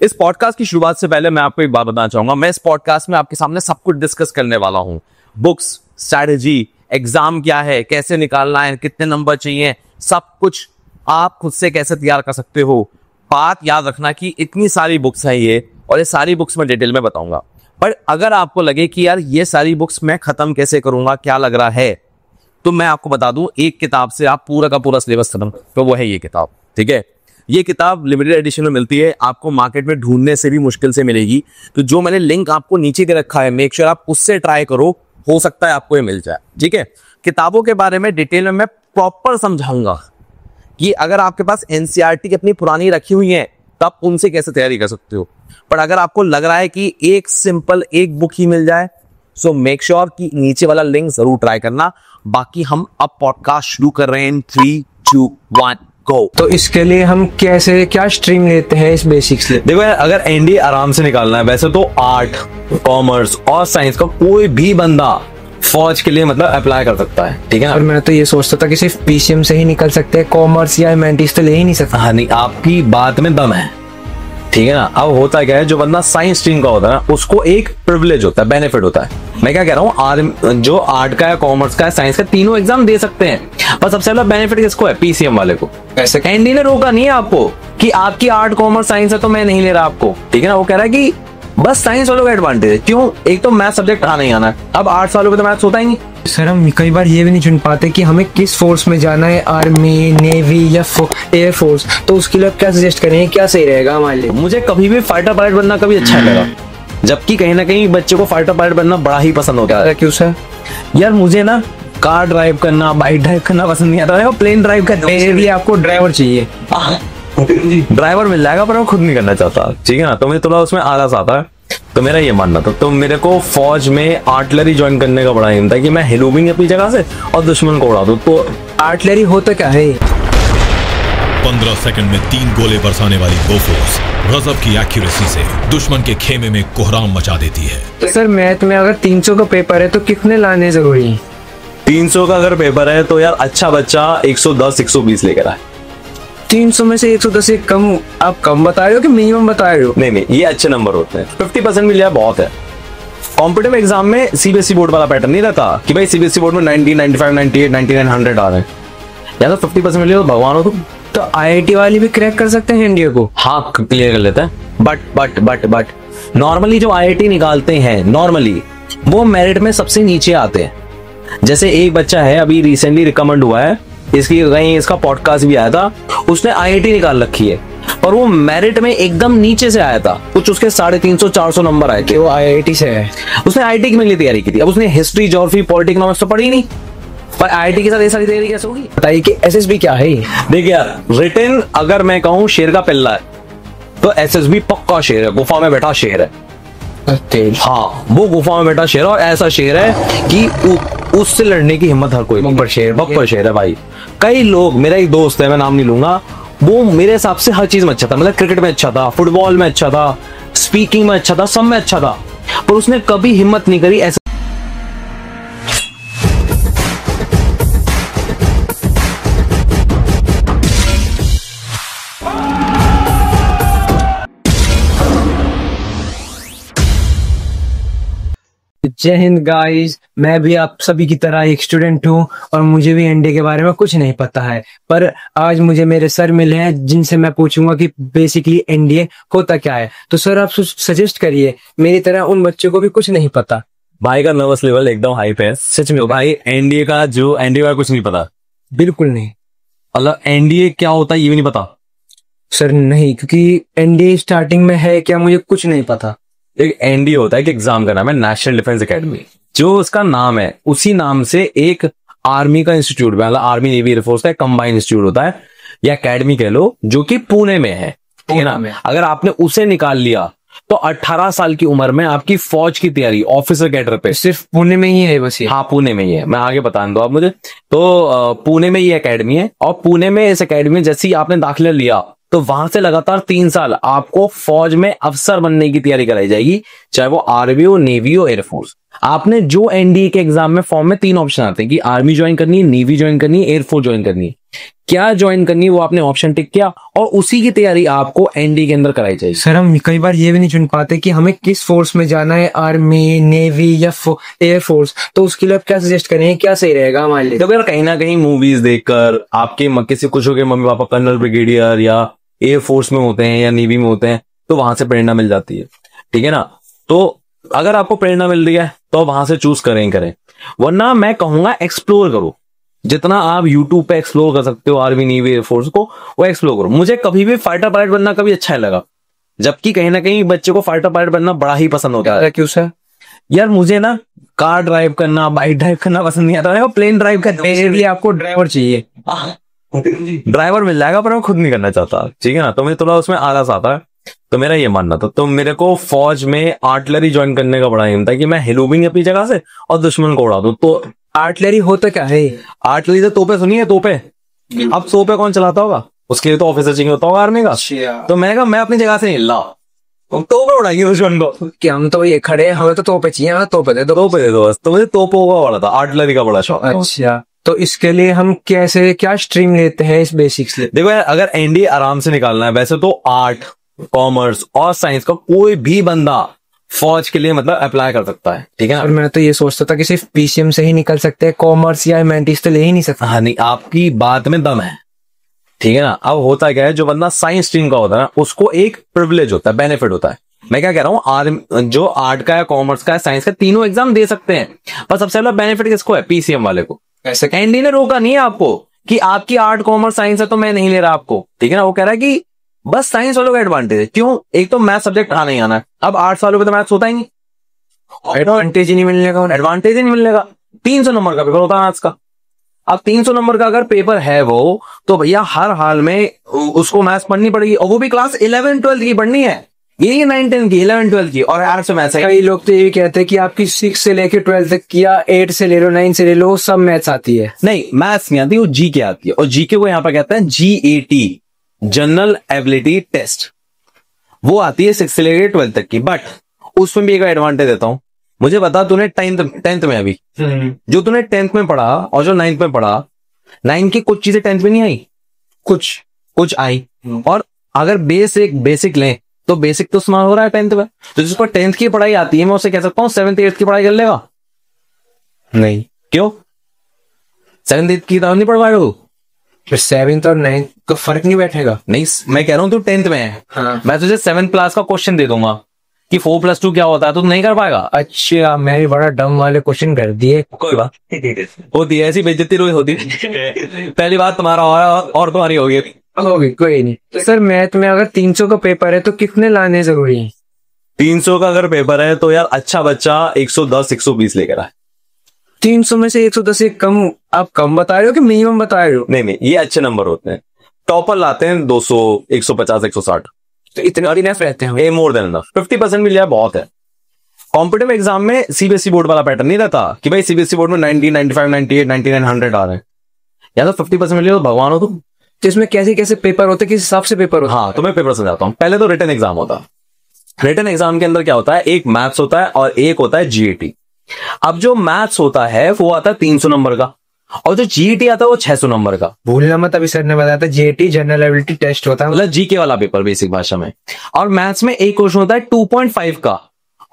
इस पॉडकास्ट की शुरुआत से पहले मैं आपको एक बात बताना चाहूंगा। मैं इस पॉडकास्ट में आपके सामने सब कुछ डिस्कस करने वाला हूं। बुक्स, स्ट्रैटेजी, एग्जाम क्या है, कैसे निकालना है, कितने नंबर चाहिए, सब कुछ आप खुद से कैसे तैयार कर सकते हो। बात याद रखना कि इतनी सारी बुक्स है ये, और ये सारी बुक्स मैं डिटेल में बताऊंगा। पर अगर आपको लगे कि यार ये सारी बुक्स मैं खत्म कैसे करूंगा, क्या लग रहा है, तो मैं आपको बता दूं, एक किताब से आप पूरा का पूरा सिलेबस खत्म, तो वो है ये किताब। ठीक है, ये किताब लिमिटेड एडिशन में मिलती है, आपको मार्केट में ढूंढने से भी मुश्किल से मिलेगी। तो जो मैंने लिंक आपको नीचे दे रखा है, मेक श्योर आप उससे ट्राई करो, हो सकता है आपको ये मिल जाए। ठीक है, किताबों के बारे में डिटेल में मैं प्रॉपर समझाऊंगा कि अगर आपके पास एनसीईआरटी की अपनी पुरानी रखी हुई है तब उनसे कैसे तैयारी कर सकते हो। पर अगर आपको लग रहा है कि एक सिंपल एक बुक ही मिल जाए, सो मेक श्योर कि नीचे वाला लिंक जरूर ट्राई करना। बाकी हम अब पॉडकास्ट शुरू कर रहे हैं। 3, 2, 1 गो। तो इसके लिए हम कैसे क्या स्ट्रीम लेते हैं इस बेसिक्स से? देखो यार, अगर एनडीए आराम से निकालना है, वैसे तो आर्ट, कॉमर्स और साइंस का कोई भी बंदा फौज के लिए मतलब अप्लाई कर सकता है। ठीक है, और मैं तो ये सोचता था कि सिर्फ पीसीएम से ही निकल सकते हैं, कॉमर्स या ह्यूमैनिटीज तो ले ही नहीं सकता। हाँ नहीं, आपकी बात में दम है। ठीक है ना। अब होता क्या है, जो बंदा साइंस स्ट्रीम का होता है ना, उसको एक प्रिविलेज होता है, बेनिफिट होता है। मैं क्या कह रहा हूँ, जो आर्ट का है, कॉमर्स का है, साइंस का, तीनों एग्जाम दे सकते हैं। पर सबसे ज्यादा बेनिफिट किसको है? पीसीएम वाले को। ऐसे एनडी ने रोका नहीं है आपको कि आपकी आर्ट, कॉमर्स, साइंस है तो मैं नहीं ले रहा आपको। ठीक है ना, वो कह रहा है कि बस साइंस वालों का एडवांटेज है। क्यों? एक तो मैथ सब्जेक्ट आना ही आना है। अब आर्ट्स वालों को तो मैथ्स होता ही नहीं। सर, हम कई बार ये भी नहीं चुन पाते कि हमें किस फोर्स में जाना है, आर्मी, नेवी या एयर फोर्स। तो उसके लिए आप क्या सजेस्ट करेंगे, क्या सही रहेगा हमारे लिए? मुझे कभी भी फाइटर पायलट बनना कभी अच्छा नहीं लगा, जबकि कहीं ना कहीं बच्चे को फाइटर पायलट बनना बड़ा ही पसंद होता है। क्यों सर? यार मुझे ना कार ड्राइव करना, बाइक ड्राइव करना पसंद नहीं आता है, प्लेन ड्राइव करना। मेरे लिए आपको ड्राइवर चाहिए। ड्राइवर मिल जाएगा, पर मैं खुद नहीं करना चाहता। ठीक है ना, तो मुझे थोड़ा उसमें आलस आता है। तो मेरा ये मानना था, तो मेरे को फौज में आर्टिलरी ज्वाइन करने का बड़ा एम था कि मैं हिलूं भी अपनी जगह से और दुश्मन को उड़ा दूं। तो आर्टिलरी होता क्या है? 15 सेकंड में 3 गोले बरसाने वाली बोफोर्स गजब की एक्यूरेसी से दुश्मन के खेमे में कोहराम मचा देती है। तो सर, मैथ में अगर 300 का पेपर है तो कितने लाने जरूरी है? 300 का अगर पेपर है तो यार अच्छा बच्चा 110, 120 लेकर आए। 300 में से 110 एक कम, आप कम बता रहे हो कि मिनिमम बता रहे हो? नहीं, ये अच्छे नंबर होते हैं। 50% मिल जाए बहुत है। कॉम्पिटिटिव एग्जाम में सीबीएसई बोर्ड वाला पैटर्न नहीं रहता कि भाई सीबीएसई बोर्ड में 90, 95, 98, 99, 100 आ रहे हैं। या तो 50% मिले तो भगवान हो तुम। तो आईआईटी वाली भी क्रैक कर सकते हैं इंडिया को? हाँ, क्लियर कर लेते हैं। बट नॉर्मली जो आईआईटी निकालते हैं, नॉर्मली वो मेरिट में सबसे नीचे आते हैं। जैसे एक बच्चा है, अभी रिसेंटली रिकमेंड हुआ है, इसकी कहीं इसका पॉडकास्ट भी आया था, उसने आईआईटी निकाल रखी है और वो मेरिट में एकदम नीचे से आया था। कुछ उसके 350, 400 नंबर आए थे। वो आईआईटी से है? उसने आईआईटी के लिए तैयारी की थी। अब उसने हिस्ट्री, ज्योग्राफी, पॉलिटिक्स, इकोनॉमिक्स तो पढ़ी नहीं, पर आईआईटी के साथ ये सारी तैयारी कैसे होगी? बताइए कि एसएसबी क्या है? देखिए यार, रिटन अगर मैं कहूँ शेर का पिल्ला है, तो एसएसबी पक्का शेर है, गुफा में बैठा शेर है। हाँ, वो गुफा में बैठा शेर है, और ऐसा शेर है कि उससे लड़ने की हिम्मत हर कोई। बब्बर शेर है भाई। कई लोग, मेरा एक दोस्त है, मैं नाम नहीं लूंगा, वो मेरे हिसाब से हर चीज में अच्छा था। मतलब क्रिकेट में अच्छा था, फुटबॉल में अच्छा था, स्पीकिंग में अच्छा था, सब में अच्छा था, पर उसने कभी हिम्मत नहीं करी ऐसा। जय हिंद गाइस, मैं भी आप सभी की तरह एक स्टूडेंट हूँ और मुझे भी एनडीए के बारे में कुछ नहीं पता है। पर आज मुझे मेरे सर मिले हैं जिनसे मैं पूछूंगा कि बेसिकली एनडीए होता क्या है। तो सर, आप सजेस्ट करिए, मेरी तरह उन बच्चों को भी कुछ नहीं पता। भाई का नर्वस लेवल एकदम हाई पे है सच में। तो भाई एनडीए का कुछ नहीं पता? बिल्कुल नहीं। मतलब एनडीए क्या होता है ये भी नहीं पता? सर नहीं, क्योंकि एनडीए स्टार्टिंग में है क्या मुझे कुछ नहीं पता। एक एनडीए होता है कि एग्जाम का नाम है नेशनल डिफेंस एकेडमी। जो उसका नाम है, उसी नाम से एक आर्मी का इंस्टीट्यूट, मतलब आर्मी, नेवी, एयरफोर्स का कंबाइंड इंस्टीट्यूट होता है, या एकेडमी कह लो, जो कि पुणे में है। ठीक है ना? अगर आपने उसे निकाल लिया तो 18 साल की उम्र में आपकी फौज की तैयारी ऑफिसर कैडर पे सिर्फ पुणे में ही है बस ये? हाँ, पुणे में ही है। मैं आगे बता दो आप मुझे। तो पुणे में ये एकेडमी है, और पुणे में इस एकेडमी में जैसे ही आपने दाखिला लिया तो वहां से लगातार 3 साल आपको फौज में अफसर बनने की तैयारी कराई जाएगी, चाहे वो आर्मी हो, नेवी हो, एयरफोर्स। आपने जो एनडीए के एग्जाम में फॉर्म में 3 ऑप्शन आते हैं कि आर्मी ज्वाइन करनी है, नेवी ज्वाइन करनी है, एयरफोर्स ज्वाइन करनी है। क्या ज्वाइन करनी है वो आपने ऑप्शन टिक किया और उसी की तैयारी आपको एनडीए के अंदर कराई चाहिए। सर हम कई बार ये भी नहीं चुन पाते कि हमें किस फोर्स में जाना है, आर्मी, नेवी या एयरफोर्स, तो उसके लिए आप क्या सजेस्ट करेंगे, क्या सही रहेगा हमारे लिए? तो अगर कहीं ना कहीं मूवीज देखकर आपके किसी कुछ हो गए मम्मी पापा कर्नल, ब्रिगेडियर या एयरफोर्स में होते हैं या नेवी में होते हैं, तो वहां से प्रेरणा मिल जाती है, ठीक है ना। तो अगर आपको प्रेरणा मिल रही है तो वहां से चूज करें, वरना मैं कहूंगा एक्सप्लोर करो। जितना आप यूट्यूब पे एक्सप्लोर कर सकते हो आर्मी, नेवी, एयरफोर्स को, वो एक्सप्लोर करो। मुझे कभी भी फाइटर पायलट बनना कभी अच्छा नहीं लगा, जबकि कहीं ना कहीं बच्चे को फाइटर पायलट बनना बड़ा ही पसंद होता है। क्यों सर? यार मुझे ना कार ड्राइव करना, बाइक ड्राइव करना पसंद नहीं आता, प्लेन ड्राइव करना। मेरे लिए आपको ड्राइवर चाहिए। ड्राइवर मिल जाएगा पर मैं खुद नहीं करना चाहता, ठीक है ना। तो मुझे थोड़ा उसमें आलस आता है, तो मेरा ये मानना था। तो मेरे को फौज में आर्टिलरी ज्वाइन करने का बड़ा एम था कि मैं हिलूं भी नहीं अपनी जगह से और दुश्मन को उड़ा दूं। तो आर्टिलरी होता क्या है? आर्टिलरी से तोपे, सुनिए तोपे। अब तोपे कौन चलाता होगा, उसके लिए तो ऑफिसर चाहिए होता होगा आर्मी का। तो मैंने कहा मैं अपनी जगह से नहीं हिल रहा, तोपे उड़ाएंगे दुश्मन को। क्या हम तो ये खड़े हैं, हमें तो तोपे चाहिए, हमें तोपे दे दो। तोपे दे दो बस। तो मुझे तोपों का बड़ा था, आर्टिलरी का बड़ा शौक। अच्छा, तो इसके लिए हम कैसे, क्या स्ट्रीम लेते हैं इस बेसिक्स ले? देखो यार, अगर एनडीए आराम से निकालना है, वैसे तो आर्ट, कॉमर्स और साइंस का कोई भी बंदा फौज के लिए मतलब अप्लाई कर सकता है, ठीक है ना। और मैं तो ये सोचता था कि सिर्फ पीसीएम से ही निकल सकते हैं, कॉमर्स या ह्यूमैनिटीज तो ले ही नहीं सकता। हाँ नहीं, आपकी बात में दम है, ठीक है ना। अब होता क्या है, जो बंदा साइंस स्ट्रीम का होता है ना, उसको एक प्रिविलेज होता है, बेनिफिट होता है। मैं क्या कह रहा हूँ, जो आर्ट का है, कॉमर्स का है, साइंस का, तीनों एग्जाम दे सकते हैं, पर सबसे पहला बेनिफिट किसको है? पीसीएम वाले को। ऐसे एनडी ने रोका नहीं है आपको कि आपकी आर्ट, कॉमर्स, साइंस है तो मैं नहीं ले रहा आपको, ठीक है ना। वो कह रहा है कि बस साइंस वालों का एडवांटेज है। क्यों? एक तो मैथ सब्जेक्ट आना ही आना है। अब आर्ट्स वालों को तो मैथ्स होता ही नहीं, एडवांटेज ही नहीं मिलने का। एडवांटेज ही नहीं मिलने का। 300 नंबर का पेपर होता है मैथ्स का। अब 300 नंबर का अगर पेपर है वो, तो भैया हर हाल में उसको मैथ्स पढ़नी पड़ेगी, और वो भी क्लास 11 12 की पढ़नी है, ये 9 10 की, 11 12 की। और आर्ट्स में मैथ्स है। कई लोग तो ये भी कहते हैं कि आपकी 6 से लेके 12 तक की, या 8 से ले लो, 9 से ले लो, सब मैथ्स आती है। नहीं, मैथ्स नहीं आती, वो जीके आती है। और जीके को यहाँ पर कहते हैं GAT, जनरल एबिलिटी टेस्ट। वो आती है 6 से लेकर 12 तक की। बट उसमें भी एक एडवांटेज देता हूं। मुझे बता, तूने 10th में अभी जो तूने 10th में पढ़ा और जो 9th में पढ़ा, 9th की कुछ चीजें 10th में नहीं आई, कुछ आई। और अगर बेसिक लें तो बेसिक तो स्मार्ट हो रहा है 10th में। तो जिसको 10th की पढ़ाई आती है, मैं उसे कह सकता हूँ 7th 8th की पढ़ाई कर लेगा? नहीं। क्यों? 7th 8th की किताब नहीं पढ़ पाएगा तू? फिर 7th और 9th का फर्क नहीं बैठेगा? नहीं, मैं कह रहा हूं तू 10th में है। हाँ। मैं तुझे 7th क्लास का क्वेश्चन दे दूंगा कि 4+2 क्या होता है, तो नहीं कर पाएगा। अच्छा, मैंने बड़ा डम वाले क्वेश्चन कर दिए। कोई बात होती है, ऐसी बेइज्जती रोज होती है। पहली बात तुम्हारा और तुम्हारी होगी, कोई नहीं। तो सर मैथ में अगर 300 का पेपर है तो कितने लाने जरूरी है? 300 का अगर पेपर है तो यार अच्छा बच्चा 110 120 लेकर आए। 300 में से 110 एक कम, आप कम बता रहे हो कि मिनिमम बता रहे हो? नहीं, ये अच्छे नंबर होते हैं। टॉपर लाते हैं 200 150 160, तो इतने और इनफ रहते हैं। More than enough. 50% मिल जाए बहुत है। कॉम्पिटिटिव एग्जाम में सीबीएसई बोर्ड वाला पैटर्न नहीं रहता कि भाई सीबीएसई बोर्ड में 90 95 98 99 100 आ रहे हैं, या तो 50% मिल जाए तो भगवान हो तुम। तो इसमें कैसे कैसे पेपर होते हैं, किस हिसाब से पेपर होता है? हाँ, तो मैं पेपर समझाता हूँ। पहले तो रिटन एग्जाम होता है। रिटन एग्जाम के अंदर क्या होता है, एक मैथ्स होता है और एक होता है GAT। अब जो मैथ्स होता है वो आता है 300 नंबर का, और जो GAT आता है वो 600 नंबर का। भूलना मत, अभी सर ने बताया था GAT जनरल एबिलिटी टेस्ट होता है, मतलब जीके वाला पेपर बेसिक भाषा में। और मैथ्स में एक क्वेश्चन होता है 2.5 का,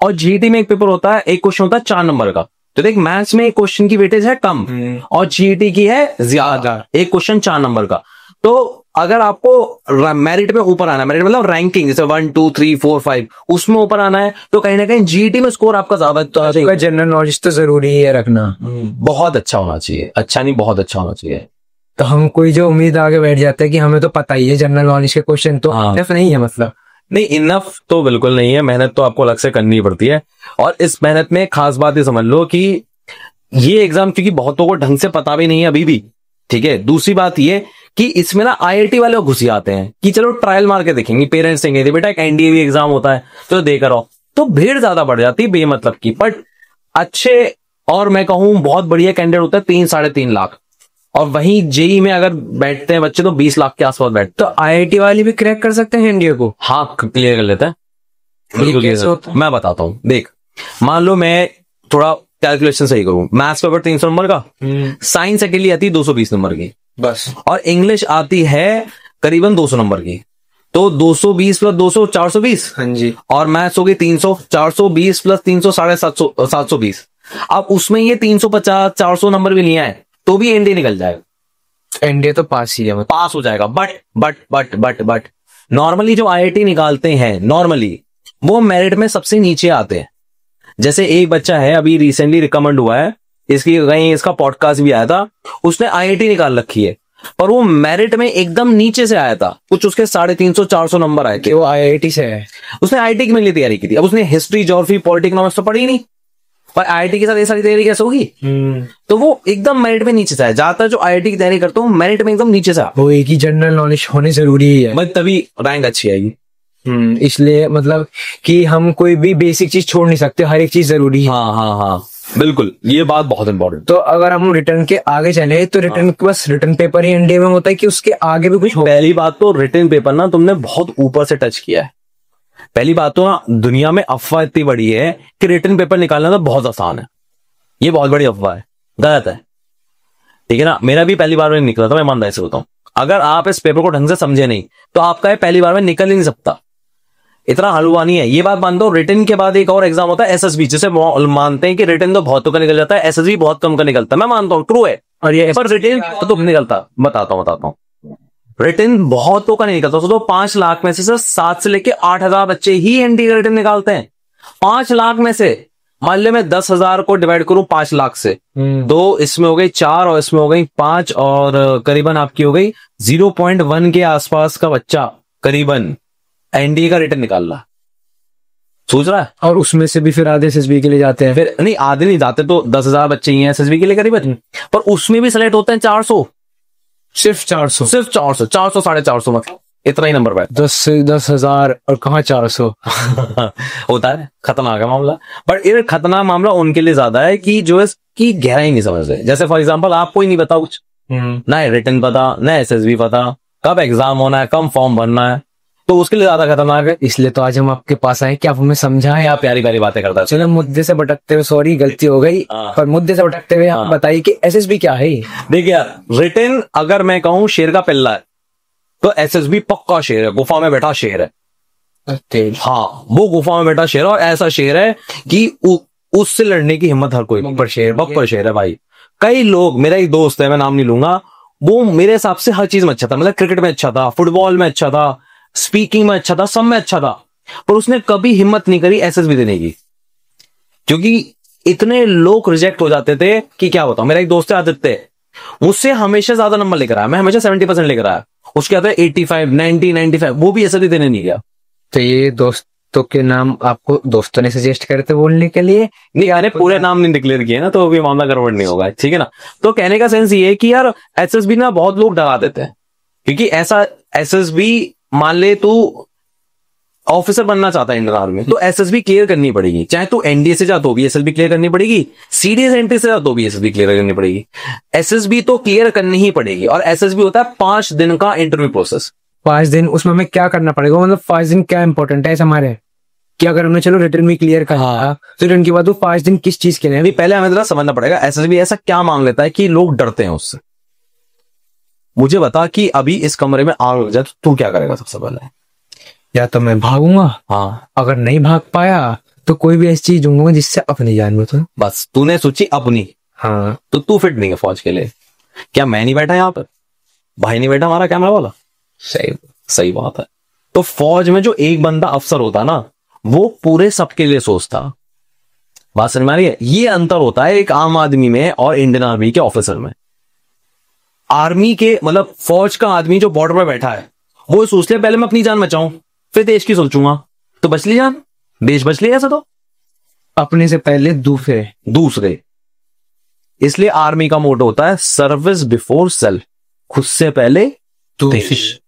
और GAT में एक पेपर होता है, एक क्वेश्चन होता है 4 नंबर का। तो देख, मैथ्स में एक क्वेश्चन की वेटेज है कम और GAT की है ज्यादा, एक क्वेश्चन 4 नंबर का। तो अगर आपको मेरिट में ऊपर आना है, मेरिट मतलब रैंकिंग, जैसे 1 2 3 4 5, उसमें ऊपर आना है, तो कहीं ना कहीं GAT में स्कोर आपका ज्यादा। जनरल नॉलेज तो जरूरी है रखना, बहुत अच्छा होना चाहिए। अच्छा नहीं, बहुत अच्छा होना चाहिए। तो हम कोई जो उम्मीद आगे बैठ जाता है कि हमें तो पता ही है जनरल नॉलेज के क्वेश्चन, तो इनफ नहीं है। मतलब नहीं, इनफ तो बिल्कुल नहीं है। मेहनत तो आपको अलग से करनी पड़ती है। और इस मेहनत में खास बात ये समझ लो कि ये एग्जाम क्योंकि बहुतों को ढंग से पता भी नहीं है अभी भी, ठीक है। दूसरी बात ये कि इसमें ना IIT वाले घुस आते हैं कि चलो ट्रायल मार के देखेंगे, पेरेंट्स देंगे बेटा एक NDA एग्जाम होता है तो देकर आओ, तो भीड़ ज्यादा बढ़ जाती है बेमतलब की। बट अच्छे और मैं कहूं बहुत बढ़िया कैंडिडेट होता है 3 साढ़े 3 लाख, और वहीं जेई में अगर बैठते हैं बच्चे तो 20 लाख के आसपास बैठते। तो IIT वाले भी क्रैक कर सकते हैं NDA को? हाँ, क्लियर कर लेते हैं। कैसे होता है? मैं बताता हूं। देख, मान लो मैं थोड़ा कैलकुलेशन सही करूं, मैथ्स पेपर 300 नंबर का, साइंस अकेली आती है 220 नंबर की बस। और इंग्लिश आती है करीबन 200 नंबर की, तो 220 प्लस 200 420। हाँ जी। और मैथ्स हो गई 300, 420 प्लस 300 750 720। अब उसमें ये 350 400 नंबर भी नहीं आए तो भी एनडीए निकल जाएगा, एनडीए तो पास ही है, मतलब पास हो जाएगा। बट नॉर्मली जो आईआईटी निकालते हैं नॉर्मली वो मेरिट में सबसे नीचे आते हैं। जैसे एक बच्चा है अभी रिसेंटली रिकमेंड हुआ है, इसकी कहीं इसका पॉडकास्ट भी आया था, उसने आईआईटी निकाल रखी है पर वो मेरिट में एकदम नीचे से आया था, कुछ उसके 350 400 नंबर आए थे। वो आईआईटी से है। उसने आईआईटी के लिए तैयारी की थी। अब उसने हिस्ट्री ज्योग्राफी पॉलिटिक्स इकोनॉमिक्स तो पढ़ी नहीं, पर आईआईटी के साथ ये सारी तैयारी कैसे होगी? तो वो एकदम मेरिट में नीचे से आया। ज्यादातर जो आईआईटी की तैयारी करते हो मेरिट में एकदम नीचे से आ, वो एक ही जनरल नॉलेज होने जरूरी है, बस तभी रैंक अच्छी आएगी। इसलिए मतलब कि हम कोई भी बेसिक चीज छोड़ नहीं सकते, हर एक चीज जरूरी है। हाँ बिल्कुल, ये बात बहुत इंपॉर्टेंट। तो अगर हम रिटर्न के आगे चले तो रिटर्न बस रिटर्न पेपर ही एनडीए में होता है कि उसके आगे भी कुछ हो? पहली बात तो रिटन पेपर ना तुमने बहुत ऊपर से टच किया है। पहली बात तो ना दुनिया में अफवाह इतनी बड़ी है कि रिटन पेपर निकालना तो बहुत आसान है, ये बहुत बड़ी अफवाह है, गलत है। ठीक है ना, मेरा भी पहली बार में निकला था, मैं ईमानदारी से बताऊं। अगर आप इस पेपर को ढंग से समझे नहीं तो आपका ये पहली बार में निकल ही नहीं सकता, इतना हलवा नहीं है। ये बात मान दो, रिटन के बाद एक और एग्जाम होता है एसएसबी, जिसे मानते हैं कि रिटन तो बहुतों का निकल जाता है, एसएसबी बहुत कम का निकलता है, मैं मानता हूं ट्रू है, और ये पर रिटन तो निकलता, बताता हूं। रिटन बहुतों का नहीं निकलता, तो 5 लाख में से सिर्फ 7 से लेके 8,000 बच्चे ही एनडीए का रिटन निकालते हैं। 5 लाख में से मान लो मैं 10,000 को डिवाइड करूं 5 लाख से, तो इसमें हो गई 4 और इसमें हो गई 5 और करीबन आपकी हो गई 0.1 के आसपास का बच्चा करीबन एनडीए का रिटर्न निकाल रहा, सोच रहा है। और उसमें से भी फिर आधे एसएसबी के लिए जाते हैं। फिर नहीं, आधे नहीं जाते, तो 10,000 बच्चे ही हैं एसएसबी के लिए करीबन, पर उसमें भी सेलेक्ट होते हैं 400, सिर्फ 400, सिर्फ 400 450 मतलब इतना ही नंबर बैठता 10,000 और कहाँ 400 होता है। खतरनाक है मामला, बट ये खतरनाक मामला उनके लिए ज्यादा है कि जो इसकी गहराई नहीं समझते। जैसे फॉर एग्जांपल आपको ही नहीं पता कुछ, ना रिटर्न पता, ना एसएसबी पता, कब एग्जाम होना है, कब फॉर्म भरना है, तो उसके लिए ज्यादा खतरनाक है। इसलिए तो आज हम आपके पास आए कि आप हमें समझाएं। आप प्यारी प्यारी बातें करता है। चलो मुद्दे से भटकते हुए, सॉरी गलती हो गई, पर मुद्दे से भटकते हुए आप बताइए कि एसएसबी क्या है? देखिए रिटर्न अगर मैं कहूं शेर का पिल्ला है तो एसएसबी पक्का शेर है, गुफा में बैठा शेर है। हाँ, वो गुफा में बैठा शेर है, और ऐसा शेर है कि उससे लड़ने की हिम्मत हर कोई, बब्बर शेर है भाई। कई लोग, मेरा एक दोस्त है, मैं नाम नहीं लूंगा, वो मेरे हिसाब से हर चीज में अच्छा था, मतलब क्रिकेट में अच्छा था, फुटबॉल में अच्छा था, स्पीकिंग में अच्छा था, सब में अच्छा था, पर उसने कभी हिम्मत नहीं करी एसएसबी देने की, क्योंकि इतने लोग रिजेक्ट हो जाते थे कि क्या बताऊं। मेरा एक दोस्त है आदित्य, मुझसे हमेशा ज्यादा नंबर लेकर आया, मैं हमेशा 70% लेकर आया, उसके आता है 85 90 95, वो भी एसएसबी देने नहीं गया। तो ये दोस्तों के नाम आपको दोस्तों ने सजेस्ट करे थे बोलने के लिए? नहीं, अरे पूरे नाम नहीं डिक्लेयर किए ना, तो भी मामला गड़बड़ नहीं होगा, ठीक है ना। तो कहने का सेंस ये है कि यार एसएसबी ना बहुत लोग डरा देते हैं, क्योंकि ऐसा एसएसबी मान ले तू ऑफिसर बनना चाहता है इंडियन आर्मी में, तो एसएसबी क्लियर करनी पड़ेगी, चाहे तू एनडीए से जा तो भी एसएसबी क्लियर करनी पड़ेगी, सीडीएस एंट्री से जा तो भी एसएसबी क्लियर करनी पड़ेगी, एसएसबी तो क्लियर करनी ही पड़ेगी। और एसएसबी होता है 5 दिन का इंटरव्यू प्रोसेस। 5 दिन, उसमें हमें क्या करना पड़ेगा? मतलब 5 दिन क्या इंपॉर्टेंट है हमारे कि अगर हमने चलो रिटर्न भी क्लियर करा, तो रिटर्न के बाद वो 5 दिन किस चीज के लिए? पहले हमें जरा समझना पड़ेगा एसएसबी ऐसा क्या मांग लेता है कि लोग डरते हैं उससे। मुझे बता कि अभी इस कमरे में आग लग जाए तो तू क्या करेगा सबसे पहले? या तो मैं भागूंगा, हाँ, अगर नहीं भाग पाया तो कोई भी ऐसी चीज ढूंढूंगा जिससे अपनी जान बचे। बस तूने सोची अपनी, हाँ, तो तू फिट नहीं है फौज के लिए। क्या मैं नहीं बैठा यहाँ पर, भाई नहीं बैठा हमारा कैमरा वाला? सही बात है। तो फौज में जो एक बंदा अफसर होता ना, वो पूरे सबके लिए सोचता। बात समझ में आ रही है? ये अंतर होता है एक आम आदमी में और इंडियन आर्मी के ऑफिसर में। आर्मी के मतलब फौज का आदमी जो बॉर्डर पर बैठा है, वो सोच ले पहले मैं अपनी जान बचाऊं, फिर देश की सोचूंगा, तो बच ली जान, देश बच लिया। ऐसा तो अपने से पहले दूसरे। इसलिए आर्मी का मोटो होता है सर्विस बिफोर सेल्फ, खुद से पहले देश।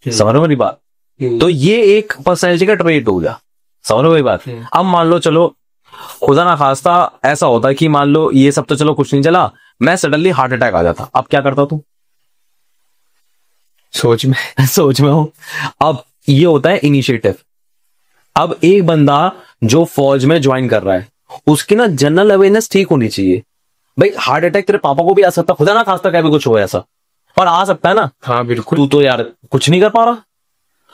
समझ मेरी बात? तो ये एक पर्सनैलिटी का ट्रेट हो गया। समझ मेरी बात? अब मान लो चलो खुदा ना खास्ता ऐसा होता है कि मान लो ये सब तो चलो कुछ नहीं चला, मैं सडनली हार्ट अटैक आ जाता, अब क्या करता तू? सोच में हूं। अब ये होता है इनिशिएटिव। अब एक बंदा जो फौज में ज्वाइन कर रहा है, उसकी ना जनरल अवेयरनेस ठीक होनी चाहिए। भाई हार्ट अटैक तेरे पापा को भी आ सकता, खुदा ना खास्ता कभी कुछ हो ऐसा, और आ सकता है ना। हाँ बिल्कुल। तू तो यार कुछ नहीं कर पा रहा।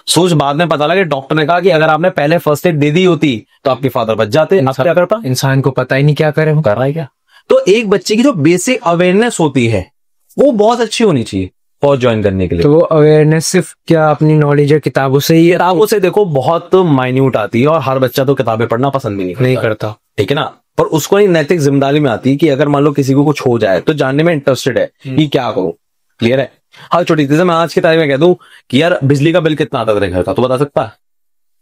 सोच, बाद में पता लगे डॉक्टर ने कहा कि अगर आपने पहले फर्स्ट एड दे दी होती तो आपके फादर बच जाते। अब क्या करता? इंसान को पता ही नहीं क्या करे, वो कर रहा है क्या? तो एक बच्चे की जो बेसिक अवेयरनेस होती है वो बहुत अच्छी होनी चाहिए फौज ज्वाइन करने के लिए। तो वो अवेयरनेस सिर्फ क्या अपनी नॉलेज है किताबों से ही? किताबों से देखो बहुत माइन्यूट आती है, और हर बच्चा तो किताबें पढ़ना पसंद भी नहीं करता, ठीक है ना। पर उसको एक नैतिक जिम्मेदारी में आती है कि अगर मान लो किसी को कुछ हो जाए तो जानने में इंटरेस्टेड है कि क्या करूं। क्लियर है? हाँ, छोटी चीज मैं आज की तारीख में कह दूं कि यार बिजली का बिल कितना आता तेरे घर का, तो बता सकता है?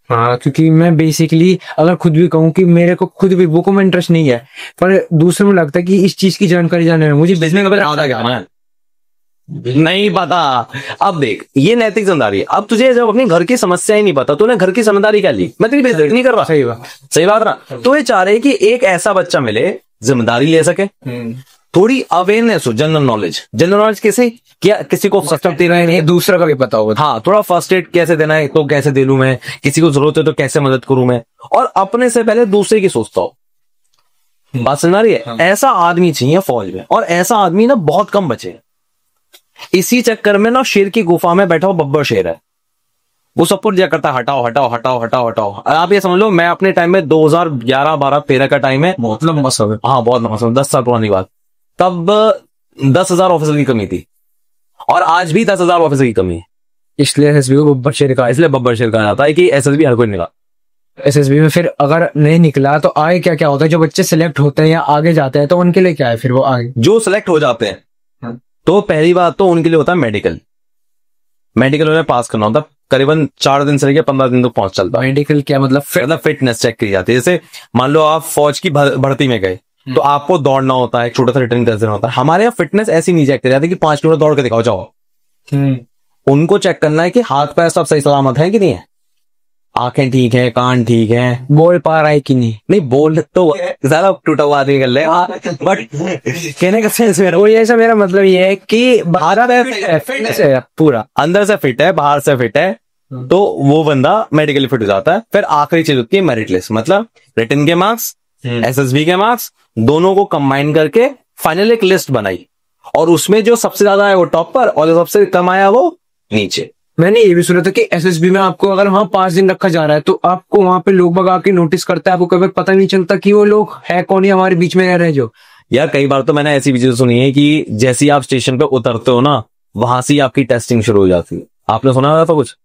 हाँ, क्योंकि मैं बेसिकली अगर खुद भी कहूँ कि मेरे को खुद भी बुकों में इंटरेस्ट नहीं है, पर दूसरों में लगता है कि इस चीज की जानकारी जानने में मुझे बिजली का बिल आता क्या है नहीं पता। अब देख, ये नैतिक जिम्मेदारी है। अब तुझे जब अपने घर की समस्या ही नहीं पता, तूने घर की जिम्मेदारी क्या ली? मैं तेरी बेइज्जती नहीं कर रहा। सही बात ना। तो ये चाह रहे कि एक ऐसा बच्चा मिले जिम्मेदारी ले सके, थोड़ी अवेयरनेस हो, जनरल नॉलेज। जनरल नॉलेज कैसे? क्या किसी को फर्स्ट एड देना है, दूसरा का भी पता होगा। हाँ, थोड़ा फर्स्ट एड कैसे देना है तो कैसे दे लूं मैं, किसी को जरूरत है तो कैसे मदद करूं मैं, और अपने से पहले दूसरे की सोचता हो। बात समझ रही है? ऐसा आदमी चाहिए फौज में, और ऐसा आदमी ना बहुत कम बचे। इसी चक्कर में ना शेर की गुफा में बैठा हुआ बब्बर शेर है, वो सबको क्या करता है, हटाओ हटाओ हटाओ हटाओ हटाओ। आप ये समझ लो, मैं अपने टाइम में 2011 12 13 का टाइम है, बहुत लंबा समय। हाँ बहुत लंबा समय, 10 साल पुरानी बात। तब 10,000 ऑफिसर की कमी थी, और आज भी 10,000 ऑफिसर की कमी है। इसलिए एसएसबी को बब्बर शेर कहा, इसलिए बब्बर शेर कहा जाता है कि एसएसबी हर कोई निकला। एसएसबी में फिर अगर नहीं निकला तो आगे क्या क्या होता है? जो बच्चे सिलेक्ट होते हैं या आगे जाते हैं तो उनके लिए क्या है फिर? वो आगे जो सिलेक्ट हो जाते हैं तो पहली बात तो उनके लिए होता है मेडिकल। मेडिकल उन्हें पास करना होता है, करीबन 4 दिन से लेकर 15 दिन तक पहुंच चलता है। मेडिकल क्या मतलब? फिटनेस चेक की जाती है। जैसे मान लो आप फौज की भर्ती में गए तो आपको दौड़ना होता है, छोटा सा रिटर्न टेस्ट देना होता है। हमारे यहाँ फिटनेस ऐसी नहीं चेक की जाती कि 5 किलोमीटर दौड़ के दिखाओ जाओ। उनको चेक करना है कि हाथ पैर सब सही सलामत है कि नहीं है, आंखें ठीक है, कान ठीक है, बोल पा रहा है कि नहीं बोल तो ज्यादा टूटा हुआ आदमी कर ले, बट कहने का सेंस मेरा वो ऐसा, मेरा मतलब ये है कि बाहर फिटनेस है पूरा, अंदर से फिट है, बाहर से फिट है, तो वो बंदा मेडिकली फिट हो जाता है। फिर आखिरी चीज होती है मेरिट लिस्ट, मतलब रिटन के मार्क्स, एसएसबी के मार्क्स, दोनों को कंबाइन करके फाइनल एक लिस्ट बनाई, और उसमें जो सबसे ज्यादा आया वो टॉप पर, और जो सबसे कम आया वो नीचे। मैंने ये भी सुना था कि एसएसबी में आपको अगर वहां 5 दिन रखा जा रहा है तो आपको वहां पे लोग बगा के नोटिस करता है, आपको कभी पता नहीं चलता कि वो लोग है कौन ही हमारे बीच में रह रहे हैं। जो यार कई बार तो मैंने ऐसी भी चीजें सुनी है कि जैसे ही आप स्टेशन पे उतरते हो ना, वहां से ही आपकी टेस्टिंग शुरू हो जाती है। आपने सुना था कुछ?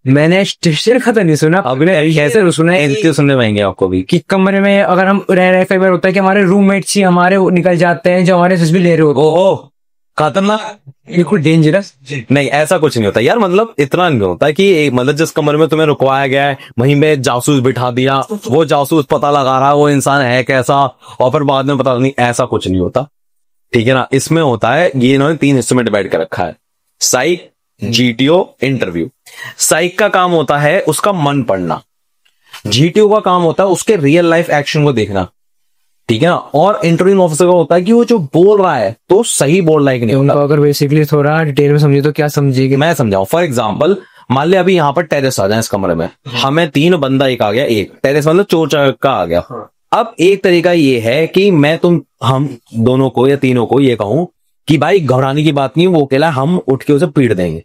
मैंने स्टेशन का तो नहीं सुना, आपने कैसे सुना है? सुनने पाएंगे आपको भी कि कमरे में अगर हम रह रहे, कई बार होता है कि हमारे रूममेट्स ही हमारे निकल जाते हैं जो हमारे एसएसबी ले रहे हो। ओह खतरनाक, बिल्कुल डेंजरस। नहीं ऐसा कुछ नहीं होता यार, मतलब इतना नहीं होता कि मतलब जिस कमरे में तुम्हें रुकवाया गया है वहीं में जासूस बिठा दिया, वो जासूस पता लगा रहा है वो इंसान है कैसा, और फिर बाद में पता नहीं, ऐसा कुछ नहीं होता। ठीक है ना? इसमें होता है, ये इन्होंने 3 हिस्सों में डिवाइड कर रखा है, साइक, जीटीओ, इंटरव्यू। साइक का काम होता है उसका मन पढ़ना, जीटीओ का काम होता है उसके रियल लाइफ एक्शन को देखना, ठीक है ना, और इंटरव्यू ऑफिसर का होता है कि वो जो बोल रहा है तो सही बोल रहा है कि नहीं। उनको अगर बेसिकली थोड़ा डिटेल में समझे तो क्या समझेगी? मैं समझाऊं, फॉर एग्जांपल मान ले अभी यहाँ पर टेरेस आ जाए इस कमरे में, हमें 3 बंदा एक आ गया, एक टेरेस मतलब चोर का आ गया। अब एक तरीका ये है कि मैं हम दोनों को या तीनों को ये कहूं कि भाई घबराने की बात नहीं, वो अकेला, हम उठ के उसे पीट देंगे।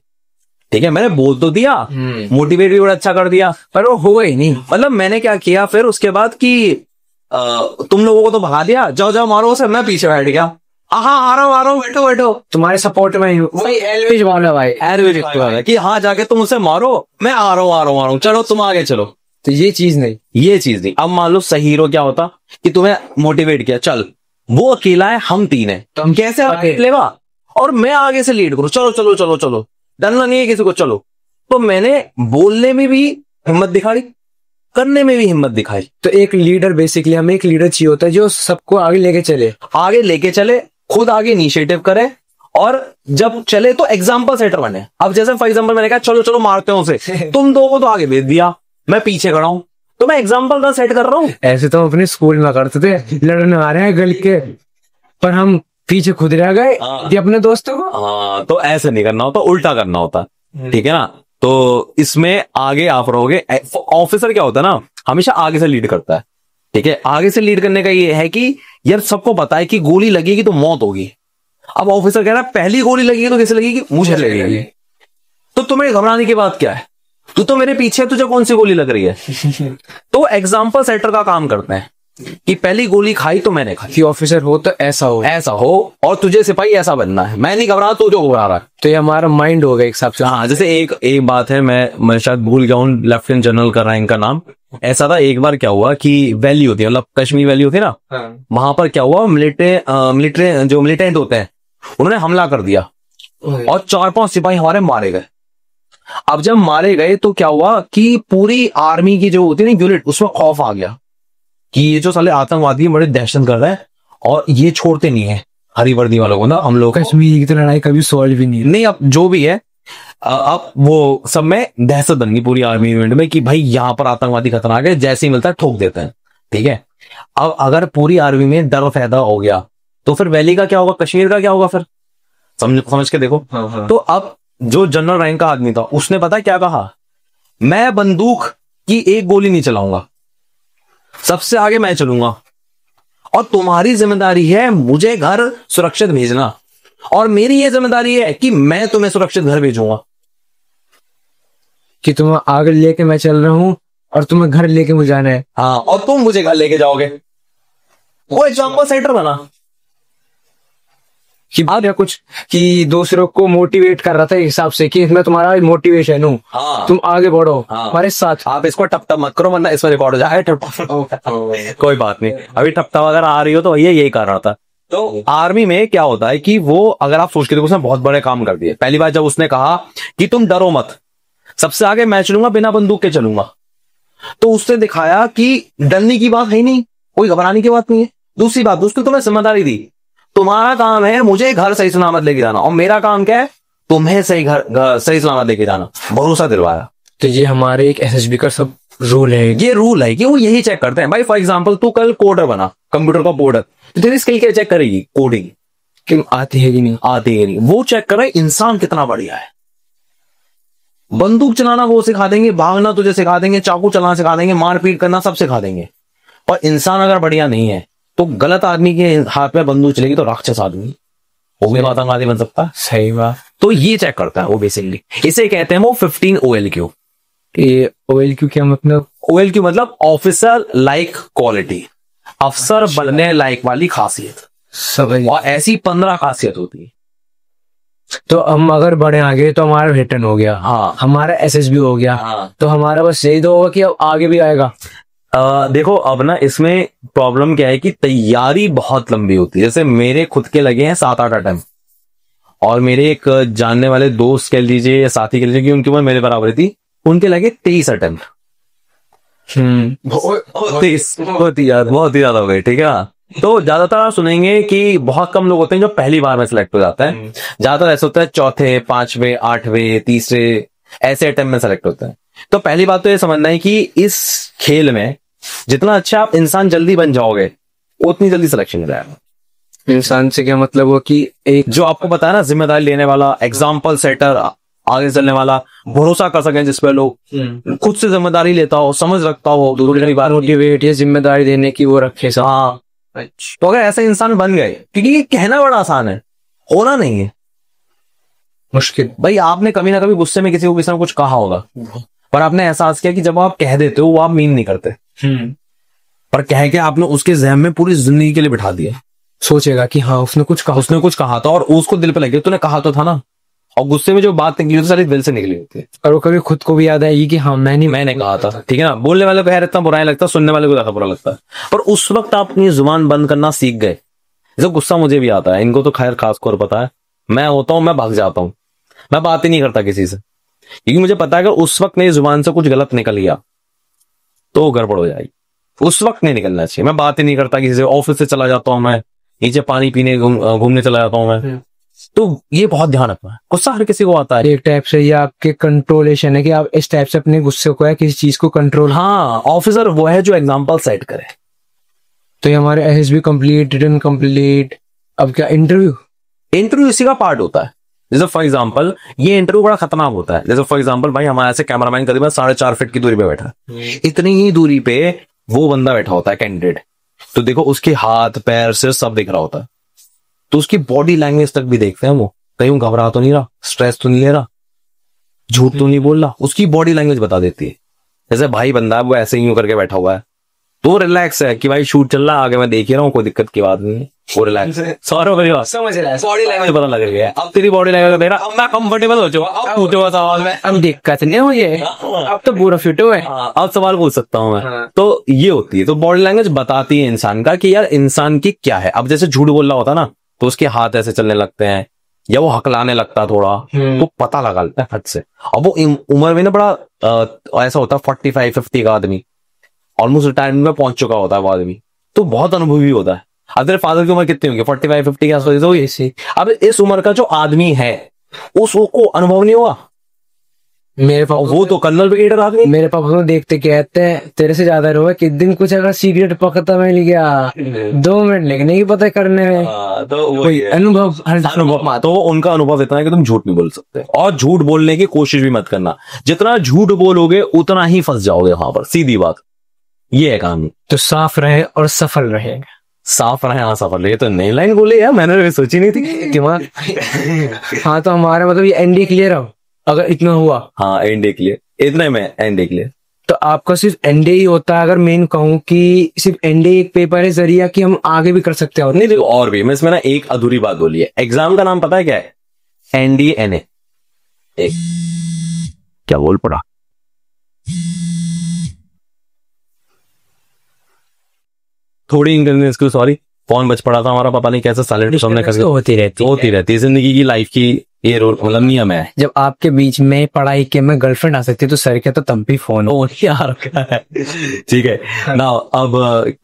ठीक है, मैंने बोल तो दिया, मोटिवेट भी बड़ा अच्छा कर दिया, पर वो हुआ ही नहीं। मतलब मैंने क्या किया फिर उसके बाद कि तुम लोगों को तो भगा दिया, जाओ जाओ मारो उसे, मैं पीछे बैठ गया, हाँ आ रहा हूँ, बैठो बैठो, तुम्हारे सपोर्ट में ही वही एलविज वाला भाई, एलविज वाला कि हाँ जाके तुम उसे मारो, मैं आ रहा हूँ, चलो तुम आगे चलो। तो ये चीज नहीं। अब मान लो सही हीरो क्या होता कि तुम्हें मोटिवेट किया, चल वो अकेला है, हम 3 हैं, तो हम कैसे अकेलेगा, और मैं आगे से लीड करूं, चलो चलो चलो चलो, डरना नहीं है किसी को, चलो। तो मैंने बोलने में भी हिम्मत दिखाई, करने में भी हिम्मत दिखाई। तो एक लीडर, बेसिकली हमें एक लीडर चाहिए होता है जो सबको आगे लेके चले, खुद आगे इनिशिएटिव करे, और जब चले तो एग्जाम्पल सेटर बने। अब जैसे फॉर एग्जाम्पल मैंने कहा चलो चलो मारते हैं उसे, तुम 2 को तो आगे भेज दिया, मैं पीछे खड़ा हूं, तो मैं एग्जाम्पल का सेट कर रहा हूं। ऐसे तो हम अपने स्कूल में करते थे, लड़ने आ रहे हैं गल के, पर हम पीछे खुद रह गए अपने दोस्तों को। हाँ, तो ऐसे नहीं करना होता, उल्टा करना होता, ठीक है ना। तो इसमें आगे आप रहोगे, ऑफिसर क्या होता है ना, हमेशा आगे से लीड करता है, ठीक है, आगे से लीड करने का ये है कि यार सबको पता है कि गोली लगेगी तो मौत होगी। अब ऑफिसर कह रहा है पहली गोली लगेगी तो किसे लगेगी? मुझे लगेगी। तो तुम्हें घबराने की बात क्या है? तू तो मेरे पीछे है, तुझे कौन सी गोली लग रही है? तो एग्जाम्पल सेटर का काम करते हैं कि पहली गोली खाई तो मैंने खाई। कि ऑफिसर हो तो ऐसा हो, ऐसा हो, और तुझे सिपाही ऐसा बनना है। मैं नहीं घबरा, तू जो घबरा रहा है। तो ये हमारा माइंड होगा एक हिसाब से। हाँ, जैसे एक बात है, मैं शायद भूल गया हूँ लेफ्टिनेंट जनरल का रैंक का नाम। ऐसा था एक बार, क्या हुआ कि वैली होती है, मतलब कश्मीर वैली होती है ना, वहां पर क्या हुआ, मिलिट्री जो मिलिटेंट होते हैं उन्होंने हमला कर दिया और 4-5 सिपाही हमारे मारे गए। अब जब मारे गए तो क्या हुआ कि पूरी आर्मी की जो होती है ना यूनिट, उसमें खौफ आ गया कि ये जो साले आतंकवादी बड़े दहशत कर रहे हैं और ये छोड़ते नहीं है हरी वर्दी वालों को ना, हम लोग कश्मीर की तो लड़ाई कभी सॉल्व भी नहीं। अब जो भी है, अब वो सब में दहशत बन गई पूरी आर्मी यूनिट में कि भाई यहाँ पर आतंकवादी खतरनाक है, जैसे ही मिलता है ठोक देते हैं। ठीक है, अब अगर पूरी आर्मी में डर पैदा हो गया तो फिर वैली का क्या होगा, कश्मीर का क्या होगा? फिर समझ के देखो। तो अब जो जनरल रैंक का आदमी था उसने पता क्या कहा, मैं बंदूक की एक गोली नहीं चलाऊंगा, सबसे आगे मैं चलूंगा और तुम्हारी जिम्मेदारी है मुझे घर सुरक्षित भेजना, और मेरी ये जिम्मेदारी है कि मैं तुम्हें सुरक्षित घर भेजूंगा। कि तुम्हें आगे लेके मैं चल रहा हूँ और तुम्हें घर लेके मुझे जाना है। हाँ, और तुम मुझे घर लेके जाओगे। वो एग्जाम्पल सेटर बना कि या कुछ कि दूसरों को मोटिवेट कर रहा था हिसाब से कि मैं तुम्हारा मोटिवेशन हूँ। हाँ, तुम आगे बढ़ो हमारे हाँ, साथ। आप इसको टप टप मत करो वरना इसमें रिकॉर्ड हो जाए। कोई बात नहीं, अभी टप टप अगर आ रही हो तो यही कर रहा था। तो आर्मी में क्या होता है कि वो, अगर आप सोच के देखो, उसने बहुत बड़े काम कर दिए। पहली बार जब उसने कहा कि तुम डरो मत, सबसे आगे मैं चलूंगा, बिना बंदूक के चलूंगा, तो उसने दिखाया कि डरने की बात है ही नहीं, कोई घबराने की बात नहीं है। दूसरी बात, उसने तुम्हें जिम्मेदारी दी, तुम्हारा काम है मुझे घर सही सलामत लेके जाना, और मेरा काम क्या है, तुम्हें सही घर सही सलामत लेके जाना। भरोसा दिलवाया। तो ये हमारे एक एसएसबी का सब रूल है। ये रूल है कि वो यही चेक करते हैं। भाई फॉर एग्जांपल तू कल कोडर बना, कंप्यूटर का कोडर, तो तेरी स्किल क्या चेक करेगी? कोडिंग कि आती है कि नहीं आती है नहीं, वो चेक करे इंसान कितना बढ़िया है। बंदूक चलाना वो सिखा देंगे, भागना तुझे सिखा देंगे, चाकू चलाना सिखा देंगे, मारपीट करना सब सिखा देंगे, और इंसान अगर बढ़िया नहीं है तो गलत आदमी के हाथ में बंदूक चलेगी तो राक्षस आदमी, वो भी आतंकवादी बन सकता है। सही बात। तो ये चेक करता है वो बेसिकली। इसे कहते हैं वो 15 OLQ। ये OLQ क्या मतलब? OLQ मतलब ऑफिसर लाइक क्वालिटी, अफसर बनने लायक वाली खासियत। समझ। और ऐसी 15 खासियत होती है। तो हम अगर बढ़े आगे तो हमारा रिटर्न हो गया, हाँ, हमारा एसएसबी हो गया, हाँ। तो हमारा बस यही तो होगा कि अब आगे भी आएगा। देखो अब ना इसमें प्रॉब्लम क्या है कि तैयारी बहुत लंबी होती है। जैसे मेरे खुद के लगे हैं 7-8 अटेम्प्ट, और मेरे एक जानने वाले दोस्त कह लीजिए या साथी कह लीजिए कि उनकी उम्र मेरे बराबर थी, उनके लगे 23 अटेम्प्ट। बहुत ही ज्यादा हो गए। ठीक है, तो ज्यादातर आप सुनेंगे कि बहुत कम लोग होते हैं जो पहली बार में सिलेक्ट हो जाता है। ज्यादातर ऐसा होता है चौथे, 5वें, 8वें, तीसरे ऐसे अटेम्प्ट में सेलेक्ट होता है। तो पहली बात तो ये समझना है कि इस खेल में जितना अच्छा आप इंसान जल्दी बन जाओगे उतनी जल्दी सिलेक्शन हो जाएगा। इंसान से क्या मतलब वो कि एक जो आपको पता है ना, जिम्मेदारी लेने वाला, एग्जाम्पल सेटर, आगे चलने वाला, भरोसा कर सकें जिसपे लोग, खुद से जिम्मेदारी लेता हो, समझ रखता हो, दूसरी बात मोटिवेट या जिम्मेदारी देने की वो रखे सब। हाँ, तो अगर ऐसे इंसान बन गए, क्योंकि ये कहना बड़ा आसान है, होना नहीं है मुश्किल। भाई आपने कभी ना कभी गुस्से में किसी को किसी ने कुछ कहा होगा, पर आपने एहसास किया कि जब आप कह देते हो वो आप मीन नहीं करते, पर कह के आपने उसके ज़हन में पूरी जिंदगी के लिए बिठा दिया। सोचेगा कि हाँ उसने कुछ कहा था और उसको दिल पे लगे, तूने कहा तो था ना, और गुस्से में जो बात निकली होती सारी दिल से निकली होती है, और वो कभी खुद को भी याद आएगी कि हाँ मैंने कहा था। ठीक है ना, बोलने वाले को खैर इतना बुरा नहीं लगता, सुनने वाले को ज्यादा बुरा लगता है, पर उस वक्त आप अपनी जुबान बंद करना सीख गए। जैसे गुस्सा मुझे भी आता है, इनको तो खैर खास कर पता है, मैं होता हूं मैं भाग जाता हूं, मैं बात ही नहीं करता किसी से, क्योंकि मुझे पता है अगर उस वक्त मेरी जुबान से कुछ गलत निकल गया तो गड़बड़ हो जाएगी। उस वक्त नहीं निकलना चाहिए। मैं बात ही नहीं करता किसी से, ऑफिस से चला जाता हूं, मैं नीचे पानी पीने घूमने चला जाता हूं मैं। तो ये बहुत ध्यान रखना है, गुस्सा हर किसी को आता है। एक टाइप से ये आपके कंट्रोलेशन है कि आप इस टाइप से अपने गुस्से को है किसी चीज को कंट्रोल। हाँ, ऑफिसर वो है जो एग्जांपल सेट करे। तो ये हमारे एसएसबी कंप्लीट, रिटन कंप्लीट, अब क्या इंटरव्यू इसी का पार्ट होता है। जैसे फॉर एग्जांपल ये इंटरव्यू बड़ा खतरनाक होता है। जैसे फॉर एग्जांपल भाई हमारे ऐसे कैमरामैन करीबन 4.5 फीट की दूरी पे बैठा है, इतनी ही दूरी पे वो बंदा बैठा होता है कैंडिडेट, तो देखो उसके हाथ पैर सिर सब दिख रहा होता है, तो उसकी बॉडी लैंग्वेज तक भी देखते हैं वो, कहीं वो घबरा तो नहीं रहा, स्ट्रेस तो नहीं ले रहा, झूठ तो नहीं बोल रहा, उसकी बॉडी लैंग्वेज बता देती है। जैसे भाई बंदा है वो ऐसे ही करके बैठा हुआ है, तो रिलैक्स है कि भाई शूट चल रहा है, आगे मैं देख ही रहा हूँ, कोई दिक्कत की बात नहीं है, वो रिलैक्स है। सौरभ भाई समझ रहा है, बॉडी लैंग्वेज पता लग गया है, अब तेरी बॉडी लैंग्वेज देख रहा, अब मैं कंफर्टेबल हो चुका, अब पूछो सवाल में, अब दिक्कत नहीं हुई है, अब तो पूरा फिट हुआ है। अब सवाल पूछ सकता हूँ मैं। तो ये होती है, तो बॉडी लैंग्वेज बताती है इंसान का कि यार इंसान की क्या है। अब जैसे झूठ बोल रहा होता ना, तो उसके हाथ ऐसे चलने लगते हैं, या वो हकलाने लगता थोड़ा, तो पता लगा लेता है फट से। अब वो उम्र में ना बड़ा ऐसा होता है 45-50 का आदमी, ऑलमोस्ट रिटायरमेंट में पहुंच चुका होता है वो आदमी, तो बहुत अनुभवी होता है। अब तेरे फादर की उम्र कितनी होगी? 45-50 के आसपास होगी ऐसी। अब इस उम्र का जो आदमी है उसको अनुभव नहीं हुआ। मेरे पापा, वो तो कर्नल ब्रिगेडियर आदमी, मेरे पापा को देखते कहते हैं तेरे से ज्यादा रोए, किस दिन कुछ अगर सीक्रेट पकता मिल गया 2 मिनट लगने की पता करने में। तो कोई अनुभव, अनुभव, तो उनका अनुभव इतना है कि तुम झूठ नहीं बोल सकते, और झूठ बोलने की कोशिश भी मत करना। जितना झूठ बोलोगे उतना ही फंस जाओगे वहां पर, सीधी बात, ये है कहानी। तो साफ रहे और सफल रहेगा। साफ रहे, हाँ सफल रहे, तो नई लाइन बोले यार, मैंने सोची नहीं थी दिमाग। हाँ, तो हमारा मतलब ये एनडीए क्लियर हो अगर इतना हुआ। हाँ एनडीए क्लियर, इतने में एनडीए क्लियर। तो आपका सिर्फ एनडीए ही होता है? अगर मेन कहूँ कि सिर्फ एनडीए एक पेपर है जरिया कि हम आगे भी कर सकते हैं? और नहीं देखो, और भी मैं इसमें ना एक अधूरी बात बोली है। एग्जाम का नाम पता है क्या है? NDA NA. क्या बोल पड़ा? थोड़ी इंग्लिश की, सॉरी, फोन बच पड़ा था हमारा, पता नहीं कैसे साइलेंट हमने करके होती रहती है जिंदगी की, लाइफ की, ये रोल मतलब नियम है। जब आपके बीच में पढ़ाई के में गर्लफ्रेंड आ सकती है तो सर के तो तब भी फोन ओ यार ठीक है ना। अब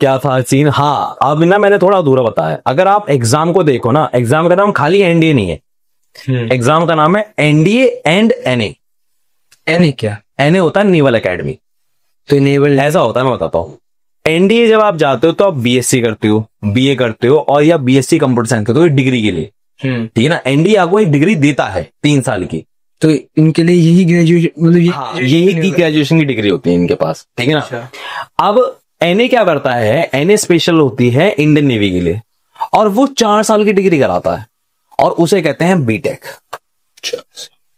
क्या था सीन? हाँ, अब ना मैंने थोड़ा अधूरा बताया। अगर आप एग्जाम को देखो ना, एग्जाम का नाम खाली एनडीए नहीं है, एग्जाम का नाम है एनडीए एंड एनए। एनए क्या? एनए होता है नेवल एकेडमी। तो नेवल ऐसा होता है, मैं बताता हूँ। एनडीए जब आप जाते हो तो आप बीएससी करते हो, बीए करते हो, और या बीएससी कंप्यूटर साइंस करते हो डिग्री के लिए, ठीक है ना। एनडीए आपको एक डिग्री देता है 3 साल की, तो इनके लिए यही ग्रेजुएशन, मतलब यही ग्रेजुएशन की डिग्री होती है इनके पास, ठीक है ना। अब एनए क्या करता है? एनए स्पेशल होती है इंडियन नेवी के लिए, और वो 4 साल की डिग्री कराता है, और उसे कहते हैं बीटेक।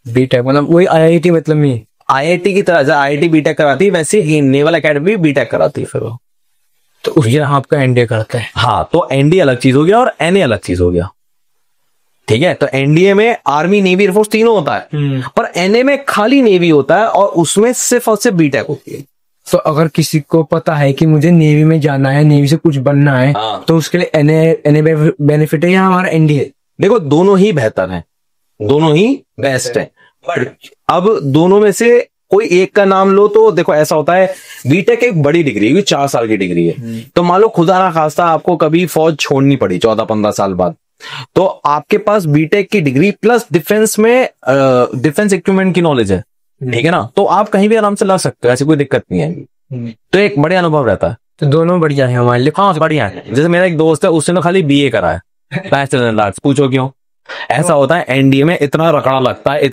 बीटेक मतलब वही आईआईटी, मतलब नहीं आईआईटी की तरह आईआईटी बीटेक कराती है, वैसे ही नेवल एकेडमी बीटेक कराती है फिर वो। तो ये आपका एनडीए करता है। हाँ, तो एनडीए अलग चीज हो गया और एनए अलग चीज हो गया, ठीक है। तो एनडीए में आर्मी, नेवी, एयरफोर्स तीनों होता है, पर एनए में खाली नेवी होता है, और उसमें सिर्फ और सिर्फ बीटेक होती है। तो अगर किसी को पता है कि मुझे नेवी में जाना है, नेवी से कुछ बनना है, तो उसके लिए एनए बेनिफिट है या हमारा एनडीए? देखो, दोनों ही बेहतर हैं, दोनों ही बेस्ट है, बट अब दोनों में से कोई एक का नाम लो तो देखो ऐसा होता है, बीटेक एक बड़ी डिग्री है, 4 साल की डिग्री है। तो मान लो खुदा ना खास्ता आपको कभी फौज छोड़नी पड़ी 14-15 साल बाद, तो आपके पास बीटेक की डिग्री प्लस डिफेंस में डिफेंस इक्विपमेंट की नॉलेज है, ठीक है ना, तो आप कहीं भी आराम से ला सकते हो, ऐसी कोई दिक्कत नहीं है। तो एक बड़े अनुभव रहता है। तो दोनों बढ़िया है हमारे लिए। हाँ बढ़िया है। जैसे मेरा एक दोस्त है, उसने तो खाली बीए करा है, बैचलर इन आर्ट्स। पूछो क्यों? ऐसा होता है, एनडीए में इतना रगड़ा लगता है,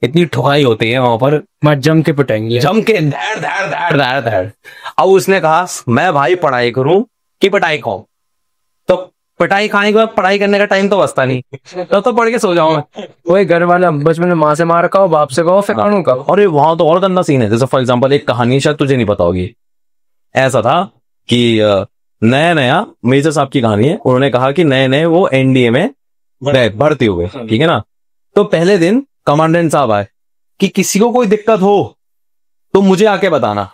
इतनी ठुकाई होती है वहां पर, मत जम के पिटाएंगे, जम के धैर। अब उसने कहा मैं भाई पढ़ाई करूं कि पिटाई खाऊं? तो पिटाई खाने के बाद पढ़ाई करने का टाइम तो बचता नहीं, तो पढ़ के सो जाऊं मैं। वही घर वाला बचपन में माँ से मार खाओ, बाप से कहो, फिर कानून का। और वहां तो और गंदा सीन है। जैसे फॉर एग्जाम्पल एक कहानी शायद तुझे नहीं पता होगी। ऐसा था कि नया मेजर साहब की कहानी है। उन्होंने कहा कि नए वो एनडीए में भर्ती हुए, ठीक है ना। तो पहले दिन कमांडेंट साहब आए कि किसी को कोई दिक्कत हो तो मुझे आके बताना,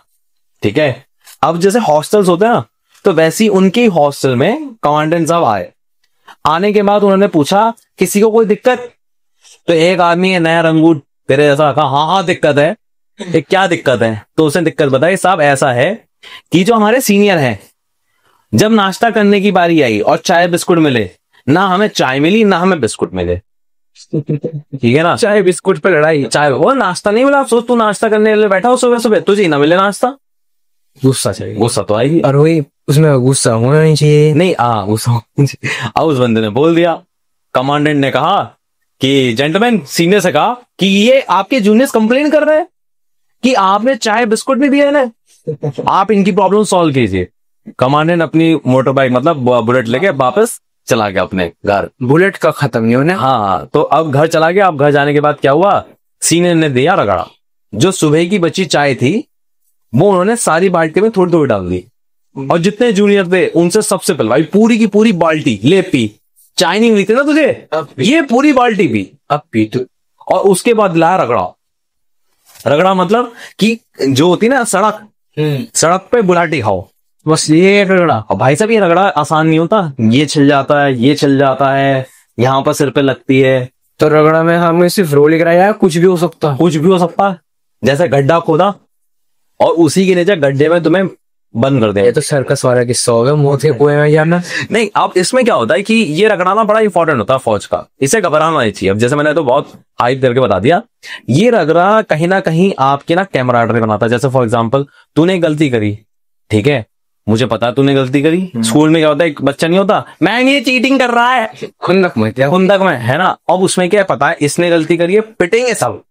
ठीक है। अब जैसे हॉस्टल्स होते हैं ना, तो वैसे ही उनके हॉस्टल में कमांडेंट साहब आए। आने के बाद उन्होंने पूछा किसी को कोई दिक्कत? तो एक आदमी है नया रंगूट तेरे जैसा, कहा हाँ दिक्कत है। क्या दिक्कत है? तो उसने दिक्कत बताई, साहब ऐसा है कि जो हमारे सीनियर हैं, जब नाश्ता करने की बारी आई और चाय बिस्कुट मिले, ना हमें चाय मिली ना हमें बिस्कुट मिले, ठीक है ना। चाय बिस्कुट पे लड़ाई। चाय, वो नाश्ता नहीं मिला। सोच तू नाश्ता करने के लिए बैठा हो सुबह, तुझे ना मिले नाश्ता, गुस्सा चाहिए। गुस्सा तो आएगी, और वही उसमें गुस्सा होना नहीं चाहिए। नहीं गुस्सा। अब उस बंदे ने बोल दिया, कमांडेंट ने कहा कि जेंटलमैन, सीनियर से कहा कि ये आपके जूनियर्स कंप्लेन कर रहे हैं कि आपने चाय बिस्कुट नहीं दिया इन्हें, आप इनकी प्रॉब्लम सॉल्व कीजिए। कमांडेंट अपनी मोटर बाइक मतलब बुलेट लेके वापस चला गया अपने घर। बुलेट का खत्म नहीं होना। हाँ, तो अब घर चला गया। अब घर जाने के बाद क्या हुआ, सीनियर ने दिया रगड़ा। जो सुबह की बची चाय थी वो उन्होंने सारी बाल्टी में थोड़ी थोड़ी डाल दी, और जितने जूनियर थे उनसे सबसे पिलवाई पूरी की पूरी बाल्टी। ले पी, चाय नहीं हुई थी ना तुझे, ये पूरी बाल्टी पी, अब पी तू। और उसके बाद लाया रगड़ा। रगड़ा मतलब कि जो होती ना सड़क, सड़क पे बुलाटी खाओ, बस ये रगड़ा। और भाई साहब ये रगड़ा आसान नहीं होता, ये छिल जाता है, ये छिल जाता है, यहाँ पर सिर पे लगती है। तो रगड़ा में हमें सिर्फ रोल कराया, कुछ भी हो सकता है। कुछ भी हो सकता है, जैसे गड्ढा खोदा और उसी के नीचे गड्ढे में तुम्हें बंद कर दिया। ये तो सर्कस वाला किस्सा हो गया, मौत के कुएं में जाना। नहीं, अब इसमें क्या होता है कि ये रगड़ाना बड़ा इंपॉर्टेंट होता है फौज का, इसे घबराना नहीं चाहिए। अब जैसे मैंने तो बहुत हाइप करके बता दिया, ये रगड़ा कहीं ना कहीं आपके ना कैमराडरी बनाता है। जैसे फॉर एग्जांपल तूने गलती करी, ठीक है, मुझे पता है तूने गलती करी। स्कूल में क्या होता है, एक बच्चा नहीं होता, मैंने ये चीटिंग कर रहा है, खुंदक में है ना। अब उसमें क्या पता है, इसने गलती करी है, पिटेंगे सब।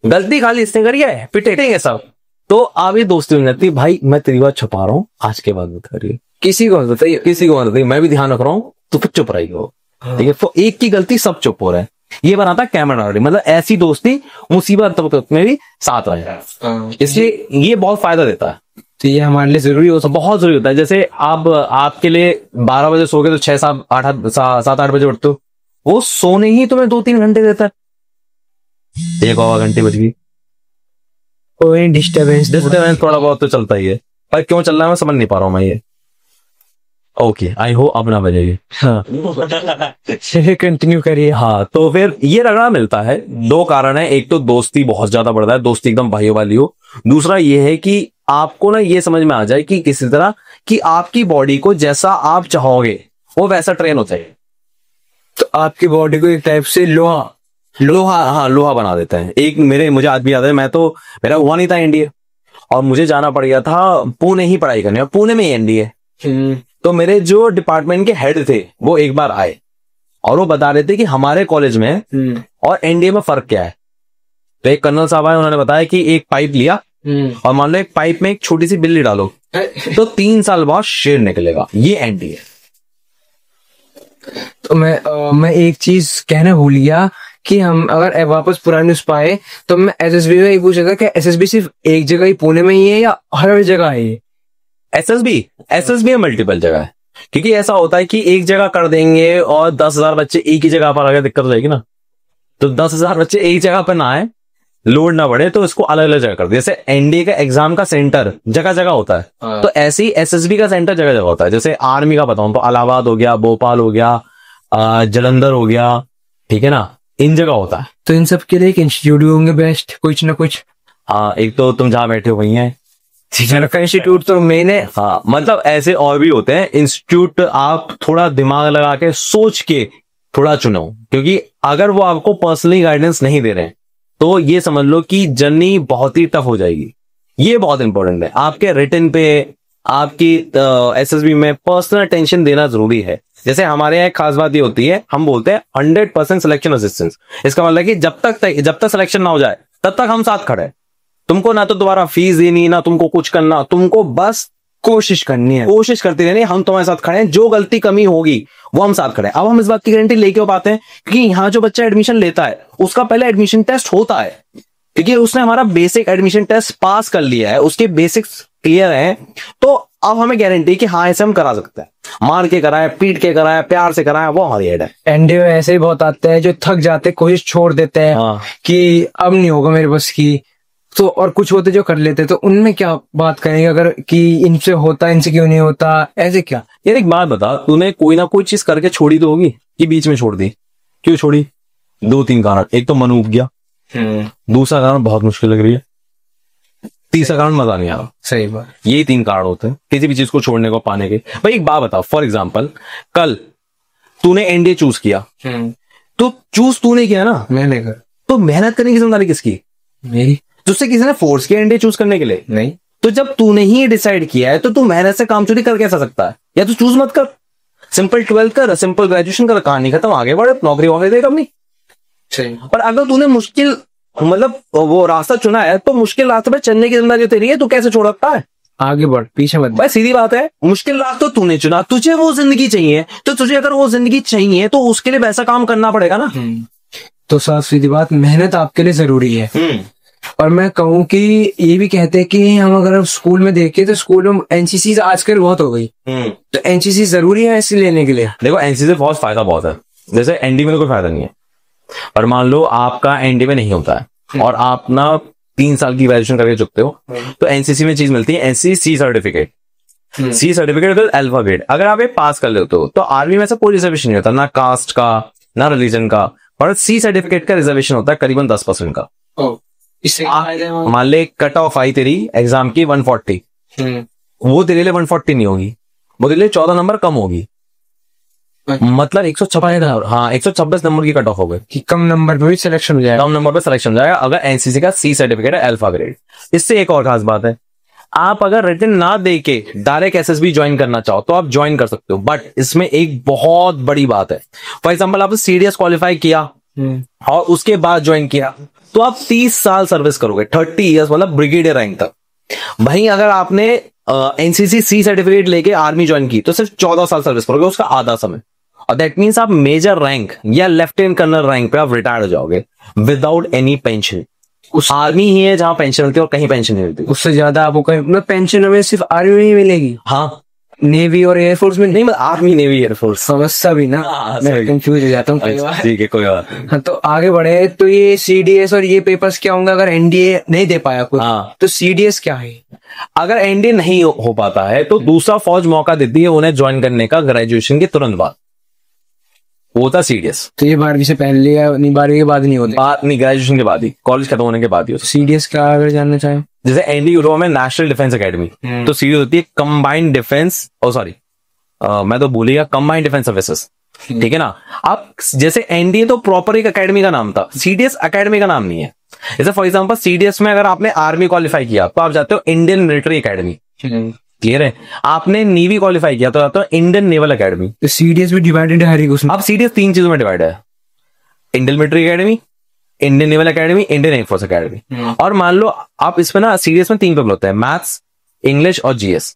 गलती खाली इसने करी है, पिटेंगे सब। तो आप ये दोस्ती हो जाती है, भाई मैं तेरी बात छुपा रहा हूँ, आज के बाद मत करिए, किसी को मत बताइए, किसी को मत बताइए, मैं भी ध्यान रख रहा हूँ, तो फिर चुप रही हो। ठीक है, तो एक की गलती सब चुप हो रहा है, ये बनाता है कैमराडरी। मतलब ऐसी दोस्ती मुसीबत में भी साथ रहे, इसलिए ये बहुत फायदा देता है। तो ये हमारे लिए जरूरी हो, बहुत जरूरी होता है। जैसे आप आपके लिए 12 बजे सो गए तो 7-8 बजे उठते हो, वो सोने ही तुम्हें 2-3 घंटे देता है। 1 घंटे बच गई, कोई डिस्टर्बेंस थोड़ा बहुत तो चलता ही है, पर क्यों चल रहा है मैं समझ नहीं पा रहा हूँ मैं ये। ओके, आई होप अब ना बजेगी। हाँ कंटिन्यू करिए। हाँ, तो फिर ये रगड़ा मिलता है, 2 कारण है। एक तो दोस्ती बहुत ज्यादा बढ़ता है, दोस्ती एकदम भाइयों वाली हो। दूसरा ये है कि आपको ना ये समझ में आ जाए कि किसी तरह कि आपकी बॉडी को जैसा आप चाहोगे वो वैसा ट्रेन हो जाए। तो आपकी बॉडी को एक टाइप से लोहा बना देता है। एक मुझे आज भी याद है, मेरा हुआ नहीं था एनडीए, और मुझे जाना पड़ गया था पुणे ही पढ़ाई करने, पुणे में ही एनडीए। तो मेरे जो डिपार्टमेंट के हेड थे वो एक बार आए और वो बता रहे थे कि हमारे कॉलेज में और एनडीए में फर्क क्या है। तो एक कर्नल साहब आए, उन्होंने बताया कि एक पाइप लिया और मान लो एक पाइप में एक छोटी सी बिल्ली डालो तो 3 साल बाद शेर निकलेगा, ये एनडीए। तो मैं एक चीज कहना भूल गया कि हम अगर वापस पुराने उस पाए तो मैं एसएसबी में पूछेगा कि एसएसबी सिर्फ एक जगह ही पुणे में ही है या हर जगह है? एसएसबी मल्टीपल जगह है, क्योंकि ऐसा होता है कि एक जगह कर देंगे और 10,000 बच्चे एक ही जगह पर आ गए, दिक्कत हो जाएगी ना। तो 10,000 बच्चे एक जगह पर ना आए, लोड ना बढ़े, तो इसको अलग अलग जगह कर दे। जैसे एनडीए का एग्जाम का सेंटर जगह जगह होता है, तो ऐसे ही एसएसबी का सेंटर जगह जगह होता है। जैसे आर्मी का बताऊं तो इलाहाबाद हो गया, भोपाल हो गया, जालंधर हो गया, ठीक है ना, इन जगह होता है। तो इन सब के लिए एक इंस्टीट्यूट होंगे बेस्ट, कुछ ना कुछ। हाँ, एक तो तुम जहां बैठे हो वही है का इंस्टीट्यूट तो मेन है। हाँ, मतलब ऐसे और भी होते हैं इंस्टीट्यूट, आप थोड़ा दिमाग लगा के सोच के थोड़ा चुनो, क्योंकि अगर वो आपको पर्सनली गाइडेंस नहीं दे रहे हैं तो ये समझ लो कि जर्नी बहुत ही टफ हो जाएगी। ये बहुत इंपॉर्टेंट है, आपके रिटन पे, आपकी एसएसबी में पर्सनल अटेंशन देना जरूरी है। जैसे हमारे यहाँ एक खास बात ये होती है, हम बोलते हैं 100% सिलेक्शन असिस्टेंस। इसका मतलब कि जब तक सिलेक्शन ना हो जाए तब तक हम साथ खड़े हैं। तुमको ना तो दोबारा फीस देनी, ना तुमको कुछ करना, तुमको बस कोशिश करनी है, कोशिश करती रहनी। हम तुम्हारे साथ खड़े हैं, जो गलती कमी होगी वो हम साथ खड़े हैं। अब हम इस बात की गारंटी लेके हो पाते हैं कि यहाँ जो बच्चा एडमिशन लेता है उसका पहले एडमिशन टेस्ट होता है, क्योंकि उसने हमारा बेसिक एडमिशन टेस्ट पास कर लिया है, उसके बेसिक्स क्लियर है। तो अब हमें गारंटी कि हाँ ऐसे हम करा सकते हैं। मार के कराए, पीट के कराए, प्यार से कराए, वो हमारी हेड है। एनडीए में ऐसे ही बहुत आते हैं जो थक जाते, कोशिश छोड़ देते हैं। हाँ। कि अब नहीं होगा मेरे बस की, तो और कुछ होते जो कर लेते, तो उनमें क्या बात करेंगे अगर कि इनसे होता, इनसे क्यों नहीं होता, ऐसे क्या? यार एक बात बता, तूने कोई ना कोई चीज करके छोड़ी तो होगी कि बीच में छोड़ दी? क्यों छोड़ी? 2-3 कारण। एक तो मन उब गया, दूसरा कारण बहुत मुश्किल लग रही है, तीसरा कारण मजा नहीं आ रहा। सही बात। यही 3 कारण होते हैं किसी भी चीज को छोड़ने को, पाने के। भाई एक बात बताओ, फॉर एग्जाम्पल कल तूने एनडीए चूज किया, तो चूज तूने किया ना, मैंने कर, तो मेहनत करने की जिम्मेदारी किसकी? मेरी। तुझसे किसी ने फोर्स किया एनडीए चूज करने के लिए? नहीं। तो जब तूने ही डिसाइड किया है तो तू मेहनत से काम चोरी कर कैसा सकता है? या तू चूज मत कर, सिंपल 12th कर, सिंपल ग्रेजुएशन कर, कहानी खत्म, आगे बढ़े, नौकरी वॉकरी देगा अपनी। सही। पर अगर तूने मुश्किल मतलब वो रास्ता चुना है तो मुश्किल रास्ते पे चलने की जिम्मेदारी तेरी है, तू कैसे छोड़ सकता है? आगे बढ़, पीछे मत। भाई सीधी बात है, मुश्किल राह तो तूने चुना, तुझे वो जिंदगी चाहिए, तो तुझे अगर वो जिंदगी चाहिए तो उसके लिए वैसा काम करना पड़ेगा ना। तो साफ सीधी बात, मेहनत आपके लिए जरूरी है। और मैं कहूँ कि ये भी कहते हैं कि हम अगर स्कूल में देखें तो स्कूल में एनसीसी आजकल बहुत हो गई, तो एनसीसी जरूरी है ऐसे लेने के लिए। देखो एनसीसी से बहुत फायदा बहुत है, जैसे एनडी में कोई फायदा नहीं है, और मान लो आपका एनडी में नहीं होता है और आप ना 3 साल की ग्रेजुएशन करके चुकते हो, तो एनसीसी में चीज मिलती है एनसीसी सर्टिफिकेट। सी सर्टिफिकेट तो अल्फा ग्रेड, अगर आप ये पास कर लेते हो तो आर्मी में से कोई रिजर्वेशन नहीं होता, ना कास्ट का ना रिलीजन का, और सी सर्टिफिकेट का रिजर्वेशन होता है करीबन 10% का। इससे मान ले कट ऑफ आई तेरी एग्जाम की 140, वो तेरे लिए 140 नहीं होगी, वो तेरे लिए 14 नंबर कम होगी, मतलब 156, हाँ 126 नंबर की कट ऑफ हो गई कि कम नंबर पे भी सिलेक्शन हो जाएगा, कम नंबर पे सिलेक्शन हो जाएगा अगर एनसीसी का सी सर्टिफिकेट है अल्फा ग्रेड। इससे एक और खास बात है, आप अगर रिटन ना दे के डायरेक्ट एसएसबी ज्वाइन करना चाहो तो आप ज्वाइन कर सकते हो, बट इसमें एक बहुत बड़ी बात है। फॉर एग्जाम्पल आपने सीडीएस क्वालिफाई किया और उसके बाद ज्वाइन किया तो आप 30 साल सर्विस करोगे, 30 इयर्स, मतलब ब्रिगेडियर रैंक तक। वहीं अगर आपने एनसीसी सी सर्टिफिकेट लेके आर्मी ज्वाइन की तो सिर्फ 14 साल सर्विस करोगे, उसका आधा समय, और दैट मीन्स आप मेजर रैंक या लेफ्टिनेंट कर्नल रैंक पे आप रिटायर हो जाओगे विदाउट एनी पेंशन। उस आर्मी ही है जहां पेंशन मिलती है और कहीं पेंशन नहीं मिलती। उससे ज्यादा आपको कहीं पेंशन हमें सिर्फ आर्मी में ही मिलेगी। हाँ, नेवी और एयरफोर्स में नहीं, मतलब आर्मी नेवी एयरफोर्स समझता भी ना, मैं कंफ्यूज हो जाता हूँ। ठीक है, कोई बात। हाँ, तो आगे बढ़े तो ये सीडीएस और ये पेपर्स क्या होंगे अगर एनडीए नहीं दे पाया कोई? हाँ, तो सीडीएस क्या है? अगर एनडीए नहीं हो पाता है तो दूसरा फौज मौका देती है उन्हें ज्वाइन करने का ग्रेजुएशन के तुरंत बाद, वो था सीडीएस। तो ये 12वीं से पहले या 12वीं के बाद नहीं होते? बात नहीं, ग्रेजुएशन के बाद ही, कॉलेज खत्म होने के बाद ही होता। सीडीएस का अगर जानना चाहें, जैसे एनडी यूरोप में नेशनल डिफेंस एकेडमी, तो सीडीएस होती है कंबाइंड डिफेंस, सॉरी मैं तो भूल गया, कंबाइंड डिफेंस सर्विसेज, ठीक है ना। आप जैसे एनडीए तो प्रॉपर एक एकेडमी का नाम था, सीडीएस एकेडमी का नाम नहीं है। जैसे फॉर एग्जांपल सीडीएस में अगर आपने आर्मी क्वालिफाई किया तो आप जाते हो इंडियन मिलिट्री एकेडमी, क्लियर है। आपने नेवी क्वालिफाई किया तो जाते हो इंडियन नेवल एकेडमी। तो सीडीएस भी डिवाइडेड है उसमें? अब सीडीएस 3 चीजों में डिवाइड है, Indian military academy, Indian naval academy, Indian air force academy. और मान लो आप इसमें ना सीडीएस में 3 पेपर होते हैं, मैथ्स, इंग्लिश और जीएस।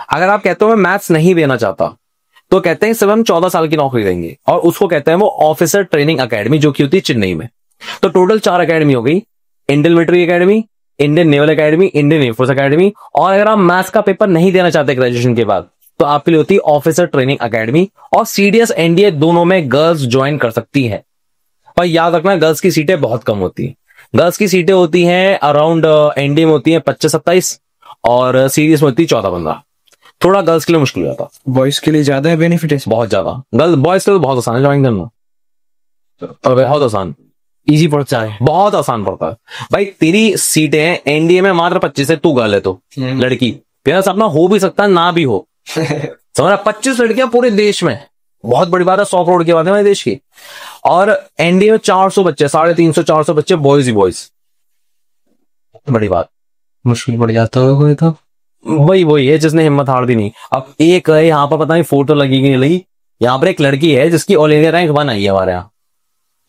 अगर आप कहते हो मैं मैथ्स नहीं देना चाहता तो कहते हैं सिर्फ हम 14 साल की नौकरी देंगे, और उसको कहते हैं वो ऑफिसर ट्रेनिंग एकेडमी, जो की होती है चेन्नई में। तो टोटल 4 एकेडमी हो गई, Indian military academy, Indian naval academy, Indian air force academy. और अगर आप मैथ्स का पेपर नहीं देना चाहते ग्रेजुएशन के बाद तो आपके लिए होती है ऑफिसर ट्रेनिंग एकेडमी। और सीडीएस एनडीए दोनों में गर्ल्स ज्वाइन कर सकती है, पर याद रखना गर्ल्स की सीटें बहुत कम होती है। गर्ल्स की सीटें होती हैं अराउंड, एनडीए में होती है 25-27 और सीडीएस में होती है 14-15। थोड़ा गर्ल्स के लिए मुश्किल हो जाता, बॉयज के लिए ज्यादा है बेनिफिट है, बहुत ज्यादा। गर्ल बॉयज के लिए बहुत आसान है ज्वाइन करना, बहुत आसान, इजी पड़ता है, बहुत आसान पड़ता है। भाई तेरी सीटें हैं एनडीए में मात्र 25 है, तू गर्ल है तो लड़की, तेरा सपना हो भी सकता है ना भी हो, समझ। 25 लड़कियां पूरे देश में, बहुत बड़ी बात है, 100 करोड़ की बात है हमारे देश की। और एनडीए में 400 बच्चे, 350-400 बच्चे बॉयज ही बॉयज, बड़ी बात, मुश्किल पड़ जाता है तो। वही है जिसने हिम्मत हार दी नहीं। अब एक है यहाँ पर, पता नहीं फोटो लगी कि नहीं लगी, यहाँ पर एक लड़की है जिसकी ऑल इंडिया रैंक 1 आई है हमारे यहाँ,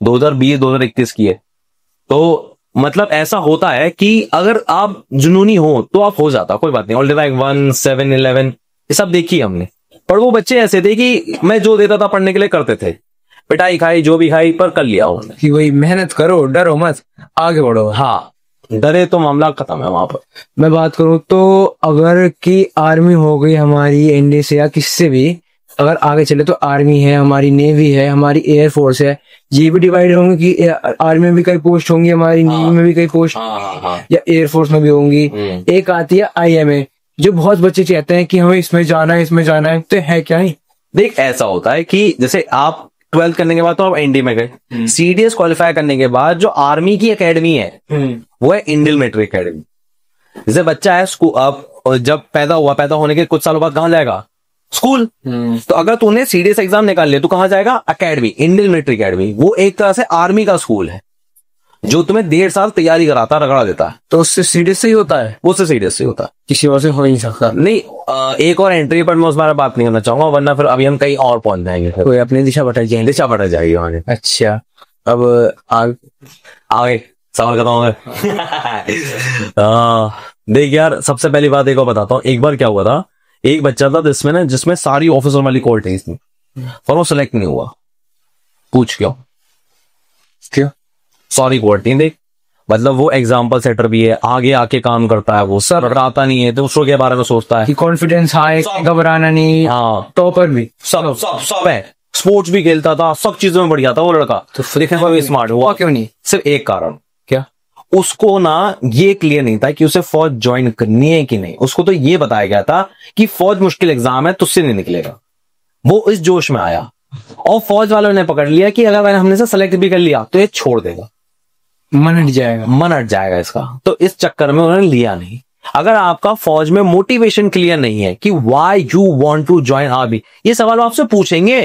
2020-2021 की है। तो मतलब ऐसा होता है कि अगर आप जुनूनी हो तो आप हो जाता, कोई बात नहीं। ऑल इंडिया रैंक 1, 7, 11 ये सब देखी हमने। पर वो बच्चे ऐसे थे कि मैं जो देता था पढ़ने के लिए करते थे, पिटाई खाई जो भी खाई, पर कर लिया उन्होंने कि वही मेहनत करो, डरो मत, आगे बढ़ो। हाँ, डरे तो मामला खत्म है वहां पर। मैं बात करूं तो अगर कि आर्मी हो गई हमारी एनडीए से या किससे भी, अगर आगे चले तो आर्मी है, हमारी नेवी है, हमारी एयरफोर्स है, ये भी डिवाइड होंगे कि आर्मी में भी कई पोस्ट होंगी, हमारी नेवी में भी कई पोस्ट, या एयरफोर्स में भी होंगी। एक आती है आईएमए, जो बहुत बच्चे चाहते हैं कि हमें इसमें जाना है, इसमें जाना है, तो है क्या ही। देख ऐसा होता है कि जैसे आप 12th करने के बाद तो आप एनडी में गए, सीडीएस क्वालिफाई करने के बाद जो आर्मी की एकेडमी है वो है इंडियन मिलिट्री एकेडमी। जैसे बच्चा है स्कूल, अब जब पैदा होने के कुछ सालों बाद कहां जाएगा? स्कूल। तो अगर तूने सीडीएस एग्जाम निकाल लिया तो कहां जाएगा? Academy, Indian military academy. वो एक तरह से आर्मी का स्कूल है जो तुम्हें 1.5 साल तैयारी कराता, रगड़ा देता है। तो उससे सीडीएस से ही होता है? वो उससे सीडीएस से होता है, किसी और से हो नहीं सकता। नहीं, एक और एंट्री पर मैं उस बारे में बात नहीं करना चाहूंगा, वरना फिर अभी हम कहीं और पहुंच जाएंगे, कोई अपनी दिशा भटक जाएंगे, दिशा भटक जाएगी हमारी। अच्छा, अब आगे सवाल खत्म हो गए। देख यार, सबसे पहली बात एक और बताता हूँ। एक बार क्या हुआ था, एक बच्चा था जिसमें सारी ऑफिसर वाली क्वालिटीज थी, पर वो सिलेक्ट नहीं हुआ। पूछ क्यों? सॉरी क्वालिटी देख, मतलब वो एग्जाम्पल सेटर भी है, आगे आके काम करता है, वो सर घबराता नहीं है, दूसरों के बारे में सोचता है, कि कॉन्फिडेंस हाई, घबराना नहीं। हाँ, टॉपर भी सब सब सब है, स्पोर्ट्स भी खेलता था, सब चीजों में बढ़िया था वो लड़का। तो देखने में भी स्मार्ट हुआ क्यों नहीं? सिर्फ एक कारण, क्या? उसको ना ये क्लियर नहीं था कि उसे फौज ज्वाइन करनी है कि नहीं। उसको तो ये बताया गया था कि फौज मुश्किल एग्जाम है, तुझसे नहीं निकलेगा। वो इस जोश में आया और फौज वालों ने पकड़ लिया कि अगर हमने से सेलेक्ट भी कर लिया तो ये छोड़ देगा, मन हट जाएगा इसका। तो इस चक्कर में उन्होंने लिया नहीं। अगर आपका फौज में मोटिवेशन क्लियर नहीं है कि why you want to join army, ये सवाल आपसे पूछेंगे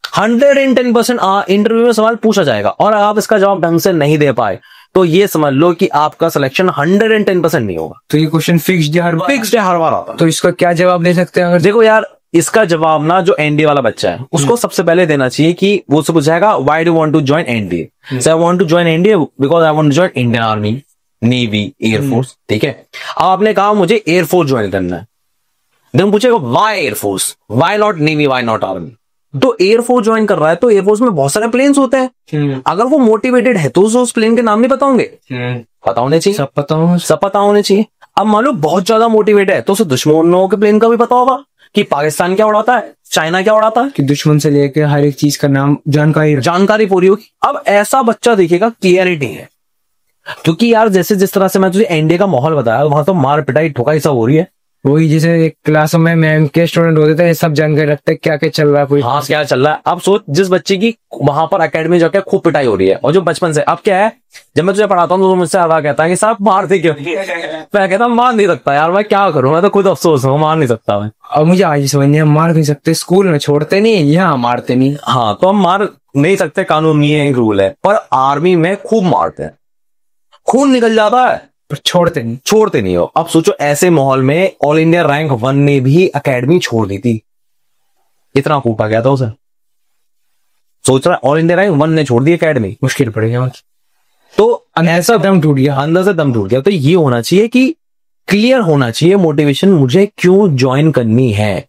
110% इंटरव्यू में सवाल पूछा जाएगा, और आप इसका जवाब ढंग से नहीं दे पाए तो ये समझ लो कि आपका सिलेक्शन 110% नहीं होगा। तो ये क्वेश्चन फिक्स्ड है हर बार आता है। तो इसका क्या जवाब दे सकते हैं? अगर देखो यार, इसका जवाब ना जो एनडीए वाला बच्चा है उसको सबसे पहले देना चाहिए कि वो से पूछेगा why do want to join NDA. So I want to join NDA because I want to join Indian army, navy, air force. ठीक है, अब आपने कहा मुझे एयरफोर्स ज्वाइन करना है, देन पूछेगा why air force, why not navy, why not army. तो एयरफोर्स ज्वाइन कर रहा है तो एयरफोर्स में बहुत सारे प्लेन्स होते हैं। अगर वो मोटिवेटेड है तो उस प्लेन के नाम नहीं पता होंगे? पता होने चाहिए, सब पता होने चाहिए। अब मान लो बहुत ज्यादा मोटिवेटेड है तो उसे दुश्मनों के प्लेन का भी पता होगा कि पाकिस्तान क्या उड़ाता है, चाइना क्या उड़ाता है, कि दुश्मन से लेके हर एक चीज का नाम जानकारी पूरी होगी। अब ऐसा बच्चा देखेगा क्लियरिटी है, क्योंकि यार जैसे जिस तरह से मैं तुझे एनडीए का माहौल बताया, वहां तो मार पिटाई ठोकाई सब हो रही है। वही जैसे एक क्लास में मैम के स्टूडेंट होते थे, सब जानकारी रखते क्या क्या चल रहा है, हाँ क्या चल रहा है। अब सोच, जिस बच्चे की वहां पर एकेडमी जाकर खूब पिटाई हो रही है, और जो बचपन से, अब क्या है, जब मैं तुझे पढ़ाता हूँ तो मुझसे आधा कहता है कि साहब मार दे क्यों? मैं कहता मार नहीं सकता यार, मैं क्या करूं, मैं तो खुद अफसोस हूँ, मार नहीं सकता मैं। और मुझे आज समझ नहीं, मार नहीं सकते, स्कूल में छोड़ते नहीं, यहाँ मारते नहीं। हाँ, तो हम मार नहीं सकते, कानून नहीं है, एक रूल है, पर आर्मी में खूब मारते हैं, खून निकल जाता है, पर छोड़ते नहीं हो। अब सोचो ऐसे माहौल में ऑल इंडिया रैंक 1 ने भी एकेडमी छोड़ दी थी, इतना कूटा गया था उसे। सोच रहा ऑल इंडिया रैंक 1 ने छोड़ दी एकेडमी, मुश्किल पड़ेगा। तो ऐसा दम टूट गया, अंदर से दम टूट गया। तो ये होना चाहिए कि क्लियर होना चाहिए मोटिवेशन, मुझे क्यों ज्वाइन करनी है।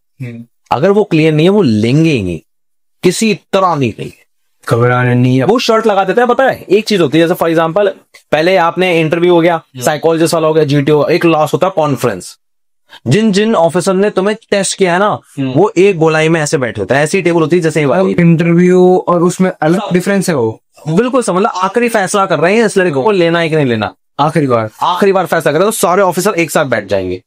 अगर वो क्लियर नहीं है, वो लेंगे ही नहीं, किसी तरह नहीं लेंगे, घबराना नहीं है। वो शर्त लगा देते हैं। पता है एक चीज होती है, जैसे फॉर एग्जांपल पहले आपने इंटरव्यू हो गया, साइकोलॉजिस्ट वाला हो गया, जीटीओ, एक लास्ट होता है कॉन्फ्रेंस। जिन जिन ऑफिसर ने तुम्हें टेस्ट किया है ना, वो एक गोलाई में ऐसे बैठे होते हैं, ऐसी टेबल होती है जैसे इंटरव्यू, और उसमें अलग डिफरेंस है। वो बिल्कुल समझ लो, आखिरी फैसला कर रहे हैं इस लड़के को लेना है कि नहीं लेना, आखिरी बार फैसला कर रहे हैं, तो सारे ऑफिसर एक साथ बैठ जाएंगे।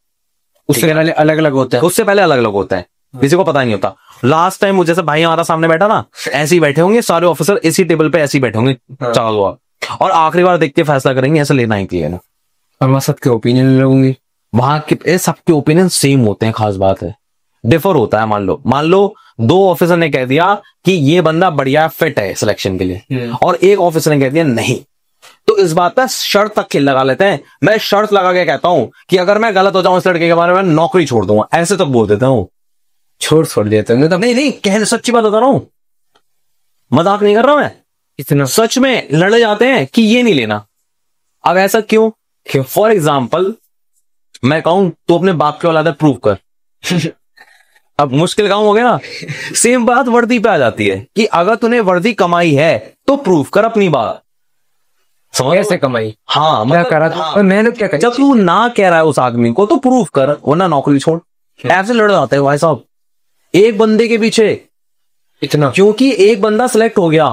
उससे पहले अलग अलग होते हैं, किसी को पता नहीं होता। लास्ट टाइम जैसे भाई हमारा सामने बैठा ना, ऐसे ही बैठे होंगे सारे ऑफिसर, इसी टेबल पे ऐसे ही बैठे होंगे, चारों, और आखिरी बार देख के फैसला करेंगे ऐसा लेना है कि लेना। और वहां सबके ओपिनियन लगूंगी, वहां के सबके ओपिनियन सेम होते हैं, खास बात है, डिफर होता है। मान लो 2 ऑफिसर ने कह दिया कि ये बंदा बढ़िया फिट है सिलेक्शन के लिए, और एक ऑफिसर ने कह दिया नहीं, तो इस बात पर शर्त तक खेल लगा लेते हैं। मैं शर्त लगा के कहता हूं कि अगर मैं गलत हो जाऊं इस लड़के के बारे में, नौकरी छोड़ दूंगा, ऐसे तक बोल देता हूं। छोड़ देते हैं, नहीं कहने, सच्ची बात बता रहा हूं, मजाक नहीं कर रहा मैं, इतना सच में लड़ जाते हैं कि ये नहीं लेना। अब ऐसा क्यों? फॉर एग्जाम्पल मैं कहूं तो अपने बाप के औलाद प्रूव कर अब मुश्किल काम हो गया ना। सेम बात वर्दी पे आ जाती है कि अगर तूने वर्दी कमाई है तो प्रूव कर अपनी बात। कैसे कमाई? हाँ, क्या करा था? हाँ, मेहनत क्या करी? जब तू ना कह रहा है उस आदमी को तो प्रूव कर, वरना नौकरी छोड़। ऐसे लड़ जाते हैं भाई साहब एक बंदे के पीछे इतना, क्योंकि एक बंदा सिलेक्ट हो गया,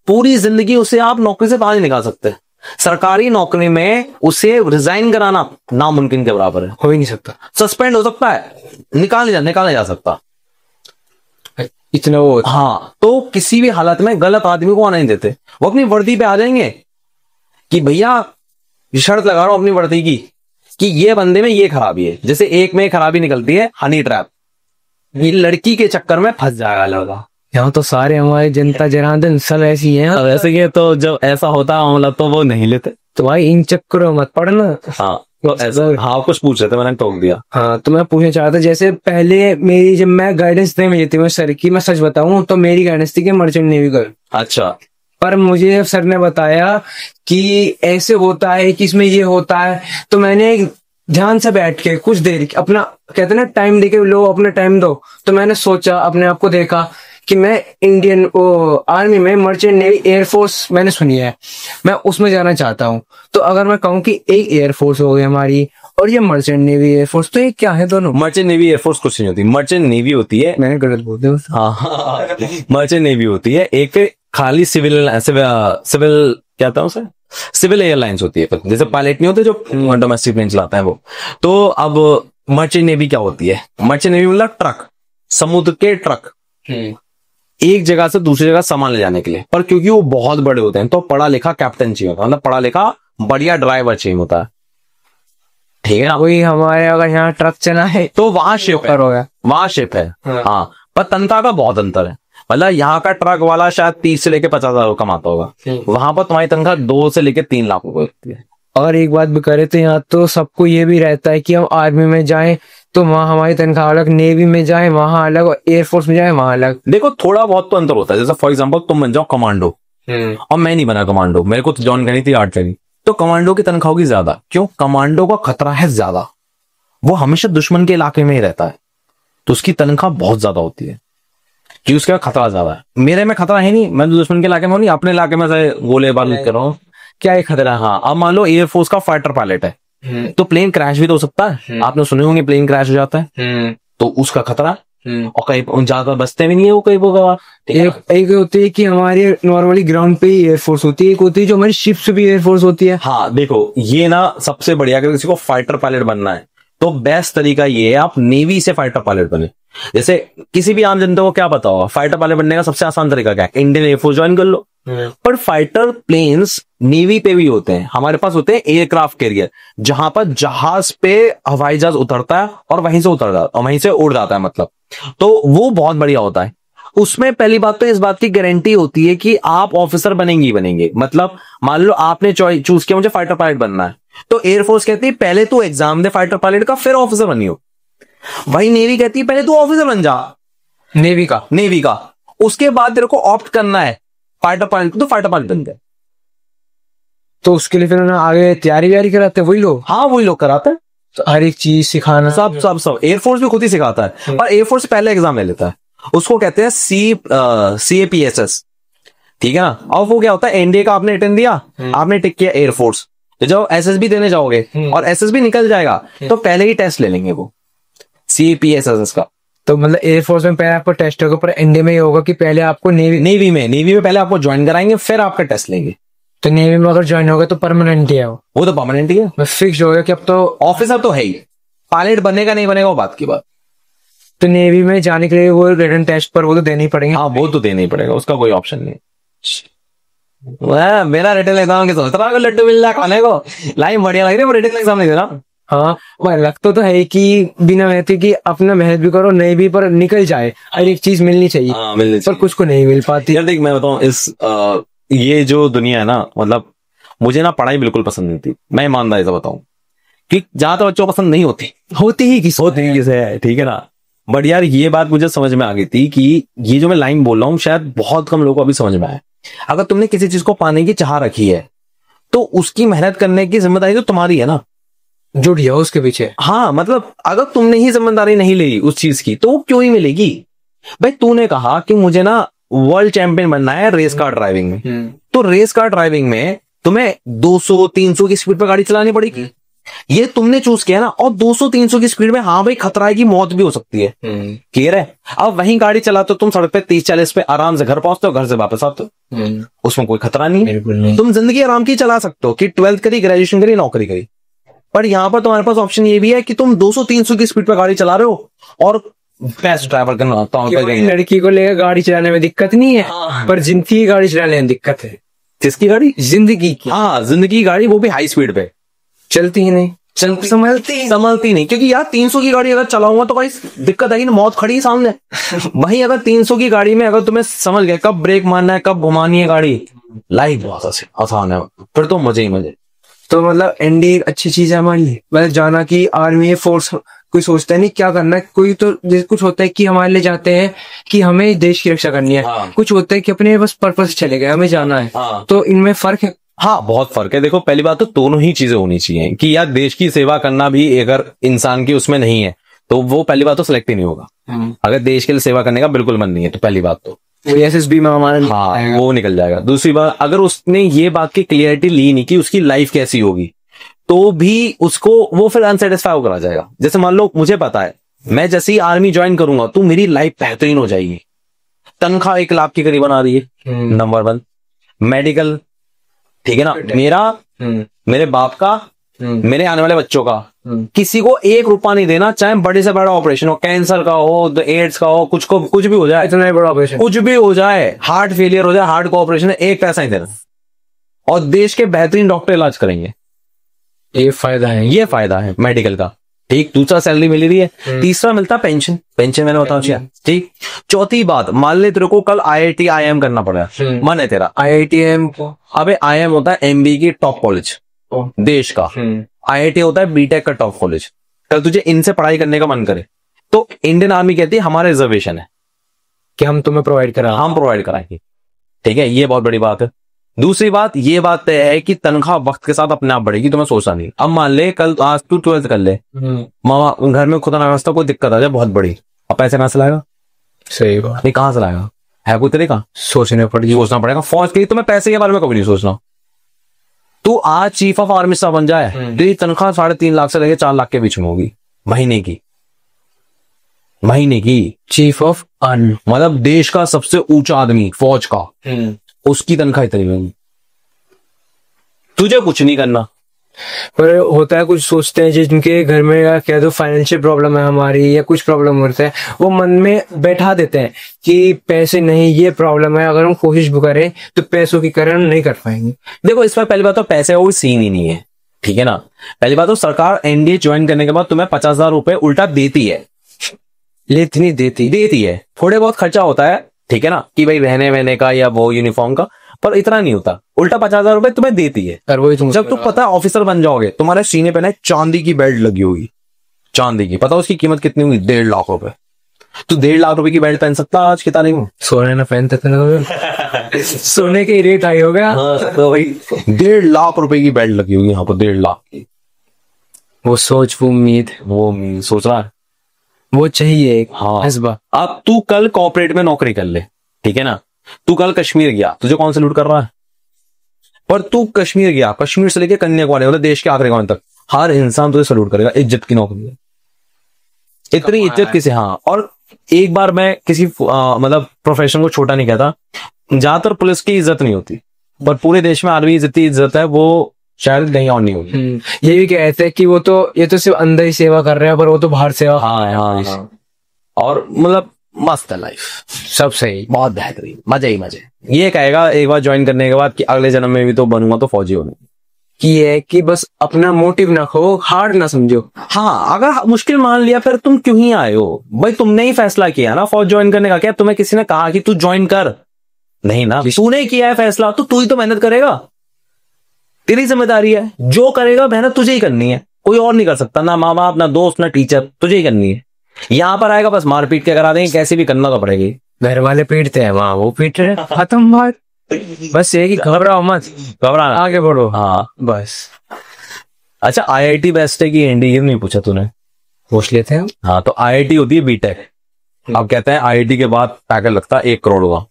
पूरी जिंदगी उसे आप नौकरी से बाहर नहीं निकाल सकते। सरकारी नौकरी में उसे रिजाइन कराना नामुमकिन के बराबर है, हो ही नहीं सकता। सस्पेंड हो सकता है, निकाला जा सकता, इतना वो। हाँ, तो किसी भी हालत में गलत आदमी को आना नहीं देते। वो अपनी वर्दी पे आ जाएंगे कि भैया शर्त लगा रहा हूं अपनी वर्दी की कि ये बंदे में ये खराबी है। जैसे एक में खराबी निकलती है हनी ट्रैप, ये लड़की के चक्कर में फंस जाएगा लड़का। यहाँ तो सारे हमारे जनता जनार्दन सब ऐसी हैं। वैसे ये तो जब ऐसा होता है मामला तो वो नहीं लेते। तो भाई इन चक्करों मत पड़ना। हाँ, तो ऐसा, हाँ कुछ पूछ रहे थे, मैंने टोक दिया। हाँ, तो मैं पूछना चाहता जैसे पहले मेरी जब मैं गाइडेंस नहीं मिली थी मैं सर की, मैं सच बताऊं तो मेरी गाइडेंस थी कि मर्चेंट नेवी कर। अच्छा, पर मुझे सर ने बताया कि ऐसे होता है कि इसमें ये होता है, तो मैंने ध्यान से बैठ के कुछ देर अपना, कहते ना टाइम देके लो, अपना टाइम दो। तो मैंने सोचा, अपने आप को देखा कि मैं इंडियन आर्मी में, मर्चेंट नेवी, एयरफोर्स मैंने सुनी है, मैं उसमें जाना चाहता हूँ। तो अगर मैं कहूँ कि एक एयरफोर्स हो गई हमारी और ये मर्चेंट नेवी एयरफोर्स, तो ये क्या है दोनों? मर्चेंट नेवी एयरफोर्स कुछ नहीं होती। मर्चेंट नेवी होती है, मैंने गलत बोल दिया। हाँ मर्चेंट नेवी होती है एक खाली सिविल क्या था उसे, सिविल एयरलाइंस होती है। जैसे पायलट नहीं होते जो डोमेस्टिक प्लेन चलाता है वो। तो अब मर्चेंट नेवी क्या होती है? मर्चेंट नेवी मतलब ट्रक, समुद्र के ट्रक, एक जगह से दूसरी जगह सामान ले जाने के लिए। पर क्योंकि वो बहुत बड़े होते हैं तो पढ़ा लिखा कैप्टन चाहिए होता है, मतलब पढ़ा लिखा बढ़िया ड्राइवर चाहिए होता है, ठीक है ना। वही हमारे अगर यहाँ ट्रक चला है तो वहां शिप है, वहां शिप है। हाँ, पर तनख्वाह का बहुत अंतर है। मतलब यहाँ का ट्रक वाला शायद 30 से लेके 50,000 कमाता होगा, वहां पर तुम्हारी तनख्वाह 2 से लेके 3 लाख रुपए होती है। और एक बात भी करे तो यहाँ तो सबको ये भी रहता है कि हम आर्मी में जाएं तो वहाँ हमारी तनख्वाह अलग, नेवी में जाएं वहां अलग, और एयरफोर्स में जाएं वहां अलग। देखो थोड़ा बहुत तो अंतर होता है। जैसे फॉर एग्जांपल तुम बन जाओ कमांडो, और मैं नहीं बना कमांडो, मेरे को तो ज्वाइन करनी थी आर्टिलरी, तो कमांडो की तनख्वाह होगी ज्यादा। क्यों? कमांडो का खतरा है ज्यादा, वो हमेशा दुश्मन के इलाके में ही रहता है, तो उसकी तनख्वाह बहुत ज्यादा होती है कि उसका खतरा ज्यादा है। मेरे में खतरा है नहीं, मैं तो दुश्मन के इलाके में हूं नहीं, अपने इलाके में से गोले बारूद कर रहा हूँ, क्या एक खतरा है। हाँ, अब मान लो एयरफोर्स का फाइटर पायलट है, तो प्लेन क्रैश भी तो हो सकता है। आपने सुने होंगे प्लेन क्रैश हो जाता है, तो उसका खतरा, और कहीं ज्यादा बचते भी नहीं है वो कई बार। एक होती है कि हमारी नॉर्मली ग्राउंड पे ही एयरफोर्स होती है, एक होती है जो हमारी शिप से भी एयरफोर्स होती है। हाँ देखो, ये ना सबसे बढ़िया, अगर किसी को फाइटर पायलट बनना है तो बेस्ट तरीका ये है आप नेवी से फाइटर पायलट बने। जैसे किसी भी आम जनता को क्या पता होगा फाइटर पायलट बनने का सबसे आसान तरीका क्या है? इंडियन एयरफोर्स ज्वाइन कर लो। पर फाइटर प्लेन्स नेवी पे भी होते हैं, हमारे पास होते हैं एयरक्राफ्ट कैरियर, जहां पर जहाज पे हवाई जहाज उतरता है और वहीं से उतर जाता है, वहीं से उड़ जाता है, मतलब तो वो बहुत बढ़िया होता है। उसमें पहली बात तो इस बात की गारंटी होती है कि आप ऑफिसर बनेंगे ही बनेंगे। मतलब मान लो आपने चूज किया मुझे फाइटर पायलट बनना है, तो एयरफोर्स कहती है पहले तू एग्जाम दे फाइटर पायलट का, फिर ऑफिसर बनियो। वही नेवी कहती है पहले तू ऑफिसर बन जा नेवी का, उसके बाद तेरे को ऑप्ट करना है फाइटर पायलट, तो फाइटर पायलट बन गए। तो उसके लिए फिर उन्हें आगे तैयारी कराते हैं वही लोग? हाँ, वही लोग कराते हैं, तो हर एक चीज सिखाना सब एयरफोर्स भी खुद ही सिखाता है। पर एयरफोर्स पहले एग्जाम ले लेता है, उसको कहते हैं CAPSS, ठीक है ना। और वो क्या होता है, एनडीए का आपने अटेंड दिया, आपने टिक किया एयरफोर्स, तो जब SSB देने जाओगे और SSB निकल जाएगा तो पहले ही टेस्ट ले लेंगे वो CAPSS का। तो मतलब एयरफोर्स में पहले आपको टेस्ट होगा, पर एनडीए में ये होगा कि पहले आपको नेवी में पहले आपको ज्वाइन कराएंगे, फिर आपका टेस्ट लेंगे। तो नेवी में अगर ज्वाइन होगा तो परमानेंट ही है वो तो परमानेंट ही है, फिक्स हो गया कि अब तो ऑफिसर तो है ही, पायलट बनेगा नहीं बनेगा वो बात की बात। तो नेवी में जाने के लिए वो रिटन टेस्ट पर वो तो देने ही पड़ेंगे। हाँ, वो तो देना ही पड़ेगा, उसका कोई ऑप्शन नहीं। मेरा रिटन एग्जाम की सोच रहा है, लड्डू मिल रहा खाने को, लाइन बढ़िया लग रही है, रिटन एग्जाम नहीं दे रहा। हाँ, लगता तो है कि बिना मेहनत की अपना मेहनत भी करो, नहीं भी पर निकल जाए, हर एक चीज मिलनी चाहिए। हाँ, मिलनी चाहिए, पर कुछ को नहीं मिल पाती। यार देख मैं बताऊं, ये जो दुनिया है ना, मतलब मुझे ना पढ़ाई बिल्कुल पसंद नहीं थी, मैं ईमानदारी से बताऊं कि ज्यादा बच्चों को पसंद नहीं होती ही किसे है, ठीक है ना। बट यार ये बात मुझे समझ में आ गई थी कि ये जो मैं लाइन बोल रहा हूँ शायद बहुत कम लोगों को अभी समझ में आए। अगर तुमने किसी चीज को पाने की चाह रखी है तो उसकी मेहनत करने की जिम्मेदारी तो तुम्हारी है ना, जुड़ जाओ उसके पीछे। हाँ, मतलब अगर तुमने ही जिम्मेदारी नहीं ली उस चीज की तो वो क्यों ही मिलेगी। भाई तूने कहा कि मुझे ना वर्ल्ड चैंपियन बनना है रेस कार ड्राइविंग में, तो रेस कार ड्राइविंग में तुम्हें 200-300 की स्पीड पर गाड़ी चलानी पड़ेगी, ये तुमने चूज किया ना। और 200-300 की स्पीड में हाँ भाई खतरा है कि मौत भी हो सकती है, क्लियर है। अब वहीं गाड़ी चलाते हो तुम सड़क पे 30-40 पे आराम से घर पहुंचते हो, घर से वापस आते हो, उसमें कोई खतरा नहीं है। तुम जिंदगी आराम की चला सकते हो कि 12th करी, ग्रेजुएशन करी, नौकरी करी। पर यहाँ पर तुम्हारे पास ऑप्शन ये भी है कि तुम 200-300 की स्पीड पर गाड़ी चला रहे हो और बेस्ट ड्राइवर करना। लड़की को लेकर गाड़ी चलाने में दिक्कत नहीं है, पर जिंदगी की गाड़ी चलाने में दिक्कत है। किसकी गाड़ी? जिंदगी की। हाँ, जिंदगी की गाड़ी, वो भी हाई स्पीड पे चलती ही नहीं, संभलती नहीं। क्योंकि यार 300 की गाड़ी अगर चलाऊंगा तो भाई दिक्कत आएगी ना, मौत खड़ी है सामने। वहीं अगर 300 की गाड़ी में अगर तुम्हें समझ गए कब ब्रेक मारना है, कब घुमानी है गाड़ी, लाइफ बहुत आसान है, फिर तो मजे ही मजे। तो मतलब एनडीए एक अच्छी चीज है हमारे लिए, मतलब जाना कि आर्मी फोर्स कोई सोचता है नहीं क्या करना है, कोई तो कुछ होता है कि हमारे लिए जाते हैं कि हमें देश की रक्षा करनी है। हाँ। कुछ होता है कि अपने बस पर्पस चले गए, हमें जाना है। हाँ। तो इनमें फर्क है हाँ बहुत फर्क है। देखो पहली बात तो दोनों ही चीजें होनी चाहिए कि यार देश की सेवा करना भी अगर इंसान की उसमें नहीं है तो वो पहली बात तो सिलेक्ट ही नहीं होगा। अगर देश के लिए सेवा करने का बिल्कुल मन नहीं है तो पहली बात तो वो एसएसबी में हमारा हाँ वो निकल जाएगा। दूसरी बात अगर उसने ये बात की क्लियरिटी ली नहीं कि उसकी लाइफ कैसी होगी तो भी उसको वो फिर अनसेटिस्फाई होकर आ जाएगा। जैसे मान लो मुझे पता है मैं जैसे ही आर्मी ज्वाइन करूंगा तो मेरी लाइफ बेहतरीन हो जाएगी, तनख्वाह 1 लाख के करीब आ रही है, नंबर 1 मेडिकल, ठीक है ना, मेरा मेरे बाप का मेरे आने वाले बच्चों का, किसी को 1 रुपया नहीं देना, चाहे बड़े से बड़ा ऑपरेशन हो, कैंसर का हो, एड्स का हो, कुछ भी हो जाए, इतना बड़ा ऑपरेशन कुछ भी हो जाए, हार्ट फेलियर हो जाए, हार्ट का ऑपरेशन है, 1 पैसा नहीं देना और देश के बेहतरीन डॉक्टर इलाज करेंगे। ये फायदा है, ये फायदा है मेडिकल का। ठीक, दूसरा सैलरी मिल रही है, तीसरा मिलता है पेंशन, पेंशन मैंने बताया। ठीक, चौथी बात मान ले तेरे को कल IIT IIM करना पड़ा, मन है तेरा IITM को, अबे IIM होता है MBA की टॉप कॉलेज देश का, IIT होता है बीटेक का टॉप कॉलेज। कल तुझे इनसे पढ़ाई करने का मन करे तो इंडियन आर्मी कहती है हमारा रिजर्वेशन है कि हम तुम्हें प्रोवाइड हम प्रोवाइड कराएंगे। ठीक है, ये बहुत बड़ी बात है। दूसरी बात ये बात तय है कि तनख्वाह वक्त के साथ अपने आप बढ़ेगी, तुम्हें सोचना नहीं। अब मान ले कल आज तू 12th कर ले, मामा घर में खुदा ना व्यवस्था कोई दिक्कत आ जाए बहुत बड़ी, अब पैसे कहां से लाएगा? सही बात, नहीं कहां से लाएगा? है कोई तरीका? सोचना पड़ेगा। फौज के लिए तुम्हें पैसे के बारे में कभी नहीं सोचना। तू आज चीफ ऑफ आर्मी स्टाफ बन जाए, तेरी तनख्वाह 3.5 लाख से लेके 4 लाख के बीच में होगी महीने की। चीफ ऑफ आर्मी मतलब देश का सबसे ऊंचा आदमी फौज का, उसकी तनख्वाह इतनी होगी। तुझे कुछ नहीं करना। पर होता है कुछ सोचते हैं जिनके घर में या कह दो फाइनेंशियल प्रॉब्लम है हमारी या कुछ प्रॉब्लम होता है, वो मन में बैठा देते हैं कि पैसे नहीं, ये प्रॉब्लम है, अगर हम कोशिश भी करें तो पैसों की कारण नहीं कर पाएंगे। देखो इस पर पहली बात तो पैसे का कोई सीन ही नहीं है, ठीक है ना। पहली बात तो सरकार NDA ज्वाइन करने के बाद तुम्हें 50,000 रुपए उल्टा देती है, लेती नहीं देती है। थोड़े बहुत खर्चा होता है, ठीक है ना, कि भाई रहने वहने का या वो यूनिफॉर्म का, पर इतना नहीं होता। उल्टा 50,000 रुपए तुम्हें देती है। जब तुम पता है ऑफिसर बन जाओगे, तुम्हारे सीने पे ना चांदी की बेल्ट लगी होगी, चांदी की, पता उसकी कीमत कितनी होगी? 1.5 लाख रुपए। तू 1.5 लाख रुपए की बेल्ट पहन सकता आज की तारीख में? सोने ना पहनते थे सोने के रेट हाई हो गया। तो भाई 1.5 लाख रुपए की बेल्ट लगी होगी यहाँ पर, 1.5 लाख की। वो सोच, वो उम्मीद, वो सोच रहा है, वो चाहिए एक। हाँ। अब तू कल कॉर्पोरेट में नौकरी कर ले, ठीक है ना, तू कल कश्मीर गया, तुझे कौन सैल्यूट कर रहा है? पर तू कश्मीर गया, कश्मीर से लेके कन्याकुमारी, मतलब देश के आखिरी कोने तक हर इंसान तुझे सैल्यूट करेगा। इज्जत की नौकरी है, इतनी इज्जत किसी। हाँ, और एक बार मैं किसी मतलब प्रोफेशन को छोटा नहीं कहता, ज्यादातर पुलिस की इज्जत नहीं होती, पर पूरे देश में आर्मी जितनी इज्जत है वो शायद कहीं और नहीं होगी। ये भी कहते हैं कि वो तो ये तो सिर्फ अंदर ही सेवा कर रहे हैं, पर वो तो बाहर सेवा। हाँ। और मतलब मस्त है लाइफ, सब सही, बहुत बेहतरीन, मजे ही मजे। ये कहेगा एक बार ज्वाइन करने के बाद कि अगले जन्म में भी तो बनूंगा तो फौजी होने की है कि बस अपना मोटिव ना खो, हार्ड ना समझो। हाँ, अगर मुश्किल मान लिया फिर तुम क्यों ही आए हो भाई? तुमने ही फैसला किया ना फौज ज्वाइन करने का। क्या तुम्हें किसी ने कहा कि तू ज्वाइन कर? नहीं ना, तूने किया है फैसला, तो तू ही तो मेहनत करेगा, तेरी जिम्मेदारी है। जो करेगा मेहनत तुझे ही करनी है, कोई और नहीं कर सकता, ना माँ बाप, ना दोस्त, ना टीचर, तुझे ही करनी है। यहाँ पर आएगा बस मार पीट के करा देंगे, कैसे भी करना तो पड़ेगी। घर वाले पीटते हैं, वहां वो पीट रहे, खत्म बात। बस ये कि घबराओ मत, घबराना, आगे बढ़ो। हाँ बस। अच्छा, IIT बेस्ट है कि NDA? नहीं पूछा तूने, पूछ लेते हैं। हाँ, तो IIT होती है बीटेक। अब कहते हैं IIT के बाद पैकेज लगता है 1 करोड़ का,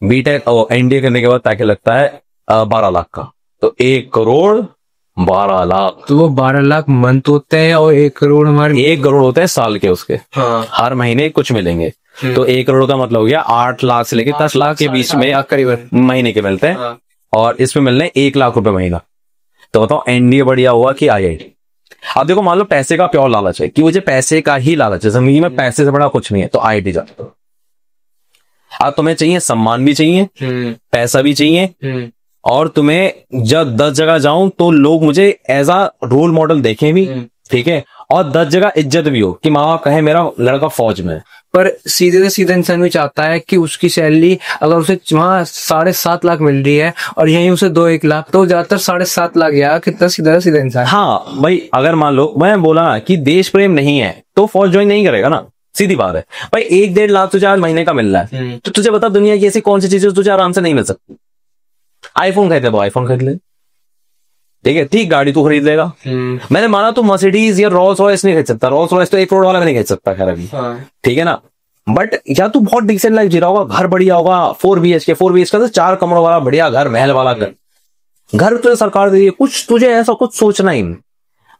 बीटेक और NDA करने के बाद पैकेज लगता है 12 लाख का। तो 1 करोड़ 12 लाख, तो वो 12 लाख मंथ होते हैं और 1 करोड़ हमारे 1 करोड़ होते हैं साल के उसके। हाँ। हर महीने कुछ मिलेंगे, तो 1 करोड़ का मतलब हो गया 8 लाख से लेके 10 लाख के बीच में करीबन महीने के मिलते हैं। हाँ। और इसमें मिलने 1 लाख रुपए महीना। तो बताओ NDA बढ़िया हुआ कि IIT? अब देखो मान लो पैसे का प्योर लालच है कि मुझे पैसे का ही लालच है, जिंदगी में पैसे से बड़ा कुछ नहीं है, तो IIT जाते हो। अब तुम्हें चाहिए सम्मान भी चाहिए, पैसा भी चाहिए, और तुम्हें जब 10 जगह जाऊं तो लोग मुझे एज अ रोल मॉडल देखें भी, ठीक है, और 10 जगह इज्जत भी हो कि माँ बाप कहे मेरा लड़का फौज में। पर सीधे से सीधा इंसान भी चाहता है कि उसकी सैलरी अगर उसे वहां 7.5 लाख मिल रही है और यहीं उसे 2-1 लाख, तो ज्यादातर 7.5 लाख। यार कितना सीधा सीधा इंसान। हाँ भाई, अगर मान लो मैं बोला कि देश प्रेम नहीं है तो फौज ज्वाइन नहीं करेगा ना, सीधी बात है भाई। 1-1.5 लाख तुझे आज महीने का मिल रहा है, तो तुझे बता दुनिया की ऐसी कौन सी चीजें तुझे आराम से नहीं मिल सकती? आईफोन खरीदे तो आईफोन खरीद ले, ठीक है, ठीक गाड़ी तू खरीद लेगा। मैंने माना तू मर्सिडीज या रोल्स रॉयस नहीं खरीद सकता, रोल्स रॉयस तो 1 करोड़ वाला भी नहीं खरीद सकता, खैर अभी, ठीक है ना। बट या तू बहुत डिसेंट लाइफ जी रहा होगा, घर बढ़िया होगा, 4 BHK तो 4 कमरों वाला बढ़िया घर, महल वाला घर तुझे सरकार दे रही है, कुछ तुझे ऐसा कुछ सोचना ही नहीं।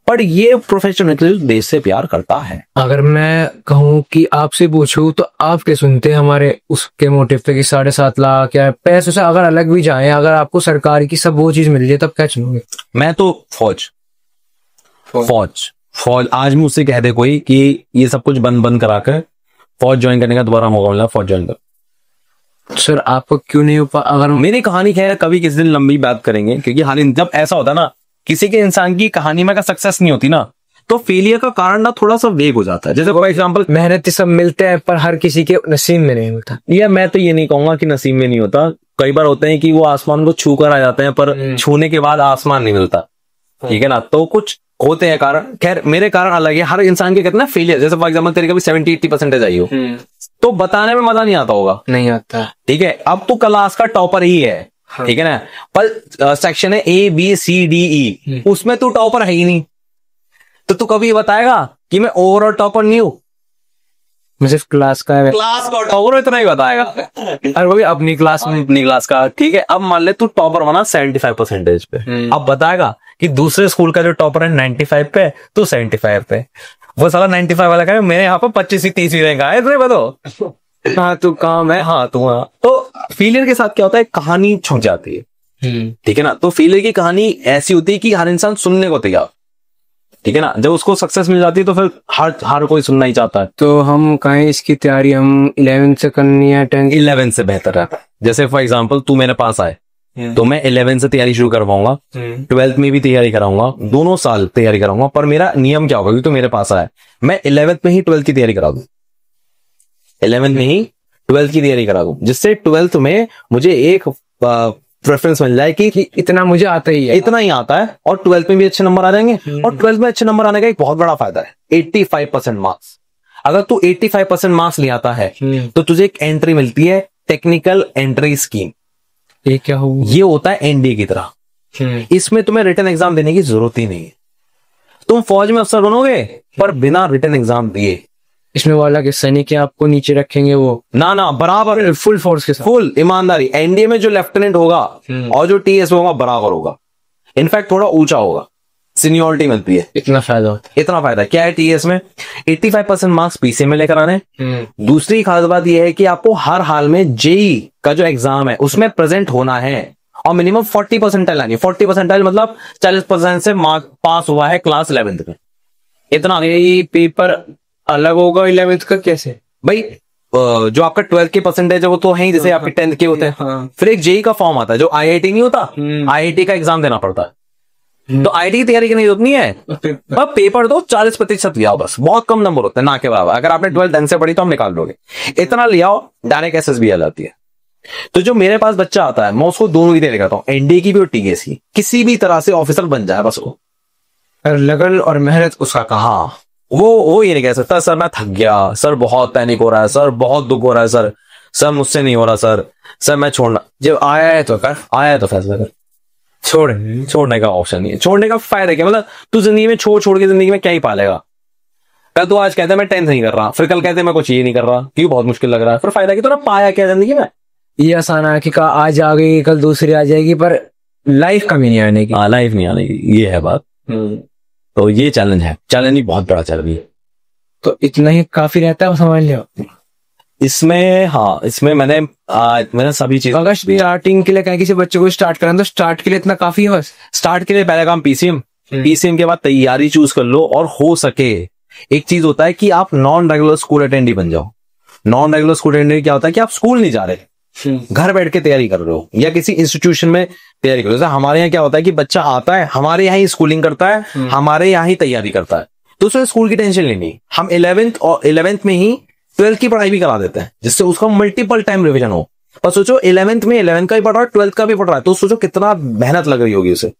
पर ये प्रोफेशन देश से प्यार करता है। अगर मैं कहूँ कि आपसे पूछूं तो आप क्या सुनते हैं हमारे उसके मोटिव पे कि 7.5 लाख या पैसे से अगर अलग भी जाए, अगर आपको सरकार की सब वो चीज मिल जाए तब क्या चुनोगे? मैं तो फौज आज मुझसे कह दे कोई कि ये सब कुछ बंद करा कर फौज ज्वाइन करने का दोबारा मौका मिला, फौज ज्वाइन कर। सर आपको क्यों नहीं हो पा? अगर मेरी कहानी खैर कभी किसी दिन लंबी बात करेंगे, क्योंकि हाल जब ऐसा होता ना किसी के इंसान की कहानी में का सक्सेस नहीं होती ना, तो फेलियर का कारण ना थोड़ा सा वेग हो जाता है। जैसे फॉर एग्जांपल मेहनत सब मिलते हैं पर हर किसी के नसीब में नहीं होता। या मैं तो ये नहीं कहूंगा कि नसीब में नहीं होता, कई बार होते हैं कि वो आसमान को छू कर आ जाते हैं पर छूने के बाद आसमान नहीं मिलता, ठीक है ना। तो कुछ होते हैं कारण, खैर मेरे कारण अलग है। हर इंसान के कहते हैं ना फेलियर, जैसे फॉर एग्जाम्पल तेरे कभी 70-80% आई हो तो बताने में मजा नहीं आता होगा, नहीं आता, ठीक है। अब तू क्लास का टॉपर ही है, ठीक है ना, पर सेक्शन है ABCDE, उसमें तू टॉपर है ही नहीं, तो तू कभी बताएगा कि मैं ओवरऑल टॉपर नहीं हूं? मैं सिर्फ क्लास का टॉपर इतना ही बताएगा, और वो भी अपनी क्लास में, अपनी क्लास का, ठीक है। अब मान ले तू टॉपर बना 75% पे, अब बताएगा कि दूसरे स्कूल का जो टॉपर है 95 पे, तू 75 पे, वो साला 95 वाला कहे मेरे यहाँ पर 25-30 ही रहेगा, इतने बताओ। हाँ तू काम है, हाँ तू, हाँ। तो फेलियर के साथ क्या होता है, कहानी छुप जाती है, ठीक है ना। तो फेलियर की कहानी ऐसी होती है कि हर इंसान सुनने को तैयार, ठीक है ना। जब उसको सक्सेस मिल जाती है तो फिर हर कोई सुनना ही चाहता है। तो हम कहें इसकी तैयारी हम 11th से करनी है 10th? 11th से बेहतर रहता है। जैसे फॉर एग्जाम्पल तू मेरे पास आए तो मैं 11th से तैयारी शुरू करवाऊंगा, 12th में भी तैयारी कराऊंगा, दोनों साल तैयारी कराऊंगा। पर मेरा नियम क्या होगा कि तू मेरे पास आए, मैं 11th में ही 12th की तैयारी करा दूं, 11th में ही 12th की तैयारी करा दूं, जिससे 12th में मुझे एक प्रेफरेंस मिल जाए कि इतना मुझे आता ही है, इतना ही आता है, और 12th में भी अच्छे नंबर आ जाएंगे। और 12th में अच्छे नंबर आने का एक बहुत बड़ा फायदा है 85% मार्क्स। अगर तू 85% मार्क्स ले आता है तो तुझे एक एंट्री मिलती है टेक्निकल एंट्री स्कीम। ये क्या हो? ये होता है NDA की तरह, इसमें तुम्हें रिटन एग्जाम देने की जरूरत ही नहीं है। तुम फौज में अफसर बनोगे पर बिना रिटन एग्जाम दिए। इसमें वाला कि सैनिक आपको नीचे रखेंगे, वो ना बराबर फुल फोर्स के साथ, फुल ईमानदारी। NDA में जो लेफ्टिनेंट होगा और जो TS होगा बराबर होगा, इनफैक्ट थोड़ा ऊंचा होगा, सीनियरिटी मिलती है। इतना फायदा होता है, इतना फायदा क्या है TS में, 85% मार्क्स PCM में लेकर आने। दूसरी खास बात यह है कि आपको हर हाल में JEE का जो एग्जाम है उसमें प्रेजेंट होना है, और मिनिमम 40% लानी है। 40% मतलब 40% से मार्क पास हुआ है क्लास 11th में, इतना। ये पेपर अलग होगा 11th का कैसे भाई? जो आपका 12th के परसेंटेज है वो तो है ही, जैसे आपके 10th के होते हैं। फिर एक JEE का फॉर्म आता है जो IIT नहीं होता, IIT का एग्जाम देना पड़ता है। तो IIT की तैयारी करने की जरूरत नहीं है, पर पेपर दो, 40% लिया बस, बहुत कम नंबर होते हैं ना के बराबर। अगर आपने 12th ढंग से पढ़ी तो हम निकाल लोगे, इतना लिया डायरेक्ट SSB आ जाती है। तो जो मेरे पास बच्चा आता है मैं उसको दोनों की तैयारी करता हूँ, NDA की भी और TS की। किसी भी तरह से ऑफिसर बन जाए बस वो, लगन और मेहनत उसका कहा। वो ये नहीं कह सकता सर मैं थक गया, सर बहुत पैनिक हो रहा है, सर बहुत दुख हो रहा है, सर मुझसे नहीं हो रहा, सर मैं छोड़ना। जब आया है तो फैसला कर, छोड़ने का ऑप्शन नहीं है। छोड़ने का फायदा क्या, मतलब तू जिंदगी में छोड़ के जिंदगी में क्या ही पालेगा। कल तो आज कहते मैं 10th नहीं कर रहा, फिर कल कहते मैं कुछ ये नहीं कर रहा क्योंकि बहुत मुश्किल लग रहा है, फिर फायदा की तो ना पाया क्या जिंदगी में। ये आसान है कि आज आ गई कल दूसरी आ जाएगी, पर लाइफ कभी नहीं आने की। लाइफ नहीं आने की, ये है बात। तो ये चैलेंज है, चैलेंज ही बहुत बड़ा चैलेंज है। तो इतना ही काफी रहता है, समझ लियो इसमें। हाँ, इसमें मैंने सभी चीज, अगर स्टार्टिंग के लिए कहें किसी बच्चे को स्टार्ट करना तो स्टार्ट के लिए इतना काफी है बस। स्टार्ट के लिए पहला काम PCM के बाद तैयारी चूज कर लो, और हो सके एक चीज होता है कि आप नॉन रेगुलर स्कूल अटेंडी बन जाओ। नॉन रेगुलर स्कूल अटेंडी क्या होता है कि आप स्कूल नहीं जा रहे, घर बैठ के तैयारी कर रहे हो या किसी इंस्टीट्यूशन में तैयारी कर रहे हो। जैसे हमारे यहाँ क्या होता है कि बच्चा आता है, हमारे यहाँ ही स्कूलिंग करता है, हमारे यहाँ ही तैयारी करता है, तो उसे स्कूल की टेंशन लेनी। हम 11th में ही 12th की पढ़ाई भी करा देते हैं, जिससे उसका मल्टीपल टाइम रिविजन हो। और सोचो 11th में 11th का भी पढ़ रहा है, 12th का भी पढ़ रहा है, तो सोचो कितना मेहनत लग रही होगी उसे।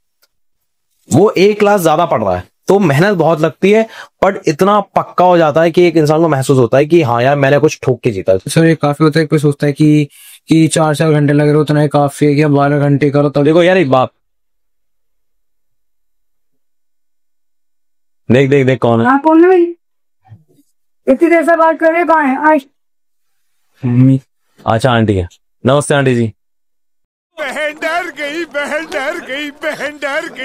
वो एक क्लास ज्यादा पढ़ रहा है तो मेहनत बहुत लगती है, बट इतना पक्का हो जाता है कि एक इंसान को महसूस होता है कि हाँ यार मैंने कुछ ठोक के जीता। सर ये काफी होता है, कोई सोचता है कि कि 4-4 घंटे लग रहे हो, उतना ही काफी है, कि 12 घंटे करो तब। देखो यार एक बात, देख देख देख कौन है। हाँ कौन है भाई, इतनी देर से बात कर रहे, कहाँ है आज? मम्मी। अच्छा आंटी है। नमस्ते आंटी जी। बहन डर गई, बहन डर गई, बहन डर गई।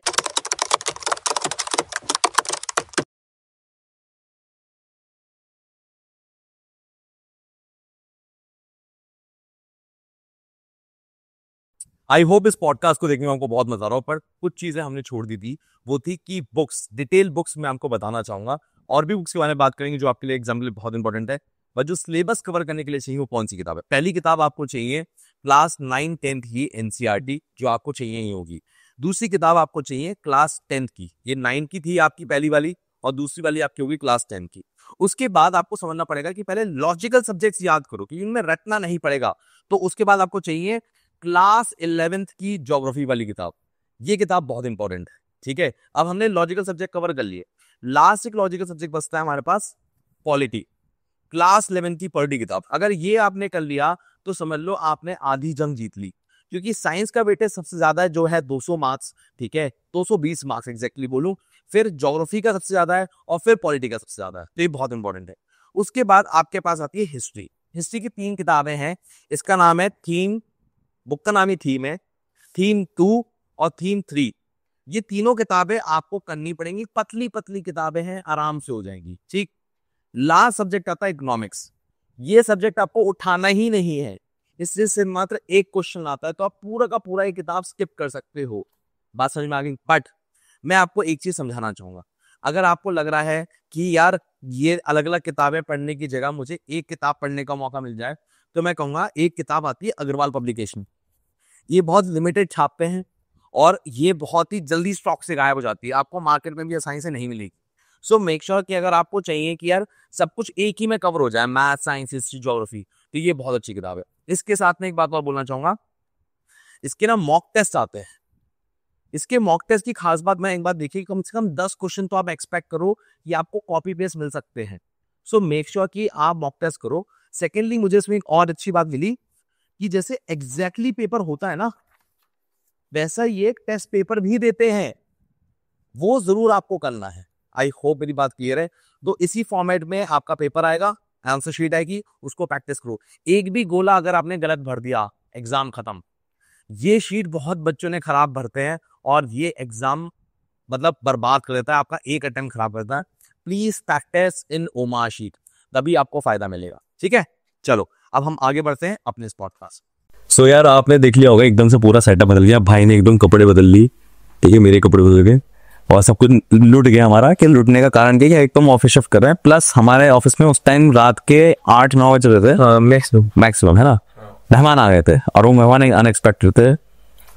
आई होप इस पॉडकास्ट को देखने में आपको बहुत मजा आ रहा हो, पर कुछ चीजें हमने छोड़ दी थी। वो थी कि बुक्स, डिटेल बुक्स मैं आपको बताना चाहूंगा, और भी बुक्स के बारे में बात करेंगे जो आपके लिए एग्जाम के लिए बहुत इंपॉर्टेंट है। बट जो सिलेबस कवर करने के लिए चाहिए वो कौन सी किताब है? पहली किताब आपको चाहिए क्लास 9-10 की एनसीईआरटी, जो आपको चाहिए ही होगी। दूसरी किताब आपको चाहिए क्लास 10 की, ये 9 की थी आपकी पहली वाली, और दूसरी वाली आपकी होगी क्लास 10 की। उसके बाद आपको समझना पड़ेगा कि पहले लॉजिकल सब्जेक्ट्स याद करो, क्योंकि उनमें रटना नहीं पड़ेगा। तो उसके बाद आपको चाहिए क्लास 11th की ज्योग्राफी वाली किताब। ये किताब बहुत इंपॉर्टेंट है, ठीक है। अब हमने लॉजिकल सब्जेक्ट कवर कर लिए, लास्ट एक लॉजिकल सब्जेक्ट बचता है हमारे पास, पॉलिटी। क्लास 11 की पॉलिटी किताब, अगर ये आपने कर लिया तो समझ लो आपने आधी जंग जीत ली, क्योंकि साइंस का वेटेज सबसे ज्यादा है जो है 200 मार्क्स, ठीक है, 220 मार्क्स एग्जैक्टली बोलूं, फिर ज्योग्राफी का सबसे ज्यादा है, और फिर पॉलिटी का सबसे ज्यादा है, तो ये बहुत इंपॉर्टेंट है। उसके बाद आपके पास आती है हिस्ट्री। हिस्ट्री की 3 किताबें हैं, इसका नाम है थीम, बुक का नाम ही थीम है, थीम 2 और थीम 3। ये तीनों किताबें आपको करनी पड़ेंगी, पतली पतली किताबें हैं, आराम से हो जाएंगी, ठीक। लास्ट सब्जेक्ट आता है इकोनॉमिक्स। ये सब्जेक्ट आपको उठाना ही नहीं है, इससे से मात्र एक क्वेश्चन आता है, तो आप पूरा का पूरा ये किताब स्किप कर सकते हो। बात समझ में आ गई? बट मैं आपको एक चीज समझाना चाहूंगा, अगर आपको लग रहा है कि यार ये अलग अलग किताबें पढ़ने की जगह मुझे एक किताब पढ़ने का मौका मिल जाए, तो मैं कहूंगा एक किताब आती है अग्रवाल पब्लिकेशन। ये बहुत लिमिटेड छापते हैं, और ये बहुत ही जल्दी स्टॉक से गायब हो जाती है, आपको मार्केट में भी आसानी से नहीं मिलेगी। सो मेक श्योर कि अगर आपको चाहिए कि यार सब कुछ एक ही में कवर हो जाए, मैथ, साइंस, हिस्ट्री, ज्योग्राफी, तो ये बहुत अच्छी किताब है। इसके साथ में एक बात और बोलना चाहूंगा, इसके ना मॉक टेस्ट आते हैं। इसके मॉक टेस्ट की खास बात, मैं एक बात देखिए, कम से कम 10 क्वेश्चन तो आप एक्सपेक्ट करो कि आपको कॉपी पेस्ट मिल सकते हैं। सो मेक श्योर कि आप मॉक टेस्ट करो। सेकेंडली, मुझे इसमें एक और अच्छी बात मिली कि जैसे एग्जैक्टली पेपर होता है ना, वैसा ये एक टेस्ट पेपर भी देते हैं, वो जरूर आपको करना है। आई होप मेरी बात क्लियर है। तो इसी फॉर्मेट में आपका पेपर आएगा, आंसर शीट आएगी, उसको प्रैक्टिस करो। एक भी गोला अगर आपने गलत भर दिया, एग्जाम खत्म। ये शीट बहुत बच्चों ने खराब भरते हैं, और ये एग्जाम मतलब बर्बाद कर देता है, आपका एक अटेम्प्ट खराब करता है। प्लीज प्रैक्टिस इन ओमा शीट, तभी आपको फायदा मिलेगा, ठीक है। चलो अब हम आगे बढ़ते हैं अपने इस पॉडकास्ट। सो यार आपने देख लिया होगा, एकदम से पूरा सेटअप बदल गया, भाई ने एकदम कपड़े बदल ली, ठीक है, मेरे कपड़े बदल गए, और सब कुछ लूट गया हमारा। कि लूटने का कारण क्या है, एक तो हम ऑफिस शिफ्ट कर रहे हैं, प्लस हमारे ऑफिस में उस टाइम रात के 8-9 बज रहे थे मैक्सिमम, है ना। मेहमान आ गए थे, और वो मेहमान अनएक्सपेक्टेड थे,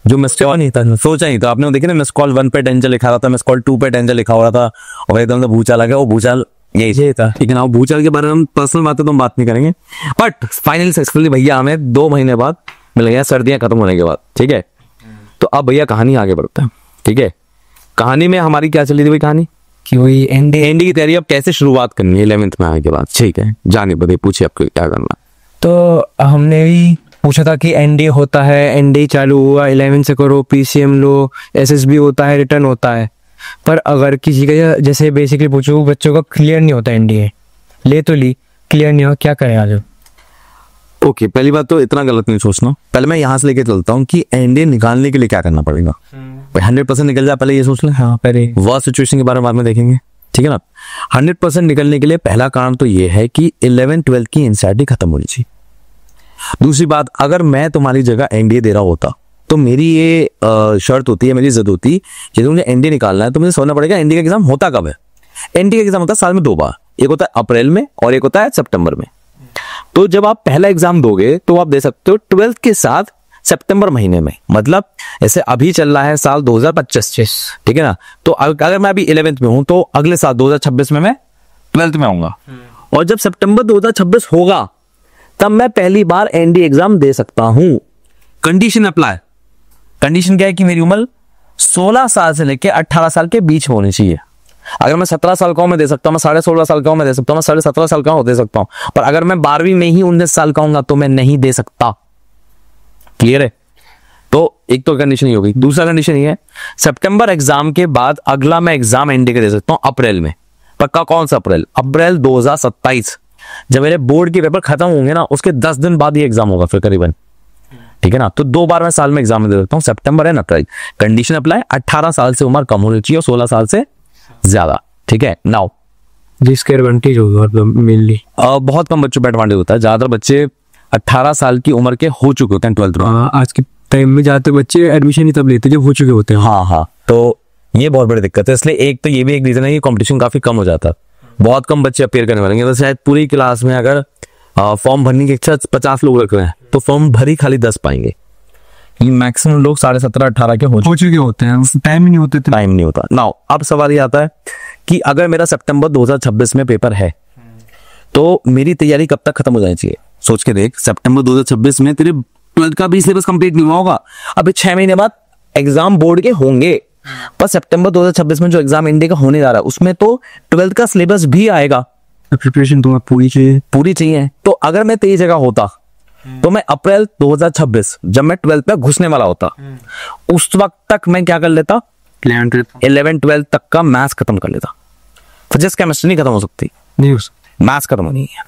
जो मिस कॉल नहीं था, सोचा नहीं था। आपने देखिए ना, मिस कॉल 1 पे डेंजर लिखा रहा था, मिस कॉल 2 पे डेंजर लिखा हो रहा था, और एकदम से भूचाल आ गया। वो भूचाल यही था, ठीक है ना। भूचाल के बारे में हम पर्सनल बातें तो हम बात नहीं करेंगे, बट फाइनली सक्सेसफुली भैया हमें 2 महीने बाद मिल गया, सर्दियां खत्म होने के बाद, ठीक है। तो अब भैया कहानी आगे बढ़ता है, ठीक है। कहानी में हमारी क्या चली थी भाई कहानी, कि वही एनडीए की तैयारी अब कैसे शुरुआत करनी है 11th में आने के बाद, ठीक है। जाने बताइए, पूछिए आपको क्या करना। तो हमने भी पूछा था कि एनडीए होता है, एनडीए चालू हुआ, 11 से करो, पीसीएम लो, एसएसबी होता है, रिटर्न होता है। पर अगर किसी का जैसे बेसिकली पूछो, बच्चों का क्लियर नहीं होता, एनडीए ले तो ली, क्लियर नहीं हो, क्या करें आज? ओके, पहली बात तो इतना गलत नहीं सोचना। पहले मैं यहाँ से लेके चलता हूँ कि एनडीए निकालने के लिए क्या करना पड़ेगा। 100% निकल जाए, पहले ये सोच लें। हाँ, पहले वर्स्ट सिचुएशन के बारे में बाद में देखेंगे, ठीक है ना। 100% निकलने के लिए पहला काम तो ये है कि 11-12 की एनसीईआरटी खत्म होनी चाहिए। दूसरी बात, अगर मैं तुम्हारी जगह एनडीए दे रहा होता, तो मेरी ये शर्त होती है, मेरी जिद होती, यदि मुझे एनडीए निकालना है तो मुझे समझना पड़ेगा एनडीए का एग्जाम होता कब है। एनडीए का एग्जाम होता है साल में 2 बार, एक होता है अप्रैल में और एक होता है सितंबर में। तो जब आप पहला एग्जाम दोगे तो आप दे सकते हो 12th के साथ सितंबर महीने में, मतलब ऐसे अभी चल रहा है साल 2025, ठीक है ना। तो अगर मैं अभी 11th में हूं तो अगले साल 2026 में मैं 12th में आऊंगा, और जब सितंबर 2026 होगा तब मैं पहली बार एनडीए एग्जाम दे सकता हूं। कंडीशन अप्लाई, कंडीशन क्या है कि मेरी उम्र 16 साल से लेकर 18 साल के बीच में होनी चाहिए। अगर मैं 17 साल का हूं मैं दे सकता हूं, मैं 16.5 साल का हूं मैं दे सकता हूं, मैं 17.5 साल का हूं दे सकता हूं, पर अगर मैं 12वीं में ही 19 साल का हूं तो मैं नहीं दे सकता। क्लियर है? तो एक तो कंडीशन ही हो गई। दूसरा कंडीशन ये है, सितंबर एग्जाम के बाद अगला मैं एग्जाम एनडीए का दे सकता हूँ अप्रैल में। पक्का? कौन सा अप्रैल? अप्रैल 2027, जब मेरे बोर्ड के पेपर खत्म होंगे ना, उसके 10 दिन बाद ये एग्जाम होगा फिर करीबन, ठीक है ना। तो 2 बार मैं साल में एग्जाम दे सकता हूँ, सितंबर एंड अप्रैल। कंडीशन अप्लाई, 18 साल से उम्र कम होनी चाहिए और 16 साल से ज्यादा, ठीक है। नाउ जिसके एडवांटेज होगा मेनली, बहुत कम बच्चों पर एडवांटेज होता है। ज्यादातर बच्चे 18 साल की उम्र के हो चुके होते हैं 12th में। आज के टाइम में ज्यादातर बच्चे एडमिशन ही तब लेते हैं जब हो चुके होते हैं। हाँ, तो ये बहुत बड़ी दिक्कत है। इसलिए एक तो ये भी एक रीजन है कि कंपटीशन काफी कम हो जाता है, बहुत कम बच्चे अपेयर करने वाले हैं। तो शायद पूरी क्लास में अगर फॉर्म भरने की इच्छा 50 लोग रख रहे हैं तो फॉर्म भरी खाली 10 पाएंगे। मैक्सिमम लोग 17.5-18 के हो चुके होते हैं, टाइम ही नहीं होते, टाइम नहीं होता। नाउ अब सवाल ये आता है कि अगर मेरा सितंबर 2026 में पेपर है तो मेरी तैयारी कब तक खत्म हो जानी चाहिए? सोच के देख, सितंबर 2026 में तेरे 12th का भी सिलेबस कंप्लीट नहीं हुआ होगा। अभी 6 महीने बाद एग्जाम बोर्ड के होंगे, पर सितंबर 2026 में जो एग्जाम इंडिया का होने जा रहा है उसमें तो 12th का सिलेबस भी आएगा। प्रिपरेशन तुम्हें पूरी चाहिए। तो अगर मैं तेरी जगह होता तो मैं अप्रैल 2026 जब मैं 12th पे घुसने वाला होता, उस वक्त तक मैं क्या कर लेता? 11-12 तक का मैथ्स खत्म कर लेता। फिजिक्स केमिस्ट्री नहीं खत्म हो सकती, मैथ्स खत्म होनी है।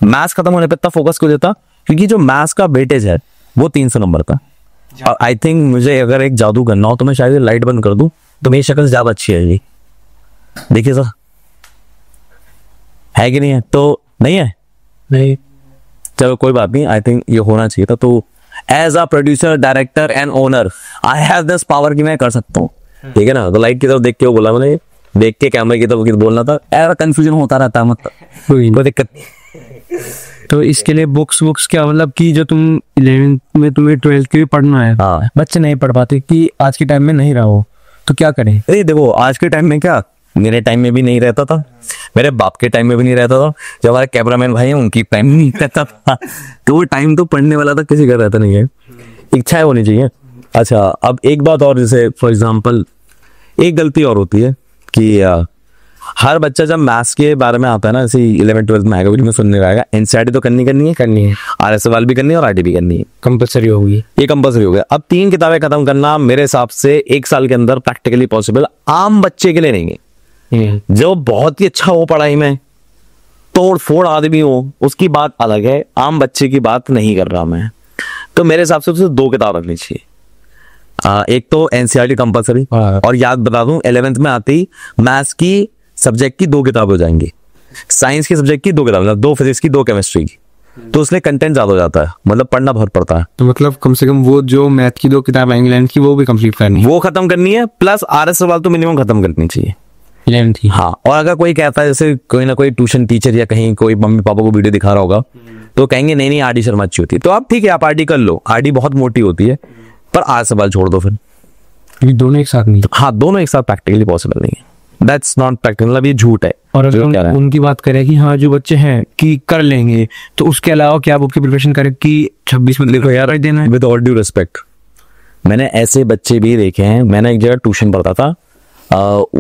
मैथ्स खत्म होने पे तब फोकस क्यों देता? क्योंकि जो मैथ्स का वेटेज है वो 300 नंबर का। और आई थिंक मुझे अगर एक जादू करना हो तो मैं शायद लाइट बंद कर दूं तो मेरी शक्ल ज्यादा अच्छी आएगी। देखिए सर, है कि नहीं है? तो नहीं है, नहीं, चलो कोई बात नहीं। आई थिंक ये होना चाहिए था। तो as a producer, director and owner I have this power कि मैं कर सकता हूँ, ठीक है ना। तो लाइट की तरफ देख के वो बोला, मैंने देख के कैमरे की तरफ बोलना था। ऐसा कंफ्यूजन होता रहता है, मतलब कोई दिक्कत नहीं। तो इसके लिए बुक्स क्या, मतलब कि जो तुम 11th में तुम्हें 12th के भी पढ़ना है, हाँ, बच्चे नहीं पढ़ पाते कि आज के टाइम में नहीं रहा हो, तो क्या करें? अरे देखो, आज के टाइम में क्या, मेरे टाइम में भी नहीं रहता था, मेरे बाप के टाइम में भी नहीं रहता था, जो हमारे कैमरामैन भाई हैं उनकी टाइम में नहीं रहता था। तो वो टाइम तो पढ़ने वाला था, किसी का रहता नहीं है। इच्छाएं होनी चाहिए। अच्छा, अब एक बात और, जैसे फॉर एग्जांपल एक गलती और होती है कि हर बच्चा जब मैथ्स के बारे में आता है ना, जैसे 11th-12th में आएगा, वीडियो में सुनने का आएगा, एनसीईआरटी तो करनी है, आरएसएवाल भी करनी है और आरटी भी करनी है, कंपलसरी होगी, ये कंपलसरी हो गया। अब 3 किताबें खत्म करना मेरे हिसाब से 1 साल के अंदर प्रैक्टिकली पॉसिबल आम बच्चे के लिए नहीं है। जो बहुत ही अच्छा हो पढ़ाई में, तोड़ फोड़ आदमी हो, उसकी बात अलग है, आम बच्चे की बात नहीं कर रहा मैं। तो मेरे हिसाब से उसे 2 किताब रखनी चाहिए। एक तो एनसीईआरटी कंपलसरी, और याद बता दूं 11th में आते ही मैथ्स की सब्जेक्ट की 2 किताब हो जाएंगी, साइंस के सब्जेक्ट की 2 किताब, 2 फिजिक्स की, 2 केमिस्ट्री की। तो उसमें कंटेंट ज्यादा हो जाता है, मतलब पढ़ना बहुत पड़ता है। तो मतलब कम से कम वो जो मैथ की 2 किताब आएंगी 11th की, वो भी कंप्लीट करनी है, वो खत्म करनी है, प्लस आरएसएवाल तो मिनिमम खत्म करनी चाहिए 11th की। हाँ, और अगर कोई कहता है, जैसे कोई ना कोई ट्यूशन टीचर या कहीं कोई मम्मी पापा को वीडियो दिखा रहा होगा, तो कहेंगे नहीं आरडी शर्मा अच्छी होती है, तो आप ठीक है, आप आरडी कर लो, आरडी बहुत मोटी होती है, पर आरएसएवाल छोड़ दो फिर। ये दोनों एक साथ नहीं, हाँ, दोनों एक साथ प्रैक्टिकली पॉसिबल नहीं है। दैट्स नॉट प्रैक्टिकल, मतलब ये झूठ है। और अगर उनकी बात करें कि हाँ जो बच्चे हैं कि कर लेंगे, तो उसके अलावा क्या बुक की प्रिपरेशन करें कि 26 में देखो यार देना है? विद ऑल ड्यू रिस्पेक्ट, मैंने ऐसे बच्चे भी देखे हैं। मैंने एक जगह ट्यूशन पढ़ता था,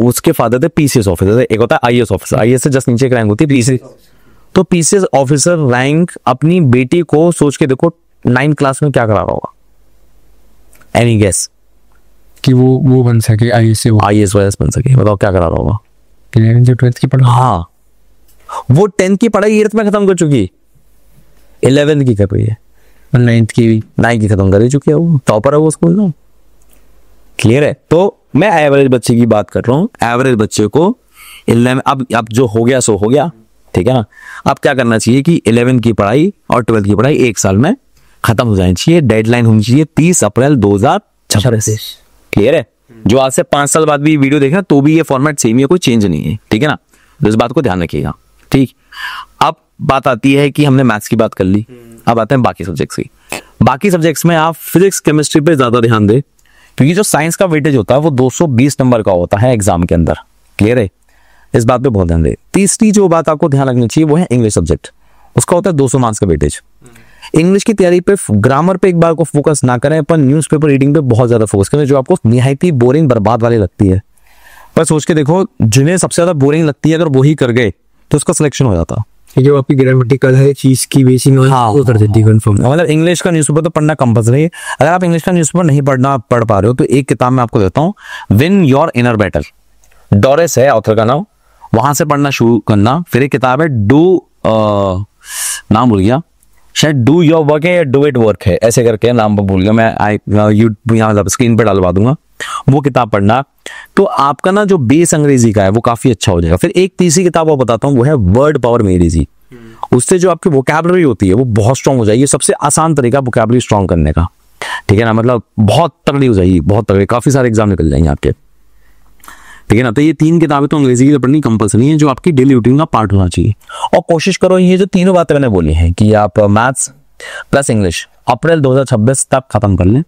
उसके फादर थे पीसीएस ऑफिसर, एक होता है आईएएस ऑफिसर, आईएएस से जस्ट नीचे एक रैंक होती है पीसीएस। तो पीसीएस ऑफिसर रैंक अपनी बेटी को सोच के देखो 9th क्लास में क्या करा रहा होगा? Any guess? कि वो बन सके आईएएस से, आईएएस बन सके, बताओ क्या करा रहा होगा? 11th की पढ़ाई। हाँ, वो 10th की पढ़ाई 8th में खत्म कर चुकी, 11th की कर रही है, 9th की भी 9th की खत्म कर ही चुकी है, वो टॉपर है वो स्कूल में। क्लियर है? तो मैं एवरेज बच्चे की बात कर रहा हूँ। एवरेज बच्चे को 11, अब जो हो गया सो हो गया, ठीक है ना। अब क्या करना चाहिए कि 11th की पढ़ाई और 12th की पढ़ाई 1 साल में खत्म हो जानी चाहिए। डेडलाइन होनी चाहिए 30 अप्रैल 2026। क्लियर है? जो आज से 5 साल बाद भी वीडियो देखना तो भी ये फॉर्मेट सेम ही है, कोई चेंज नहीं है, ठीक है ना। तो इस बात को ध्यान रखिएगा, ठीक। अब बात आती है कि हमने मैथ्स की बात कर ली, अब आते हैं बाकी सब्जेक्ट्स की। बाकी सब्जेक्ट्स में आप फिजिक्स केमिस्ट्री पे ज्यादा ध्यान दें, क्योंकि जो साइंस का वेटेज होता है वो 220 नंबर का होता है एग्जाम के अंदर। क्लियर है? इस बात पे बहुत ध्यान दें। तीसरी जो बात आपको ध्यान रखनी चाहिए वो है इंग्लिश सब्जेक्ट, उसका होता है 200 मार्क्स का वेटेज। इंग्लिश की तैयारी पे, ग्रामर पे एक बार को फोकस ना करें, पर न्यूज़पेपर रीडिंग पे बहुत ज्यादा फोकस करें, जो आपको निहायती बोरिंग बर्बाद वाली लगती है। पर सोच के देखो, जिन्हें सबसे ज्यादा बोरिंग लगती है अगर वही कर गए तो उसका सिलेक्शन हो जाता। जो आपकी ग्रामेटिकल है चीज की बेसिक नॉलेज वो कर देती है कंफर्म। मतलब इंग्लिश का न्यूज़पेपर तो पढ़ना कंपल्सरी है। अगर आप इंग्लिश का न्यूज़पेपर नहीं पढ़ पा रहे हो तो एक किताब मैं आपको देता हूँ, win your inner battle, Doris है ऑथर का नाम, वहां से पढ़ना शुरू करना। फिर एक किताब है नाम भूल गया, शायद डू योर वर्क है या डू इट वर्क है, ऐसे करके नाम भूल गया मैं, यहाँ स्क्रीन पे डालवा दूंगा, वो किताब पढ़ना। तो आपका ना जो बेस अंग्रेजी का है वो काफी अच्छा हो जाएगा। फिर एक तीसरी किताब और बताता हूँ, वो है वर्ड पावर अंग्रेजी। उससे जो आपकी वोकैबुलरी होती है वो बहुत स्ट्रांग हो जाएगी। सबसे आसान तरीका वोकैबुलरी स्ट्रांग करने का, ठीक है ना, मतलब बहुत तगड़ी हो जाएगी, बहुत तगड़ी, काफी सारे एग्जाम निकल जाएंगे आपके, ठीक है ना। तो ये 3 किताबें तो अंग्रेजी की पढ़नी कंपल्सरी है, जो आपकी डेली रूटीन का पार्ट होना चाहिए। और कोशिश करो ये जो तीनों बातें मैंने बोली हैं कि आप मैथ्स प्लस इंग्लिश अप्रैल 2026 तक खत्म कर लें।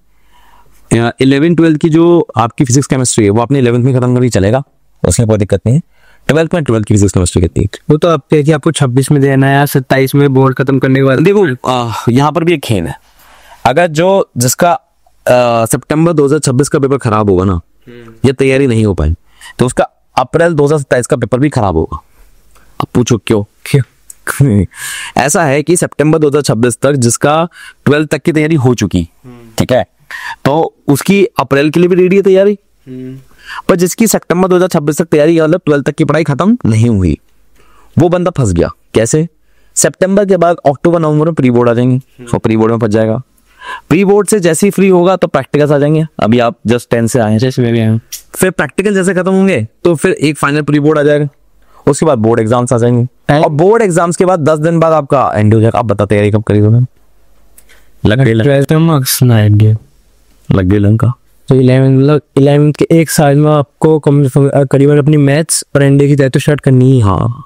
11th-12th की जो आपकी फिजिक्स केमिस्ट्री है वो आपने 11th में खत्म करनी चलेगा, उसमें कोई दिक्कत नहीं है। 12th में 12th की फिजिक्स केमिस्ट्री कितनी है वो तो आप कि आपको 26 में देना है या 27 में बोर्ड खत्म करने के बाद। देखो यहाँ पर भी एक खेल है, अगर जिसका सितंबर 2026 का पेपर खराब होगा ना, ये तैयारी नहीं हो पाई, तो उसका अप्रैल 2027 का पेपर भी खराब होगा। अब पूछो क्यों? ऐसा है कि सितंबर 2026 तक जिसका 12th तक की तैयारी हो चुकी, ठीक है, तो उसकी अप्रैल के लिए भी रेडी है तैयारी, पर जिसकी सितंबर 2026 तक तैयारी मतलब 12th तक की पढ़ाई खत्म नहीं हुई, वो बंदा फंस गया। कैसे? सितंबर के बाद अक्टूबर नवंबर में प्री बोर्ड आ जाएंगे, तो प्री बोर्ड में फंस जाएगा। प्री बोर्ड से जैसे ही फ्री होगा तो प्रैक्टिकल्स आ जाएंगे। अभी आप जस्ट 10 से आए हैं, जैसे मैं भी आया हूं, फिर प्रैक्टिकल जैसे खत्म होंगे तो फिर एक फाइनल प्री बोर्ड आ जाएगा, उसके बाद बोर्ड एग्जाम्स आ जाएंगे, और बोर्ड एग्जाम्स के बाद 10 दिन बाद आपका एंड हो जाएगा। आप बता तैयारी कब करी तुमने? लग गई लंका। तो 11th के एक साल में आपको करीबन अपनी मैथ्स और एनडीए की तैयारी तो स्टार्ट करनी ही, हाँ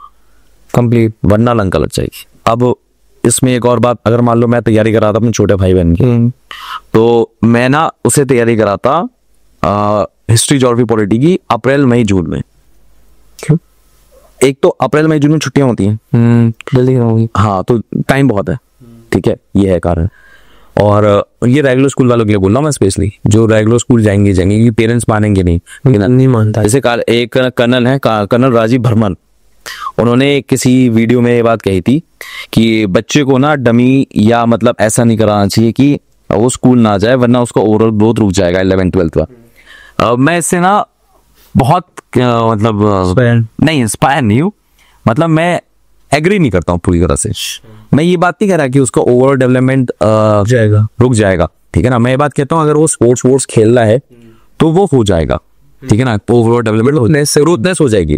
कंप्लीट, वरना लंका लग जाएगी। अब इसमें एक और बात, अगर मान लो मैं तैयारी करा था अपने छोटे भाई बहन की, तो मैं ना उसे तैयारी कराता हिस्ट्री ज्योग्राफी पॉलिटी की अप्रैल मई जून में। क्यों? एक तो अप्रैल मई जून में छुट्टियां होती हैं, जल्दी होगी, हाँ, तो टाइम बहुत है, ठीक है, ये है कारण। और ये रेगुलर स्कूल वालों के लिए बोल रहा हूँ मैं स्पेशली, जो रेगुलर स्कूल जाएंगे क्योंकि पेरेंट्स मानेंगे नहीं मानता। जैसे एक कर्नल है, कर्नल राजीव भरमन, उन्होंने किसी वीडियो में ये बात कही थी कि बच्चे को ना डमी या मतलब ऐसा नहीं कराना चाहिए कि वो स्कूल ना जाए, वरना उसका ओवरऑल ग्रोथ रुक जाएगा 11th-12th का। मैं इससे ना बहुत मतलब नहीं इंस्पायर नहीं हूँ, मतलब मैं एग्री नहीं करता हूँ पूरी तरह से। मैं ये बात नहीं कह रहा कि उसका ओवरऑल डेवलपमेंट रुक जाएगा, ठीक है ना। मैं ये बात कहता हूँ अगर वो स्पोर्ट्स खेल रहा है तो वो हो जाएगा, ठीक है ना, ओवरऑल डेवलपमेंट ग्रोथनेस हो जाएगी।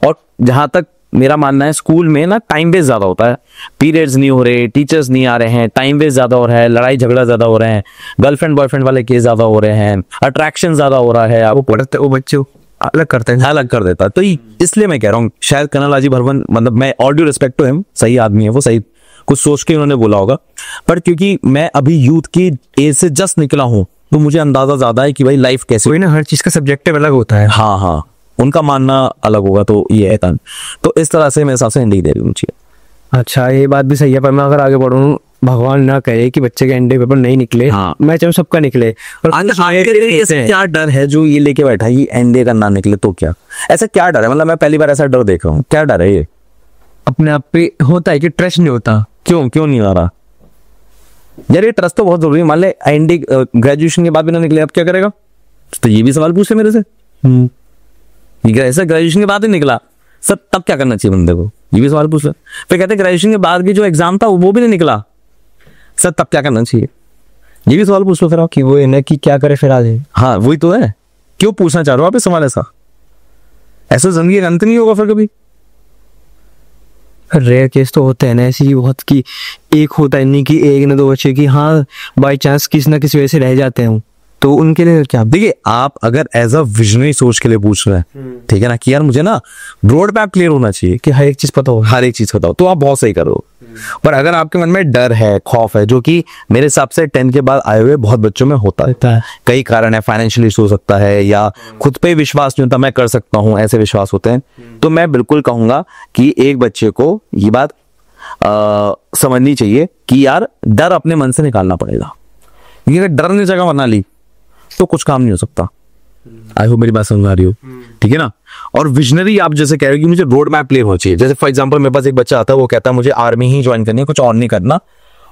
और जहां तक मेरा मानना है, स्कूल में ना टाइम वेस्ट ज्यादा होता है, पीरियड्स नहीं हो रहे, टीचर्स नहीं आ रहे हैं, टाइम वेस्ट ज्यादा हो रहा है, लड़ाई झगड़ा ज्यादा हो रहे हैं, गर्लफ्रेंड बॉयफ्रेंड वाले केस ज्यादा हो रहे हैं, अट्रैक्शन ज्यादा हो रहा है, वो पढ़ते वो बच्चे अलग करते हैं, अलग कर देता है। तो इसलिए मैं कह रहा हूँ शायद कर्नल राजीव भरमन, मतलब मैं all due respect to him, सही आदमी है वो, सही कुछ सोच के उन्होंने बोला होगा, पर क्योंकि मैं अभी यूथ की एज से जस्ट निकला हूँ तो मुझे अंदाजा ज्यादा है कि भाई लाइफ कैसे, ना हर चीज का सब्जेक्टिव अलग होता है। हाँ, उनका मानना अलग होगा, तो ये है तो इस तरह से मेरे हिसाब से हिंदी दे रही चाहिए। अच्छा, ये बात भी सही है, पर मैं अगर आगे बढ़ूं, भगवान ना करे कि बच्चे के एनडीए पेपर नहीं निकले, हाँ। मैं चाहूँ सबका निकले। और क्या डर है जो ये लेके बैठा है कि एनडीए का ना निकले, तो क्या ऐसा क्या डर है? मतलब मैं पहली बार ऐसा डर देख रहा हूँ, क्या डर है ये? अपने आप पे होता है कि ट्रस्ट नहीं होता। क्यों नहीं आ रहा यार? ये ट्रस्ट तो बहुत जरूरी है। मान ले एनडीए ग्रेजुएशन के बाद भी ना निकले, अब क्या करेगा? तो ये भी सवाल पूछे मेरे से, ऐसा ग्रेजुएशन के बाद ही निकला सर, तब क्या करना चाहिए बंदे को? ये भी सवाल पूछ ले। फिर कहते ग्रेजुएशन के बाद की जो एग्जाम था वो भी नहीं निकला सर, तब क्या करना चाहिए? ये भी सवाल पूछ लो फिर आप कि वो है ना कि क्या करे फिर आगे। हाँ वही तो है, क्यों पूछना चाह रहे हो आप ये सवाल? ऐसा जिंदगी का अंत नहीं होगा फिर कभी? रेयर केस तो होते हैं ना ऐसी बहुत, कि एक होता है नहीं कि एक ना दो बच्चे की हाँ बाई चांस किसी ना किसी वजह से रह जाते हैं, तो उनके लिए क्या? देखिए, आप अगर एज अ विजनरी सोच के लिए पूछ रहे हैं, ठीक है ना, कि यार मुझे ना रोड मैप क्लियर होना चाहिए कि हर एक चीज पता हो, हर एक चीज पता हो, तो आप बहुत सही करो। पर अगर आपके मन में डर है, खौफ है, जो कि मेरे हिसाब से 10 के बाद आए हुए बहुत बच्चों में होता है, कई कारण है, फाइनेंशियल इशू हो सकता है, या खुद पे विश्वास नहीं होता, मैं कर सकता हूँ, ऐसे विश्वास होते हैं, तो मैं बिल्कुल कहूंगा कि एक बच्चे को ये बात समझनी चाहिए कि यार डर अपने मन से निकालना पड़ेगा। ये अगर डर ने जगह बना ली तो कुछ काम नहीं हो सकता। आई होप मेरी बात समझ आ रही हो, ठीक है ना। और विजनरी आप जैसे कह रहे हो कि मुझे रोड मैप क्लियर होना चाहिए। जैसे फॉर एग्जांपल मेरे पास एक बच्चा आता है, वो कहता है मुझे आर्मी ही ज्वाइन करनी है, कुछ और नहीं करना,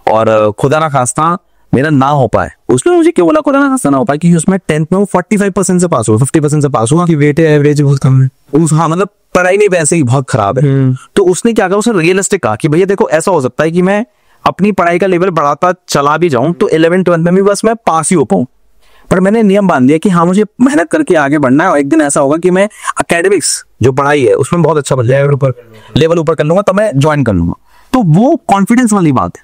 और खुदा ना खास्ता मेरा ना हो पाए। उसने मुझे क्यों बोला खुदा ना खास्ता ना हो पाए? क्योंकि उसमें 10th में वो 45% से पास हुआ, 50% से पास हुआ, कि वेट एवरेज बहुत कम है उस, हाँ मतलब पढ़ाई नहीं वैसे ही बहुत खराब है। तो उसने क्या कहा, उसने रियलिस्टिक कहा कि भैया देखो ऐसा हो सकता है कि मैं अपनी पढ़ाई का लेवल बढ़ाता चला भी जाऊं तो 11th-12th में भी बस मैं पास ही हो पाऊं, पर मैंने नियम बांध दिया कि हाँ मुझे मेहनत करके आगे बढ़ना है, और एक दिन ऐसा होगा कि मैं एकेडमिक्स जो पढ़ाई है उसमें बहुत अच्छा लेवल ऊपर कर लूंगा, तो मैं ज्वाइन कर लूंगा। तो वो कॉन्फिडेंस वाली बात है,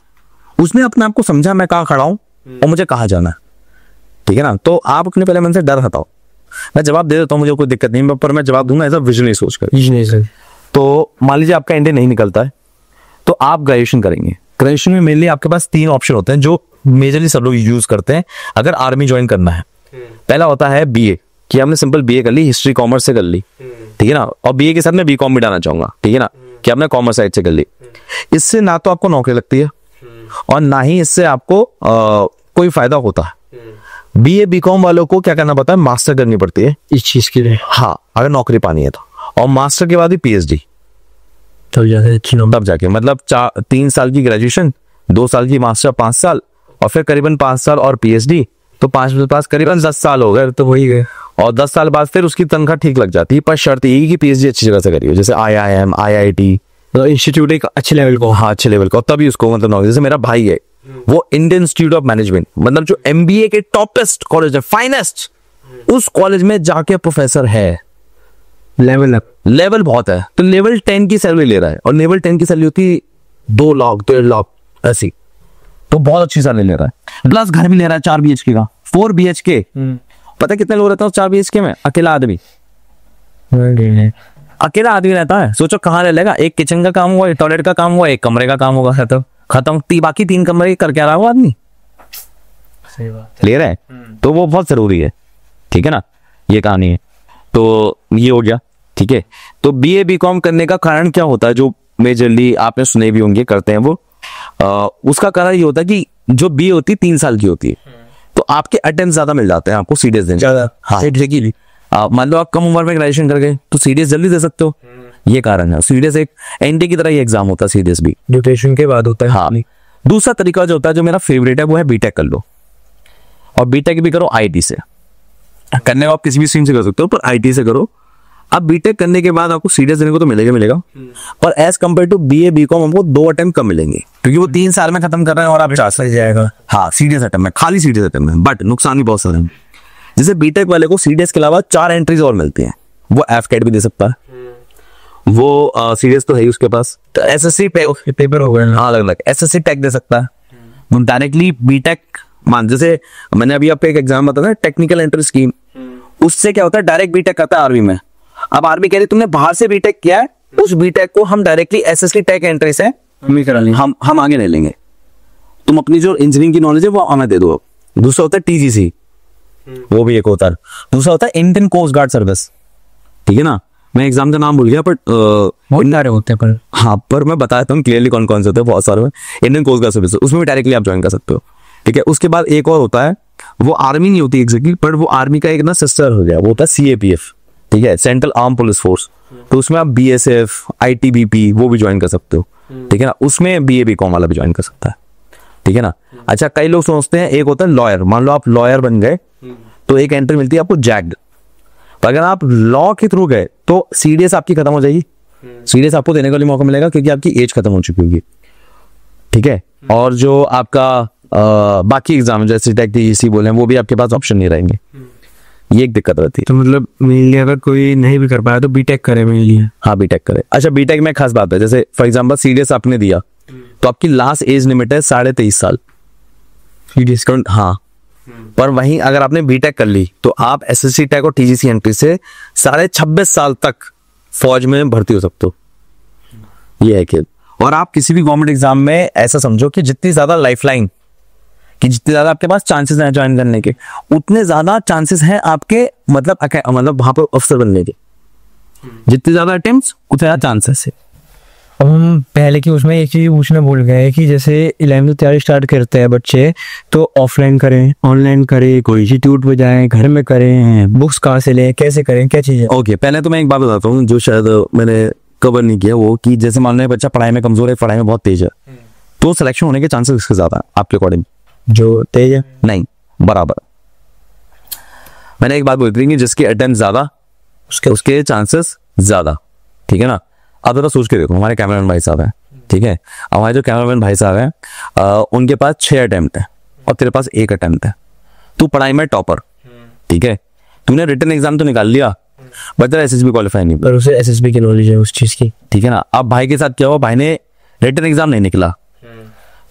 उसने अपने आप को समझा मैं कहाँ खड़ा हूं और मुझे कहाँ जाना है, ठीक है ना। तो आप अपने पहले मन से डर हटाओ। मैं जवाब दे देता हूँ, मुझे कोई दिक्कत नहीं, पर मैं जवाब दूंगा ऐसा विजनरी सोचकर। तो मान लीजिए आपका इंडिया नहीं निकलता है, तो आप ग्रेजुएशन करेंगे। ग्रेजुएशन में मेनली आपके पास 3 ऑप्शन होते हैं जो मेजरली सब लोग यूज करते हैं अगर आर्मी ज्वाइन करना है। पहला होता है बीए, कि आपने सिंपल बीए कर ली, हिस्ट्री कॉमर्स से कर ली, ठीक है ना, और बीए के साथ मैं बीकॉम भी डालना चाहूंगा, ठीक है ना, कि आपने कॉमर्स साइड से कर ली। इससे ना तो आपको नौकरी लगती है और ना ही इससे आपको कोई फायदा होता है। बीए बीकॉम वालों को क्या करना पड़ता है, मास्टर करनी पड़ती है इस चीज के लिए, हाँ अगर नौकरी पानी है तो, और मास्टर के बाद भी पीएचडी, तब जाके मतलब 3 साल की ग्रेजुएशन, 2 साल की मास्टर, 5 साल, और फिर करीबन 5 साल और पीएचडी, तो 5 करीबन 10 साल हो गए, तो वही गए। और 10 साल बाद फिर उसकी तनख्वाह ठीक लग जाती है, पर शर्त यही कि पीएचडी अच्छी जगह से करिए, जैसे IIM, IIT, तो इंस्टीट्यूट एक अच्छे लेवल को, हाँ अच्छे लेवल का, तभी उसको मतलब नौकरी। जैसे मेरा भाई है, वो इंडियन इंस्टीट्यूट ऑफ मैनेजमेंट, मतलब जो MBA के टॉपेस्ट कॉलेज है, फाइनेस्ट, उस कॉलेज में जाके प्रोफेसर है। लेवल बहुत है, तो लेवल 10 की सैलरी ले रहा है, और लेवल 10 की सैलरी होती है 2 लाख 1.5 लाख ऐसी, तो बहुत अच्छी सैलरी ले रहा है। प्लस घर भी ले रहा है 4 BHK का, 4 BHK। पता है कितने लोग रहते हैं 4 BHK में? अकेला आदमी, अकेला आदमी रहता है। सोचो कहाँ रह लेगा, एक किचन का काम हुआ, एक टॉयलेट का काम हुआ, एक कमरे का काम होगा, खत्म। बाकी 3 कमरे कर क्या रहा है आदमी, सही बात ले रहा है, तो वो बहुत जरूरी है, ठीक है ना, ये कहानी है। तो ये हो गया, ठीक है। तो बीए बीकॉम करने का कारण क्या होता है, जो मेजरली आपने सुने भी होंगे करते हैं वो, उसका कारण ये होता है कि जो बीए होती है 3 साल की होती है, तो आपके अटेम्प्ट ज्यादा मिल जाते हैं आपको सीडीएस देने ज्यादा। हाँ, मान लो आप कम उम्र में ग्रेजुएशन कर गए तो सीडीएस जल्दी दे सकते हो, ये कारण है। सीडीएस एक एनडी की तरह ही एग्जाम होता है, सीडीएस भी ड्यूरेशन के बाद होता है। हाँ, दूसरा तरीका जो होता है, जो मेरा फेवरेट है, वो है बीटेक कर लो, और बीटेक भी करो आईटी से। करने को आप किसी भी स्ट्रीम से कर सकते हो, पर आईटी से करो। अब बीटेक करने के बाद आपको सीडीएस देने को तो मिलेगा, पर as compare to BA BCom हमको 2 अटेम्प्ट कम मिलेंगे, क्योंकि वो 3 साल में खत्म कर रहे हैं और आप 4 साल जाएगा। हाँ, सीडीएस अटेम्प्ट में, खाली सीडीएस अटेम्प्ट में, बट नुकसान भी बहुत सारे हैं। जैसे बीटेक वाले को सीडीएस के अलावा 4 एंट्रीज और मिलती हैं, वो एफकेट भी दे सकता है, वो सीडीएस तो है ही उसके पास, तो एसएससी पेपर हो गए, हाँ अलग अलग, एसएससी टेक दे सकता है डायरेक्टली। बीटेक मान, जैसे मैंने अभी आपको एक एग्जाम बताया ना, टेक्निकल एंट्री स्कीम, उससे क्या होता है, डायरेक्ट बीटेक आता है आर्मी में। अब आर्मी कह रही तुमने बाहर से बीटेक किया है, उस बीटेक को हम डायरेक्टली एसएससी टेक एंट्री से हम आगे ले लेंगे, तुम अपनी जो इंजीनियरिंग की नॉलेज है वो हमें दे दो। दूसरा होता है टीजीसी, वो भी एक होता है। दूसरा होता है इंडियन कोस्ट गार्ड सर्विस, ठीक है ना, मैं एग्जाम का नाम भूल गया, बट बहुत सारे होते हैं, पर हाँ, पर मैं बताता हूँ क्लियरली कौन कौन से होते हैं, बहुत सारे। इंडियन कोस्ट गार्ड सर्विस, उसमें भी डायरेक्टली आप ज्वाइन कर सकते हो, ठीक है। उसके बाद एक और होता है, वो आर्मी नहीं होती एग्जैक्टली, पर वो आर्मी का एक ना सिस्टर हो गया, वो होता है सीएपीएफ, ठीक है, सेंट्रल आर्म पुलिस फोर्स। तो उसमें आप बीएसएफ, आईटीबीपी वो भी ज्वाइन कर सकते हो, ठीक है ना। उसमें बीए बीकॉम वाला भी ज्वाइन कर सकता है, ठीक है ना। अच्छा, कई लोग सोचते हैं एक होता है लॉयर, मान लो आप लॉयर बन गए तो एक एंट्री मिलती है आपको जैक्ड। अगर आप लॉ के थ्रू गए तो सीडीएस आपकी खत्म हो जाएगी, सीडीएस आपको देने का भी मौका मिलेगा क्योंकि आपकी एज खत्म हो चुकी होगी, ठीक है। और जो आपका बाकी एग्जाम जैसे टेक टीजीसी बोले वो भी आपके पास ऑप्शन नहीं रहेंगे, ये एक दिक्कत रहती है। तो मतलब मेनली अगर कोई नहीं भी कर पाया तो बीटेक करे मेनली। हाँ, बीटेक करे। अच्छा, बीटेक में खास बात है, जैसे फॉर एग्जांपल सीडीएस आपने दिया तो आपकी लास्ट एज लिमिट है 23.5 साल सीडीएस। हाँ, पर वहीं अगर आपने बीटेक कर ली तो आप एसएससी टेक और टीजीसी एंट्री से 26.5 साल तक फौज में भर्ती हो सकते हो, ये है खेल। और आप किसी भी गवर्नमेंट एग्जाम में ऐसा समझो कि जितनी ज्यादा लाइफलाइन, कि जितने ज्यादा आपके पास चांसेस हैं ज्वाइन करने के, उतने ज्यादा चांसेस हैं आपके मतलब वहां पर अफसर बनने के। जितने ज्यादा अटेम्प्ट्स उतने ज्यादा चांसेस है। अब हम पहले की उसमें एक चीज पूछना भूल गए कि जैसे 11वीं की तैयारी स्टार्ट करते हैं बच्चे, तो ऑफलाइन करें, ऑनलाइन करें, कोई इंस्टीट्यूट पे जाएं, घर में करें, बुक्स कहाँ से लें, कैसे करें, क्या चीज़ है? ओके, पहले तो मैं एक बात बताता हूँ जो शायद मैंने कवर नहीं किया, वो कि जैसे मान लो बच्चा पढ़ाई में कमजोर है, पढ़ाई में बहुत तेज है, तो सिलेक्शन होने के चांसेस किसके ज्यादा है आपके अकॉर्डिंग? जो तेज है? नहीं, बराबर। मैंने एक बात बोली थी कि जिसके अटेम्प्ट ज्यादा उसके चांसेस ज्यादा, ठीक है ना। अब जरा सोच के देखो, हमारे कैमरामैन भाई साहब हैं, ठीक है, हमारे जो कैमरामैन भाई साहब हैं उनके पास 6 अटेम्प्ट है और तेरे पास 1 अटेम्प्ट है। तू पढ़ाई में टॉपर, ठीक है, तूने रिटन एग्जाम तो निकाल लिया, बट तेरा एसएसबी क्वालिफाई नहीं, पर उसे एसएसबी की नॉलेज है उस चीज की, ठीक है ना। अब भाई के साथ क्या हुआ, भाई ने रिटन एग्जाम नहीं निकला,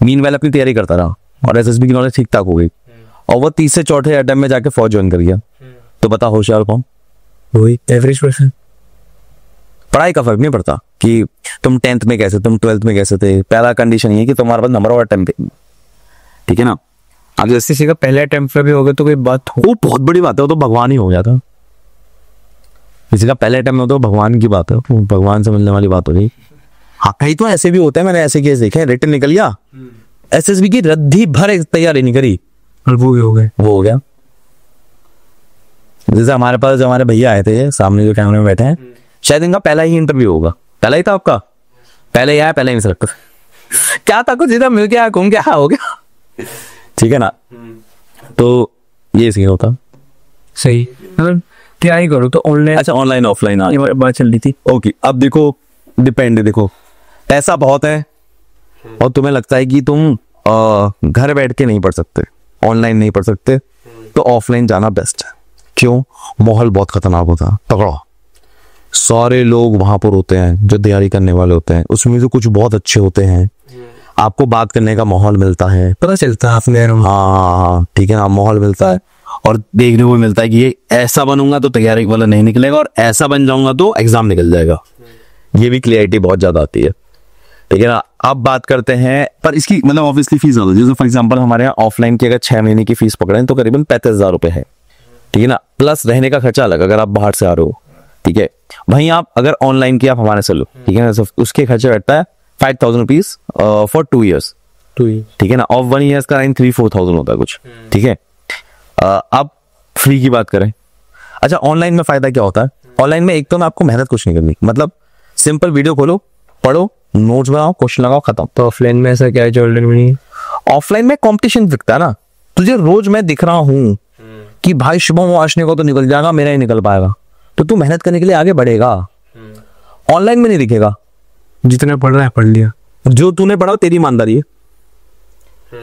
मीनवाइल अपनी तैयारी करता रहा और एसएसबी की नॉलेज ठीक ठाक हो गई और वो 30 से 4थे अटेम्प्ट में जाके फौज ज्वाइन कर गया। तो बता होशियार कौन? वही एवरेज पर्सन। पढ़ाई का फर्क नहीं पड़ता कि तुम 10th में कैसे, तुम 12th में कैसे थे, पहला कंडीशन ये है कि तुम्हारे पास नंबर ऑफ अटेम्प्ट, ठीक है ना। अब जैसे किसी का पहले अटेम्प्ट पे भी हो गया तो कोई बात हो, वो बहुत बड़ी बात है, वो तो भगवान ही हो गया था। किसी का पहले अटेम्प्ट में तो भगवान की बात है, वो भगवान से मिलने वाली बात हो गई। हाँ, कहीं तो ऐसे भी होते हैं, मैंने ऐसे केस देखे हैं, रिटन निकल गया, एसएसबी की रद्दी भर तैयारी नहीं करी और वो भी हो गए, वो हो गया। जैसे हमारे पास जो हमारे भैया आए थे सामने जो कैमरे में बैठे हैं, शायद इनका पहला ही इंटरव्यू होगा, पहला ही था आपका, पहले ही आया, पहले ही सिलेक्ट, क्या था कुछ इधर मिल गया, घूम गया, हो गया, ठीक है ना। तो ये सीन होता। सही, मतलब तैयारी करो तो ऑनलाइन। अच्छा, ऑनलाइन ऑफलाइन बात चल रही थी। ओके, अब देखो डिपेंड, देखो पैसा बहुत है और तुम्हें लगता है कि तुम घर बैठ के नहीं पढ़ सकते, ऑनलाइन नहीं पढ़ सकते, तो ऑफलाइन जाना बेस्ट है। क्यों? माहौल बहुत खतरनाक होता है, तगड़ा, सारे लोग वहां पर होते हैं जो तैयारी करने वाले होते हैं, उसमें से कुछ बहुत अच्छे होते हैं, आपको बात करने का माहौल मिलता है, पता चलता है आपने। हाँ ठीक है ना, माहौल मिलता है और देखने को मिलता है कि ये ऐसा बनूंगा तो तैयारी वाला नहीं निकलेगा और ऐसा बन जाऊंगा तो एग्जाम निकल जाएगा। ये भी क्लियरिटी बहुत ज्यादा आती है, ठीक है ना। अब बात करते हैं, पर इसकी मतलब ऑब्वियसली फीस ज्यादा, जैसे फॉर एग्जांपल हमारे यहाँ ऑफलाइन की अगर 6 महीने की फीस पकड़े तो करीबन 35,000 रुपए है, ठीक है ना, प्लस रहने का खर्चा अलग अगर आप बाहर से आ रहे हो, ठीक है। वहीं आप अगर ऑनलाइन की आप हमारे से लो, ठीक है ना, उसके खर्चे बैठता है 5,000 रुपीज फॉर 2 years, ठीक है ना, और 1 year का 3-4,000 होता है कुछ, ठीक है। अब फ्री की बात करें, अच्छा ऑनलाइन में फायदा क्या होता है? ऑनलाइन में एक तो ना आपको मेहनत कुछ नहीं करनी, मतलब सिंपल वीडियो खोलो, पढ़ो, नोट्स बनाओ, क्वेश्चन लगाओ, खत्म। तो ऑफलाइन में ऐसा क्या है जो ऑनलाइन में नहीं? ऑफलाइन में कंपटीशन दिखता है ना, तुझे रोज मैं दिख रहा हूं कि भाई शुभम वाशने को तो निकल जाएगा, मेरा ही निकल पाएगा, तो तू मेहनत करने के लिए आगे बढ़ेगा। ऑनलाइन में नहीं दिखेगा, जितना पढ़ रहा है पढ़ लिया, जो तूने पढ़ा तेरी ईमानदारी है।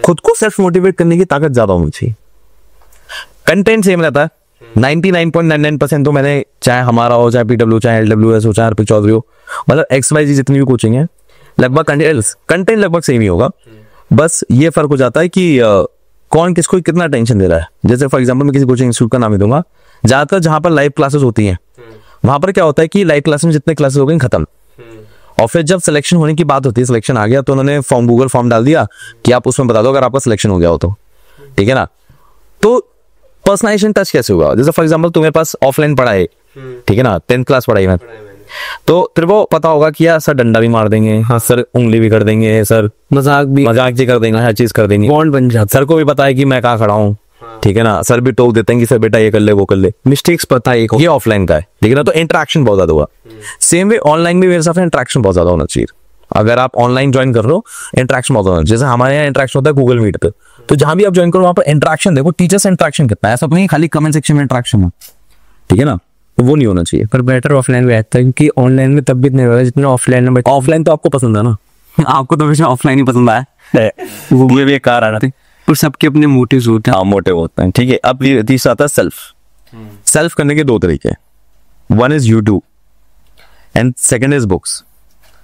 खुद को सेल्फ मोटिवेट करने की ताकत ज्यादा होनी चाहिए। कंटेंट सेम रहता है 99.99%, तो मैंने चाहे हमारा हो, चाहे पीडब्ल्यू, चाहे एलडब्ल्यूएस हो, चाहे हरप्रीत चौधरी हो, मतलब XYZ जितनी भी कोचिंग है, लगभग कंटेंट लगभग सेम ही होगा। बस ये फर्क हो जाता है कि कौन किसको कितना टेंशन दे रहा है। जैसे फॉर एग्जांपल मैं किसी कोचिंग इंस्टीट्यूट का नाम ही दूंगा, ज्यादातर जहां पर लाइव क्लासेस होती हैं वहां पर क्या होता है कि लाइव क्लास में जितने क्लासेस हो गए खत्म, और फिर जब सिलेक्शन होने की बात होती है, सिलेक्शन आ गया तो उन्होंने गूगल फॉर्म डाल दिया कि आप उसमें बता दो अगर आपका सिलेक्शन हो गया हो तो, ठीक है ना। तो पर्सनलाइजेशन टच कैसे होगा? जैसे फॉर एग्जांपल तुम्हारे पास ऑफलाइन पढ़ा है, ठीक है ना, 10th क्लास पढ़ाई में, तो तेरे को पता होगा कि यार सर डंडा भी मार देंगे, हाँ सर उंगली भी कर देंगे, सर मजाक भी कर देंगे, हर चीज कर देंगे, बॉन्ड बन जाता। सर को भी पता है कि मैं कहाँ खड़ा हूँ, ठीक है ना, सर भी टोक देते हैं कि सर बेटा ये कर ले वो कर ले, मिस्टेक्स पता है, ये ऑफलाइन का है, ठीक है ना। तो इंटरेक्शन बहुत ज्यादा हुआ। सेम वे ऑनलाइन में मेरे हिसाब से इंटरेक्शन बहुत ज्यादा होना चाहिए। अगर आप ऑनलाइन ज्वाइन कर रहे हो, इंटरेक्शन बहुत होना चाहिए। जैसे हमारे यहाँ इंटरेक्शन होता है गूगल मीट पे, तो जहां भी आप ज्वाइन करो वहां पर इंटरेक्शन देखो, टीचर से इंटरेक्शन कितना है, ऐसा तो नहीं खाली कमेंट सेक्शन में इंटरेक्शन है, ठीक है ना, तो वो नहीं होना चाहिए। पर बेटर ऑफलाइन में रहता है, क्योंकि ऑनलाइन में तब भी नहीं होगा जितना ऑफलाइन में। ऑफलाइन तो आपको पसंद है ना, आपको तो हमेशा ऑफलाइन ही पसंद आया, वो भी एक कार आ रहा था, और सबके अपने मोटिव्स होते हैं। हाँ मोटिव होते हैं, ठीक है। अब तीसरा आता है सेल्फ करने के 2 तरीके, one is YouTube and second is books.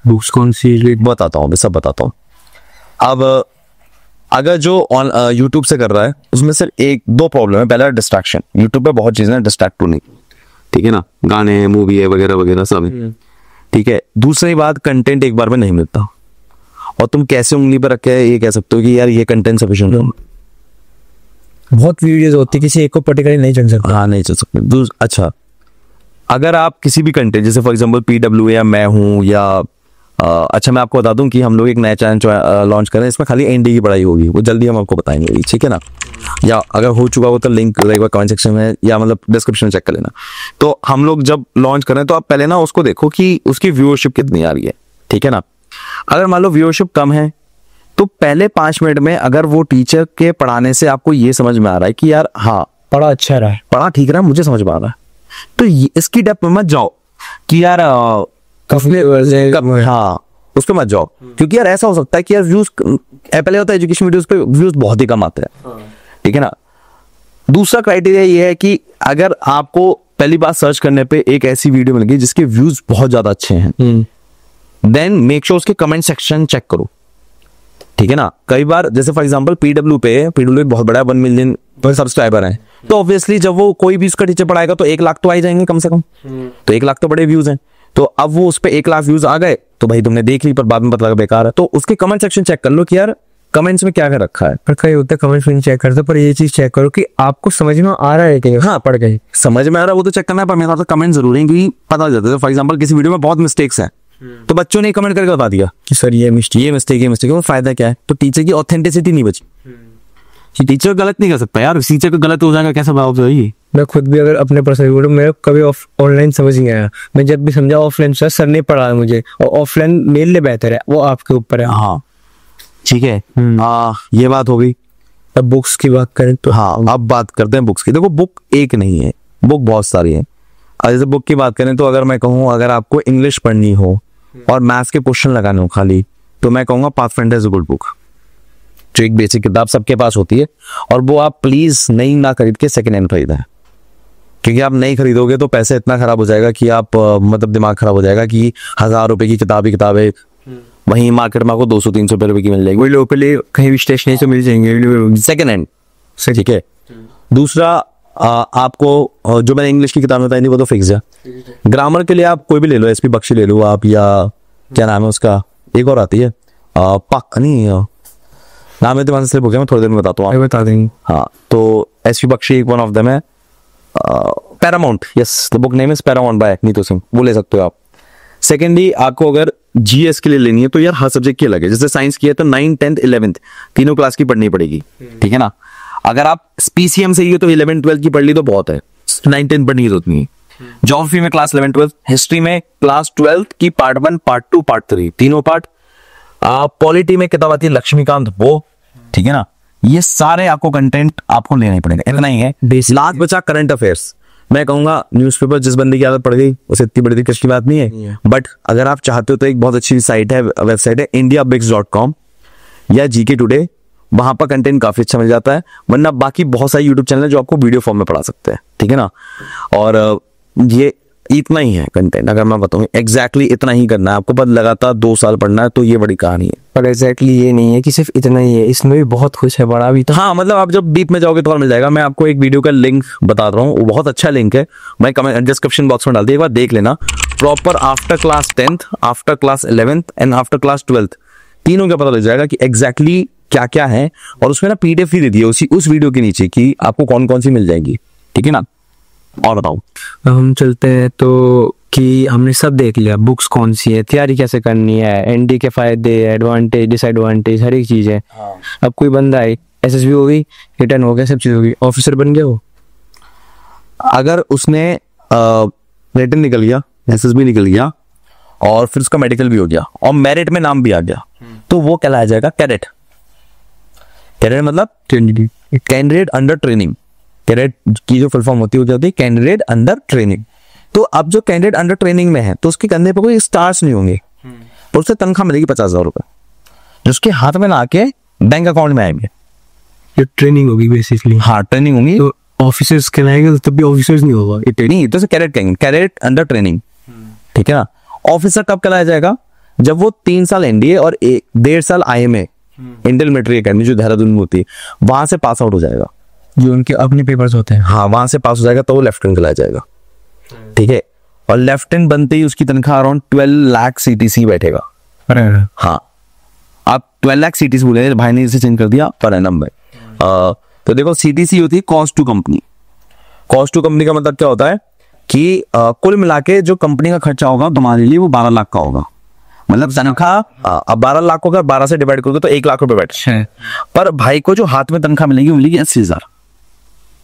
Books कौन सी? बताता हूँ, मैं सब बताता हूँ। अब अगर जो यूट्यूब से कर रहा है उसमें सिर्फ 1-2 प्रॉब्लम है। पहला डिस्ट्रैक्शन, यूट्यूब पे बहुत चीजें डिस्ट्रैक्ट होने, ठीक है ना, गाने हैं, मूवी है, वगैरह वगैरह सब है, ठीक है। दूसरी बात, कंटेंट एक बार में नहीं मिलता, और तुम कैसे उंगली पर रख के ये कह सकते हो कि यार ये कंटेंट सफिशिएंट है। बहुत वीडियोस होती है, किसी एक को पर्टिकुलर नहीं चुन सकते। हाँ नहीं चल सकते। अच्छा, अगर आप किसी भी कंटेंट, जैसे फॉर एग्जांपल PW या मैं हूँ या अच्छा मैं आपको बता दूं कि हम लोग एक नया चैनल लॉन्च कर रहे हैं, इसमें खाली एनडी की पढ़ाई होगी, वो जल्दी हम आपको बताएंगे, ठीक है ना। या अगर हो चुका हो तो लिंक रहेगा कमेंट सेक्शन में या मतलब डिस्क्रिप्शन में चेक कर लेना। तो हम लोग जब लॉन्च कर रहे हैं तो आप पहले ना उसको देखो कि उसकी व्यूअरशिप कितनी आ रही है, ठीक है ना। अगर मान लो व्यूअरशिप कम है तो पहले 5 मिनट में अगर वो टीचर के पढ़ाने से आपको ये समझ में आ रहा है कि यार हाँ पढ़ा अच्छा रहा है, पढ़ा ठीक रहा है, मुझे समझ में आ रहा है, तो इसकी डेप्थ में मत जाओ कि यार हाँ उस पर मत जाओ, क्योंकि यार ऐसा हो सकता है कि यार व्यूज पहले होता है एजुकेशन वीडियोस पे व्यूज बहुत ही कम आते हैं, ठीक है ना। दूसरा क्राइटेरिया ये है कि अगर आपको पहली बार सर्च करने पे एक ऐसी वीडियो मिल गई जिसके व्यूज बहुत ज्यादा अच्छे हैं, देन मेक श्योर उसके कमेंट सेक्शन चेक करो, ठीक है ना। कई बार जैसे फॉर एग्जांपल पीडब्ल्यू बहुत बड़ा 1 मिलियन सब्सक्राइबर हैं, तो ऑब्वियसली जब वो कोई भी उसका टीचर पढ़ाएगा तो 1 लाख तो आ ही जाएंगे कम से कम, तो 1 लाख तो बड़े व्यूज हैं। तो अब वो उस पर 1 लाख व्यूज आ गए तो भाई तुमने देख ली, पर बाद में पता लगा बेकार है, तो उसके कमेंट सेक्शन चेक कर लो कि यार कमेंट्स में क्या क्या रखा है। पर कई होता है कमेंट्स नहीं चेक करते, पर ये चीज चेक करो कि आपको समझ में आ रहा है कि हाँ पढ़ गए, समझ में आ रहा है वो तो चेक करना है, पर मेरे साथ कमेंट जरूरी है क्योंकि पता चलता है। फॉर एग्जांपल किसी वीडियो में बहुत मिस्टेक्स हैं तो बच्चों ने कमेंट करके बता दिया कि सर ये मिस्टेक वो फायदा क्या है, तो टीचर की ऑथेंटिसिटी नहीं बची। टीचर गलत नहीं कर सकता यार, टीचर को गलत हो जाएगा कैसा भाव होगी। मैं खुद भी अगर अपने पर्सनल बोलूं, मेरे कभी ऑनलाइन समझ नहीं आया, मैं जब भी समझा ऑफलाइन सर ने पढ़ा मुझे, और ऑफलाइन मेरे लिए बेहतर है, वो आपके ऊपर है। हाँ ठीक है, ये बात हो गई। अब बुक्स की बात करें तो हाँ अब बात करते हैं बुक्स की। देखो बुक एक नहीं है, बुक बहुत सारी है। जैसे बुक की बात करें तो अगर मैं कहूँ अगर आपको इंग्लिश पढ़नी हो और मैथ्स के क्वेश्चन लगाने हो खाली, तो मैं कहूँगा pathfinder is a good book, जो एक बेसिक किताब सबके पास होती है, और वो आप प्लीज नई ना खरीद के सेकेंड हैंड खरीदें, क्योंकि आप नहीं खरीदोगे तो पैसे इतना खराब हो जाएगा कि आप मतलब दिमाग खराब हो जाएगा कि 1000 रुपए की किताब है, वहीं मार्केट में आपको 200-300 रुपए की मिल जाएगी, वही लोग पहले कहीं भी स्टेशनरी से मिल जाएंगे सेकेंड हैंड, ठीक है। दूसरा आपको जो मैंने इंग्लिश की किताब बताई थी वो तो फिक्स है। ग्रामर के लिए आप कोई भी ले लो, एसपी बख्शी ले लो आप, या क्या नाम है उसका, एक और आती है नाम है दिमाग से हो गया, मैं थोड़ी देर में बताता हूँ, बता देंगे। हाँ तो एसपी बख्शी एक वन ऑफ देम है। Paramount, yes the book name is Paramount by Neetu Singh, वो ले सकते हो आप। सेकेंडली आपको अगर जीएस के लिए लेनी है तो यार हर सब्जेक्ट की अलग है, जैसे साइंस की है तो 9th 10th 11th तीनों क्लास की पढ़नी पड़ेगी, ठीक है ना। अगर आप पीसीएम से ही हो तो 11th 12th की पढ़ ली तो बहुत है, 9th 10th पढ़नी तो उतनी है। ज्योग्राफी में क्लास 11th 12th, हिस्ट्री में क्लास 12th की पार्ट 1 पार्ट 2 पार्ट 3 तीनों पार्ट। पॉलिटी में किताब आती है लक्ष्मीकांत, वो ठीक है ना। ये सारे आपको कंटेंट आपको लेना ही पड़ेगा, इतना ही है। लास्ट बचा करंट अफेयर्स, मैं कहूंगा न्यूज़पेपर जिस बंदे की आदत पड़ गई उसे इतनी बड़ी दिक्कत की बात नहीं है, बट अगर आप चाहते हो तो एक बहुत अच्छी साइट है, वेबसाइट है indiabix.com या जीके टुडे, वहां पर कंटेंट काफी अच्छा मिल जाता है। वरना बाकी बहुत सारे यूट्यूब चैनल है जो आपको वीडियो फॉर्म में पढ़ा सकते हैं, ठीक है ना। और ये इतना ही है कंटेंट, अगर मैं बताऊं एग्जैक्टली इतना ही करना है आपको, बस लगातार 2 साल पढ़ना है, तो ये बड़ी कहानी है। पर एग्जैक्टली ये नहीं है कि सिर्फ इतना ही है, इसमें भी बहुत कुछ है बड़ा भी तो। हाँ मतलब आप जब डीप में जाओगे तो और मिल जाएगा। मैं आपको एक वीडियो का लिंक बता रहा हूँ, वो बहुत अच्छा लिंक है, मैं कमेंट डिस्क्रिप्शन बॉक्स में डाल दिया, एक बार देख लेना। Proper after class 10th, after class 11th and after class 12th तीनों का पता लग जाएगा कि एग्जैक्टली क्या क्या है, और उसमें ना पीडीएफ ही दे दी है उस वीडियो के नीचे कि आपको कौन कौन सी मिल जाएगी, ठीक है ना। और बताओ हम चलते हैं तो कि हमने सब देख लिया, बुक्स कौन सी है, तैयारी कैसे करनी है, एनडी के फायदे, एडवांटेज डिसएडवांटेज हर एक चीज है। अब कोई बंदा है एसएसबी हो गई, रिटर्न हो गया, सब चीज हो गई, ऑफिसर बन गया वो, अगर उसने रिटर्न निकल गया, एसएसबी निकल गया और फिर उसका मेडिकल भी हो गया और मेरिट में नाम भी आ गया, तो वो कहलाया जाएगा कैडेट। कैडेट मतलब कैंडिडेट अंडर ट्रेनिंग, कैडेट की जो फुल फॉर्म होती है कैंडिडेट अंडर ट्रेनिंग। तो अब जो कैंडिडेट अंडर ट्रेनिंग में है तो उसके कंधे पर कोई स्टार्स नहीं होंगे, और उसे तनख्वाह मिलेगी 50,000 रुपए, जो उसके हाथ में ना आके बैंक अकाउंट में आएंगे। जो ट्रेनिंग होगी बेसिकली, हाँ ट्रेनिंग होगी, तो ऑफिसर्स कहलाएंगे, तो तब भी ऑफिसर्स नहीं होगा, ये ट्रेनिंग तो कैडेट कहेंगे, कैडेट अंडर ट्रेनिंग, ठीक है ना। ऑफिसर कब कहलाया जाएगा, जब वो 3 साल एनडीए और 1.5 साल आईएमए इंडियन मिलिट्री एकेडमी जो देहरादून में होती है वहां से पास आउट हो जाएगा, जो उनके अपने पेपर्स होते हैं, हाँ वहां से पास हो जाएगा तो वो लेफ्टिनेंट कहलाया जाएगा, ठीक है। और लेफ्टिनेंट बनते ही उसकी तनख्वाह अराउंड 12 लाख सीटीसी बैठेगा। हाँ आप 12 लाख सीटीसी बोले, भाई ने इसे चेंज कर दिया पर एनम में। तो देखो सीटीसी होती है cost to company. Cost to company का मतलब क्या होता है कि कुल मिला के जो कंपनी का खर्चा होगा तुम्हारे लिए वो 12 लाख का होगा। मतलब तनख्वाह अब 12 लाख को अगर 12 से डिवाइड करोगे तो 1 लाख रुपए बैठे हैं, पर भाई को जो हाथ में तनख्वाह मिलेगी वो मिलेगी 80,000,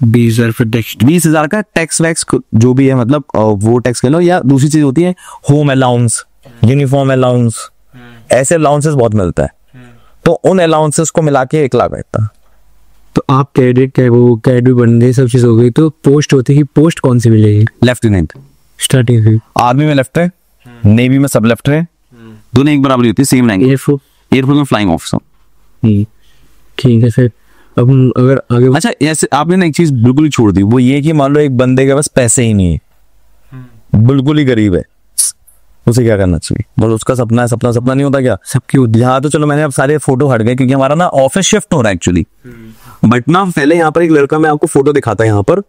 20,000 फिर टैक्स, 20,000 का टैक्स वैक्स जो भी है, मतलब वो टैक्स कह लो, या दूसरी चीज होती है होम अलाउंस, यूनिफॉर्म अलाउंस, ऐसे अलाउंसेस बहुत मिलता है, तो उन अलाउंसेस को मिला के 1 लाख बैठता है। तो आप कैडेट वो कैड भी बन गए, सब चीज हो गई, तो पोस्ट होती है, पोस्ट कौन सी मिलेगी? लेफ्टिनेंट स्टार्टिंग से आर्मी में लेफ्ट है, नेवी में सब लेफ्ट है, दोनों एक बराबरी होती है, सेम लैंग्वेज। एयरफोर्स में फ्लाइंग ऑफिसर। ठीक है, फिर अब अगर आगे अच्छा, ऐसे आपने ना एक चीज बिल्कुल ही छोड़ दी, वो ये कि मान लो एक बंदे के पास पैसे ही नहीं है, बिल्कुल ही गरीब है, उसे क्या करना चाहिए? बोलो उसका सपना है, सपना नहीं होता क्या सबकी होती है। हाँ तो चलो, मैंने अब सारे फोटो हट गए क्योंकि हमारा ना ऑफिस शिफ्ट हो रहा है एक्चुअली, बट ना पहले यहाँ पर एक लड़का, मैं आपको फोटो दिखाता है, यहाँ पर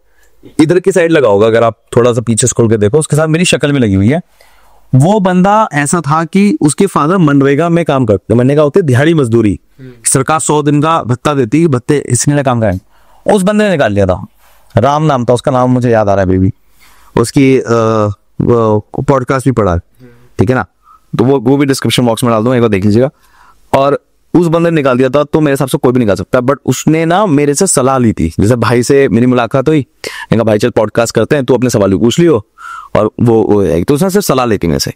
इधर की साइड लगा होगा, अगर आप थोड़ा सा पीछे स्क्रॉल के देखो, उसके साथ मेरी शक्ल भी लगी हुई है। वो बंदा ऐसा था कि उसके फादर मनरेगा में काम करते, मनरेगा होते दिहाड़ी मजदूरी, सरकार 100 दिन का भत्ता देती, भत्ते इसने काम करें, उस बंदे ने निकाल लिया था। राम नाम था उसका, नाम मुझे याद आ रहा है बेबी, उसकी पॉडकास्ट भी पढ़ा, ठीक है ना, तो वो भी डिस्क्रिप्शन बॉक्स में डाल दूं, एक बार देख लीजिएगा। और उस बंदे ने निकाल दिया था, तो मेरे हिसाब से कोई भी निकाल सकता है, बट उसने ना मेरे से सलाह ली थी, जैसे भाई से मेरी मुलाकात हुई, कहा भाई चल पॉडकास्ट करते हैं, तू अपने सवाल पूछ लियो, और वो तो उसने सिर्फ सलाह लेती मेरे से।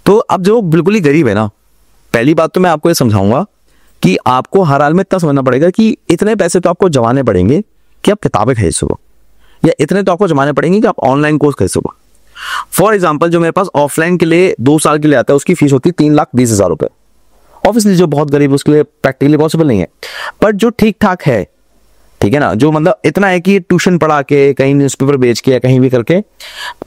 तो अब जो बिल्कुल ही गरीब है ना, पहली बात तो मैं आपको ये समझाऊंगा कि आपको हर हाल में इतना समझना पड़ेगा कि इतने पैसे तो आपको जमाने पड़ेंगे कि आप किताबें खरीद सको, या इतने तो आपको जमाने पड़ेंगे कि आप ऑनलाइन कोर्स खरीद सको। फॉर एग्जाम्पल, जो मेरे पास ऑफलाइन के लिए 2 साल के लिए आता है, उसकी फीस होती है 3,20,000 रुपए। ऑब्वियसली जो बहुत गरीब उसके लिए प्रैक्टिकली पॉसिबल नहीं है, बट जो ठीक ठाक है, ठीक है ना, जो मतलब इतना है कि ट्यूशन पढ़ा के, कहीं न्यूज़पेपर बेच के, या कहीं भी करके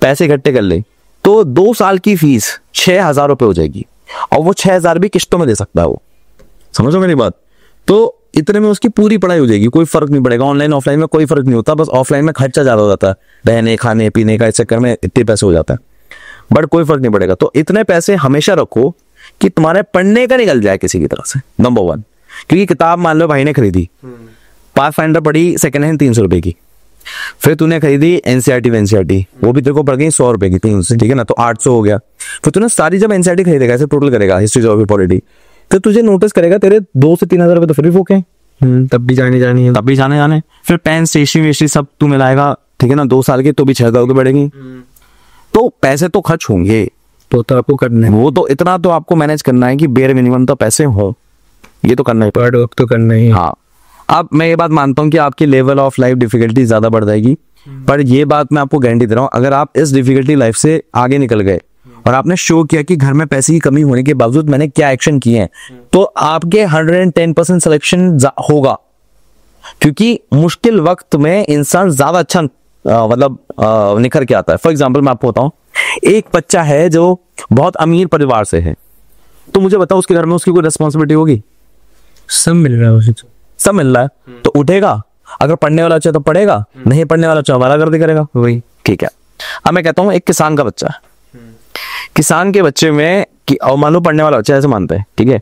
पैसे इकट्ठे कर ले, तो 2 साल की फीस 6,000 रुपए हो जाएगी, और वो 6,000 भी किस्तों में दे सकता है वो, समझो मेरी बात। तो इतने में उसकी पूरी पढ़ाई हो जाएगी, कोई फर्क नहीं पड़ेगा, ऑनलाइन ऑफलाइन में कोई फर्क नहीं होता, बस ऑफलाइन में खर्चा ज्यादा हो जाता है, रहने खाने पीने का, इस चक्कर में इतने पैसे हो जाते हैं, बट कोई फर्क नहीं पड़ेगा। तो इतने पैसे हमेशा रखो कि तुम्हारे पढ़ने का निकल जाए किसी की तरफ से, नंबर 1। क्योंकि किताब मान लो भाई ने खरीदी, पाथफाइंडर पढ़ी सेकंड हैंड 300 रुपए की, फिर तूने खरीदी एनसीईआरटी, वो भी तेरे को पड़ गई 100 रुपए की, 300, ठीक है ना, तो 800 हो गया। फिर तूने सारी जब एनसीईआरटी खरीदेगा, ऐसे टोटल करेगा, हिस्ट्री ज्योग्राफी पॉलिटी, तो तुझे नोटिस करेगा तेरे 2 से 3,000 रुपए तो फिर भी फूके, तब भी जाने। फिर पेन स्टेशनरी सब तू मिलाएगा, ठीक है ना, 2 साल के तो भी 6,000 रुपए बढ़ेगी। तो पैसे तो खर्च होंगे, तो आपको करना है, वो तो इतना तो आपको मैनेज करना है कि बेयर मिनिमम तो पैसे हो, ये तो करना ही पर वक्त तो करना ही। हाँ, अब मैं ये बात मानता हूँ कि आपकी लेवल ऑफ लाइफ डिफिकल्टी ज्यादा बढ़ जाएगी, पर ये बात मैं आपको गारंटी दे रहा हूँ, अगर आप इस डिफिकल्टी लाइफ से आगे निकल गए और आपने शो किया कि घर में पैसे की कमी होने के बावजूद मैंने क्या एक्शन किए हैं, तो आपके 110% सिलेक्शन होगा। क्योंकि मुश्किल वक्त में इंसान ज्यादा अच्छा मतलब निखर के आता है। फॉर एग्जाम्पल मैं आपको बताऊं, एक बच्चा है जो बहुत अमीर परिवार से है, तो मुझे बताओ उसके घर में उसकी कोई रिस्पॉन्सिबिलिटी होगी? सब मिल रहा है उसे, सब मिल रहा है, तो उठेगा, अगर पढ़ने वाला अच्छा तो पढ़ेगा, नहीं पढ़ने वाला अच्छा आवारागर्दी करेगा, वही ठीक है। अब मैं कहता हूँ एक किसान का बच्चा, किसान के बच्चे में और मान लो पढ़ने वाला बच्चा, ऐसे मानते हैं, ठीक है,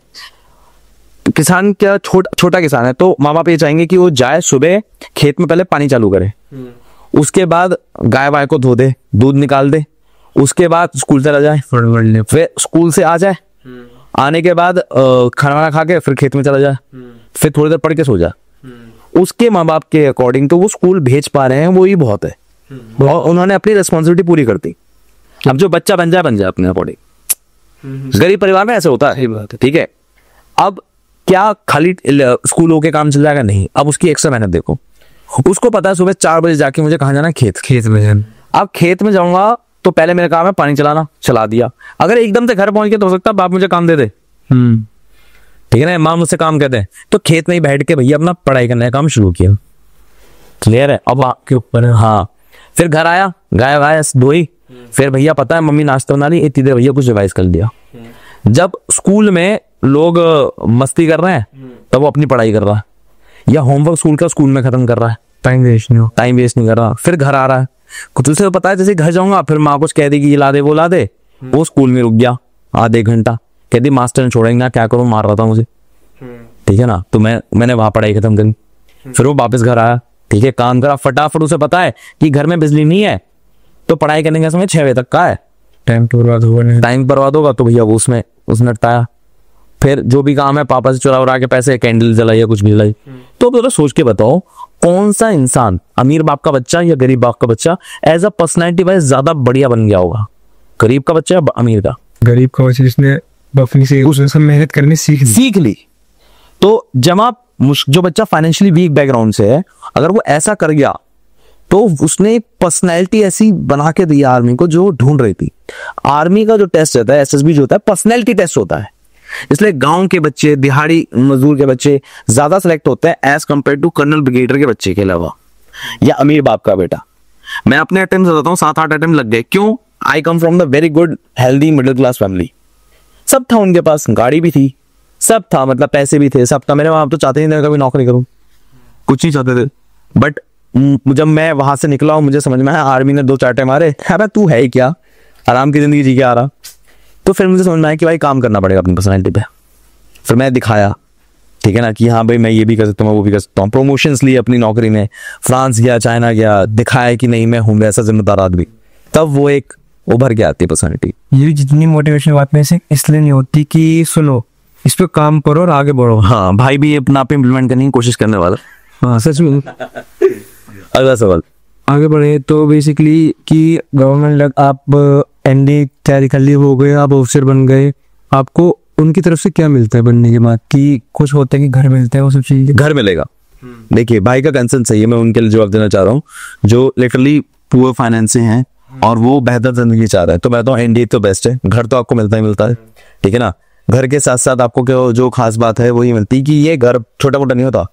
किसान क्या छोटा किसान है, तो माँ बाप ये चाहेंगे कि वो जाए सुबह खेत में, पहले पानी चालू करे, उसके बाद गाय वाय को धो दे, दूध निकाल दे, उसके बाद स्कूल चला जाए, फिर स्कूल से आ जाए, आने के बाद खाना खा के फिर खेत में चला जाए, फिर थोड़ी देर पढ़ के सो जाए। उसके माँ बाप के अकॉर्डिंग तो वो स्कूल भेज पा रहे हैं, वो ही बहुत है, उन्होंने अपनी रिस्पॉन्सिबिलिटी पूरी कर दी। अब जो बच्चा बन जाए अपने अकॉर्डिंग, गरीब परिवार में ऐसे होता है, ठीक है। अब क्या खाली स्कूल होके काम चल जाएगा? नहीं, अब उसकी एक्स्ट्रा मेहनत देखो। उसको पता है सुबह 4 बजे जाके मुझे कहाँ जाना, खेत में जाना। अब खेत में जाऊंगा तो पहले मेरा काम है पानी चलाना, चला दिया, अगर एकदम से घर पहुंच के तो हो सकता है बाप मुझे काम दे दे, ठीक है ना, माँ मुझसे काम कहते हैं, तो खेत में ही बैठ के भैया अपना पढ़ाई करने का काम शुरू किया। क्लियर है? अब आपके ऊपर है। हाँ, फिर घर आया, गाय वाय धोई, फिर भैया पता है मम्मी नाश्ता बना ली, इतनी देर भैया कुछ रिवाइज कर दिया। जब स्कूल में लोग मस्ती कर रहे हैं तब वो अपनी पढ़ाई कर रहा है, या होमवर्क स्कूल का स्कूल में खत्म कर रहा है, टाइम वेस्ट नहीं कर रहा। फिर घर आ रहा है, तुझे तो पता है जैसे घर जाऊंगा फिर माँ कुछ कह देगी ये ला दे वो ला दे, वो स्कूल में रुक गया आधे घंटा, कह दी मास्टर ने छोड़ेंगे ना, क्या करूं, मार रहा था मुझे, ठीक है ना, तो मैंने वहां पढ़ाई खत्म करी। फिर वो वापस घर आया, ठीक है, काम करा फटाफट, उसे पता है कि घर में बिजली नहीं है तो पढ़ाई करने का समय 6 बजे तक का है, टाइम तो बर्बाद होगा नहीं। टाइम बर्बाद होगा तो भैया वो उसने अटकाया। फिर जो भी काम है पापा से चुरा उड़ा के पैसे, कैंडल जलाई या कुछ भी जलाई। तो जरा सोच के बताओ कौन सा इंसान, अमीर बाप का बच्चा या गरीब बाप का बच्चा, एज अ पर्सनैलिटी वाइज ज्यादा बढ़िया बन गया होगा, गरीब का बच्चा या अमीर का? गरीब का बच्चा जिसने अपनी से उसने सब मेहनत करनी सीख ली। तो जब आप जो बच्चा फाइनेंशियली वीक बैकग्राउंड से है, अगर वो ऐसा कर गया तो उसने एक पर्सनैलिटी ऐसी बना के दी आर्मी को जो ढूंढ रही थी। आर्मी का जो टेस्ट रहता है, एसएसबी जो होता है, पर्सनैलिटी टेस्ट होता है। इसलिए गांव के बच्चे, दिहाड़ी मजदूर के बच्चे ज्यादा सिलेक्ट होते हैं as compare to colonel brigadier के बच्चे के अलावा, या अमीर बाप का बेटा। मैं अपने अटेम्प्ट बताता हूँ, 7-8 अटेम्प्ट लग गए। क्यों? I come from the very good healthy middle class family. सब था उनके पास, गाड़ी भी थी, सब था, मतलब पैसे भी थे, सब था। मेरे वहां तो चाहते ही नहीं कभी नौकरी करूं, कुछ नहीं चाहते थे। बट जब मैं वहां से निकला हूं, मुझे समझ में आया आर्मी ने 2 चाटे मारे, अरे तू है ही क्या, आराम की जिंदगी जी के आ रहा। तो फिर मुझे समझ में आया कि भाई काम करना पड़ेगा अपनी पर्सनैलिटी पे। फिर मैं दिखाया, ठीक है ना, कि हाँ भाई मैं ये भी कर सकता हूँ, मैं वो भी कर सकता हूँ। प्रमोशंस लिए अपनी नौकरी में, फ्रांस गया, चाइना गया, दिखाया कि नहीं मैं हूँ ऐसा जिम्मेदार आदमी। तब वो एक उभर के आती है पर्सनैलिटी। ये जितनी मोटिवेशन बात में से इसलिए नहीं होती कि सुनो इस पे काम करो और आगे बढ़ो। हाँ भाई भी अपना आप इम्प्लीमेंट करने की कोशिश करने वाला। हाँ सच में। अगला सवाल, आगे बढ़े तो बेसिकली कि गवर्नमेंट आप एनडी तैयारी कर ली, हो गए, आप ऑफिसर बन गए, आपको उनकी तरफ से क्या मिलता है बनने के बाद? कि कुछ होता है कि घर मिलता है, वो सब चीजें? घर मिलेगा। देखिए भाई का कंसर्न सही है, मैं उनके लिए जवाब देना चाह रहा हूँ जो लिटरली पुअर फाइनेंस से हैं और वो बेहतर जिंदगी चाह रहा है। तो मैं तो एनडी तो बेस्ट है, घर तो आपको मिलता ही मिलता है, ठीक है ना। घर के साथ साथ आपको जो खास बात है वही मिलती है कि ये घर छोटा मोटा नहीं होता,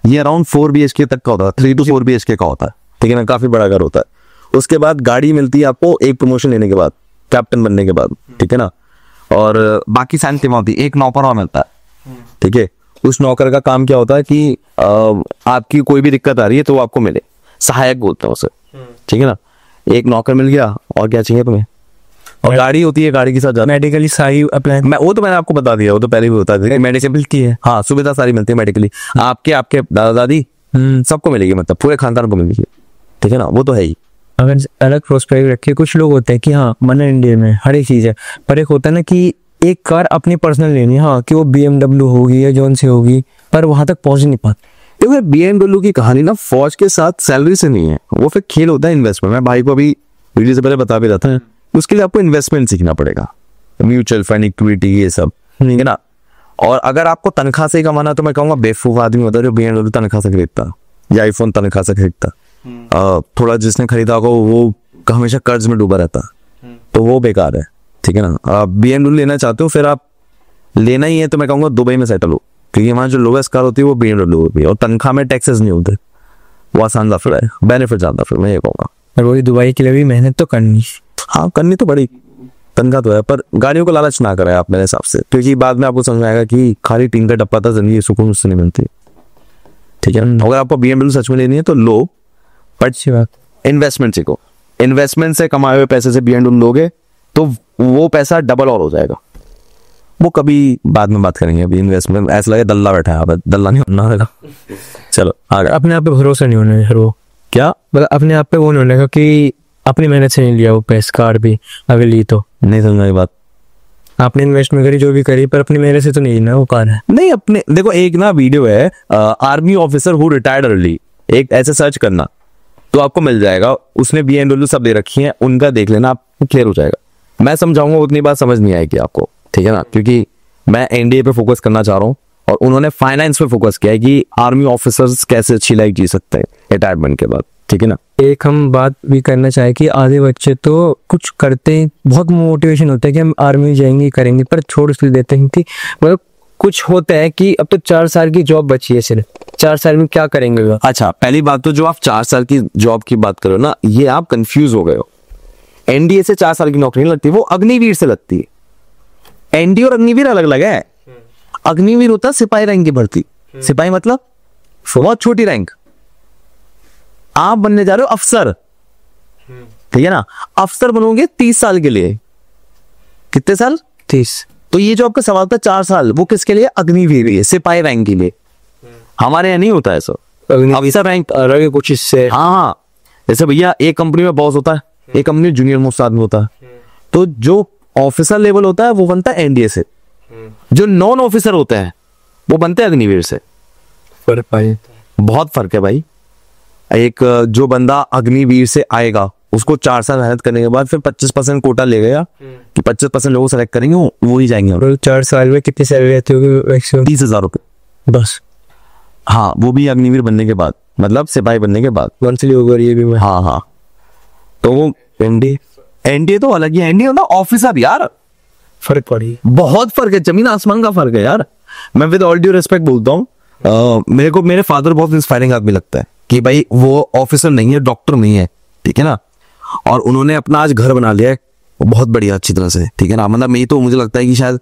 ये अराउंड 4 BHK तक का होता है, 3 to 4 BHK का होता है, ठीक है ना, काफी बड़ा घर होता है। उसके बाद गाड़ी मिलती है आपको एक प्रमोशन लेने के बाद, कैप्टन बनने के बाद, ठीक है ना। और बाकी शांतिमा होती है, एक नौकर और मिलता है, ठीक है। उस नौकर का काम क्या होता है कि आपकी कोई भी दिक्कत आ रही है तो वो आपको मिले, सहायक बोलते हैं उसे, ठीक है ना। एक नौकर मिल गया, और क्या चाहिए तुम्हें? और गाड़ी होती है, गाड़ी के साथ जाना। मेडिकली सारी अप्लाई, मैं वो तो मैंने आपको बता दिया, वो तो पहले भी बता दिया, मेडिकल की है। हाँ, सुविधा सारी मिलती है मेडिकली, आपके दादा दादी सबको मिलेगी, मतलब पूरे खानदान को मिलेगी, ठीक है ना, वो तो है ही। अगर अलग प्रोस्पेक्ट रखे, कुछ लोग होते हैं कि हाँ मन इंडिया में हर एक चीज है, पर एक होता है ना कि एक कार अपनी पर्सनल लेनी है, हाँ कि वो BMW होगी या जॉन से होगी, पर वहां तक पहुंच नहीं पाती। देखो BMW की कहानी ना फौज के साथ सैलरी से नहीं है, वो फिर खेल होता है इन्वेस्टमेंट। मैं भाई को अभी वीडियो से पहले बता भी रहा था, उसके लिए आपको इन्वेस्टमेंट सीखना पड़ेगा, म्यूचुअल फंड, इक्विटी, ये सब, ठीक है ना। और अगर आपको तनख्वाह से ही कमाना, तो मैं कहूंगा बेवकूफ आदमी होता है जो BMW तनख्वाह से खरीदता या आईफोन तनख्वाह से खरीदता। थोड़ा जिसने खरीदा होगा वो हमेशा कर्ज में डूबा रहता, तो वो बेकार है, ठीक है ना। BMW लेना चाहते हो, फिर आप लेना ही है तो मैं कहूंगा दुबई में सेटल हो, क्योंकि वहां जो लोवेस्ट कार होती है वो BMW होती है, और तनख्वाह में टैक्सेस नहीं होते, वो आसान जाफर है, बेनिफिट ज्यादा, फिर मैं ये कहूंगा। और वही दुबई के लिए भी मेहनत तो करनी, हाँ करनी तो बड़ी, तनख्वाह तो है, पर गाड़ियों को लालच ना करें आप मेरे हिसाब से, क्योंकि बाद में आपको समझ में आएगा कि खाली टीन का डब्बा था, जिंदगी सुकून उससे नहीं मिलती, ठीक है। अगर आपको BMW सच में लेनी है तो लो, बट अच्छी बात। इन्वेस्टमेंट सीखो, इन्वेस्टमेंट से कमाए हुए पैसे से BMW लोगे तो वो पैसा डबल और हो जाएगा। वो कभी बाद में बात करेंगे, अभी इन्वेस्टमेंट ऐसा लगे दल्ला बैठा है, दल्ला नहीं होना रहेगा। चलो आगे। अपने आप पे भरोसा नहीं होने हर वो, क्या मतलब अपने आप पे वो नहीं होने का कि अपनी मेहनत से नहीं लिया वो पैसे, कार भी अगर ली तो नहीं समझा ये बात। आपने इन्वेस्टमेंट करी जो भी करी, पर अपनी मेहनत से तो नहीं ना वो कार है। नहीं अपने, देखो एक ना वीडियो है army officer who retired early, एक ऐसे सर्च करना तो आपको मिल जाएगा, उसने BMW सब दे रखी है, उनका देख लेना, आपको क्लियर हो जाएगा। मैं समझाऊंगा उतनी बात समझ नहीं आएगी आपको, ठीक है ना, क्योंकि मैं NDA पे फोकस करना चाह रहा हूँ और उन्होंने फाइनेंस पे फोकस किया है कि आर्मी ऑफिसर्स कैसे अच्छी लाइफ जी सकते हैं रिटायरमेंट के बाद, ठीक है ना। एक हम बात भी करना चाहे कि आधे बच्चे तो कुछ करते हैं, बहुत मोटिवेशन होता है कि हम आर्मी जाएंगे करेंगे, पर छोड़ इसलिए देते हैं कि मतलब कुछ होता है कि अब तो 4 साल की जॉब बची है, सिर्फ 4 साल में क्या करेंगे वो? अच्छा, पहली बात तो जो आप 4 साल की जॉब की बात करो ना, ये आप कंफ्यूज हो गए हो। NDA से 4 साल की नौकरी नहीं लगती, वो अग्निवीर से लगती है। NDA और अग्निवीर अलग अलग है। अग्निवीर होता है सिपाही रैंक की भर्ती, सिपाही मतलब बहुत छोटी रैंक। आप बनने जा रहे हो अफसर, ठीक है ना, अफसर बनोगे 30 साल के लिए। कितने साल? 30। तो ये जो आपका सवाल था 4 साल, वो किसके लिए? अग्निवीर के लिए, सिपाही रैंक के लिए। हमारे यहाँ नहीं होता ऐसा, अफसर रैंक कुछ इससे। हाँ, जैसे भैया एक कंपनी में बॉस होता है, एक कंपनी में जूनियर मोस्ट आदमी होता है, तो जो ऑफिसर लेवल होता है वो बनता है एनडीए से, जो नॉन ऑफिसर होते हैं वो बनते हैं अग्निवीर से। फर्क भाई, बहुत फर्क है भाई। एक जो बंदा अग्निवीर से आएगा उसको 4 साल मेहनत करने के बाद फिर 25% कोटा ले गया कि 25% लोगों सेलेक्ट करेंगे, वो ही जाएंगे। और 4 साल में कितनी सैलरी रहती होगी मैक्सिमम? 30,000 रुपये बस। हाँ, वो भी अग्निवीर बनने के बाद, मतलब सिपाही बनने के बाद मंथली होगा ये भी। हाँ। तो वो एनडीए तो अलग ही है। एनडीए होता ऑफिसर यार, फर्क पड़ी, बहुत फर्क है, जमीन आसमान का फर्क है यार। मैं विद ऑल ड्यू रिस्पेक्ट बोलता हूँ, मेरे को मेरे फादर बहुत इंस्पायरिंग आदमी लगता है कि भाई वो ऑफिसर नहीं है, डॉक्टर नहीं है, ठीक है ना, और उन्होंने अपना आज घर बना लिया है बहुत बढ़िया अच्छी तरह से, ठीक है ना। मतलब मैं तो मुझे लगता है कि शायद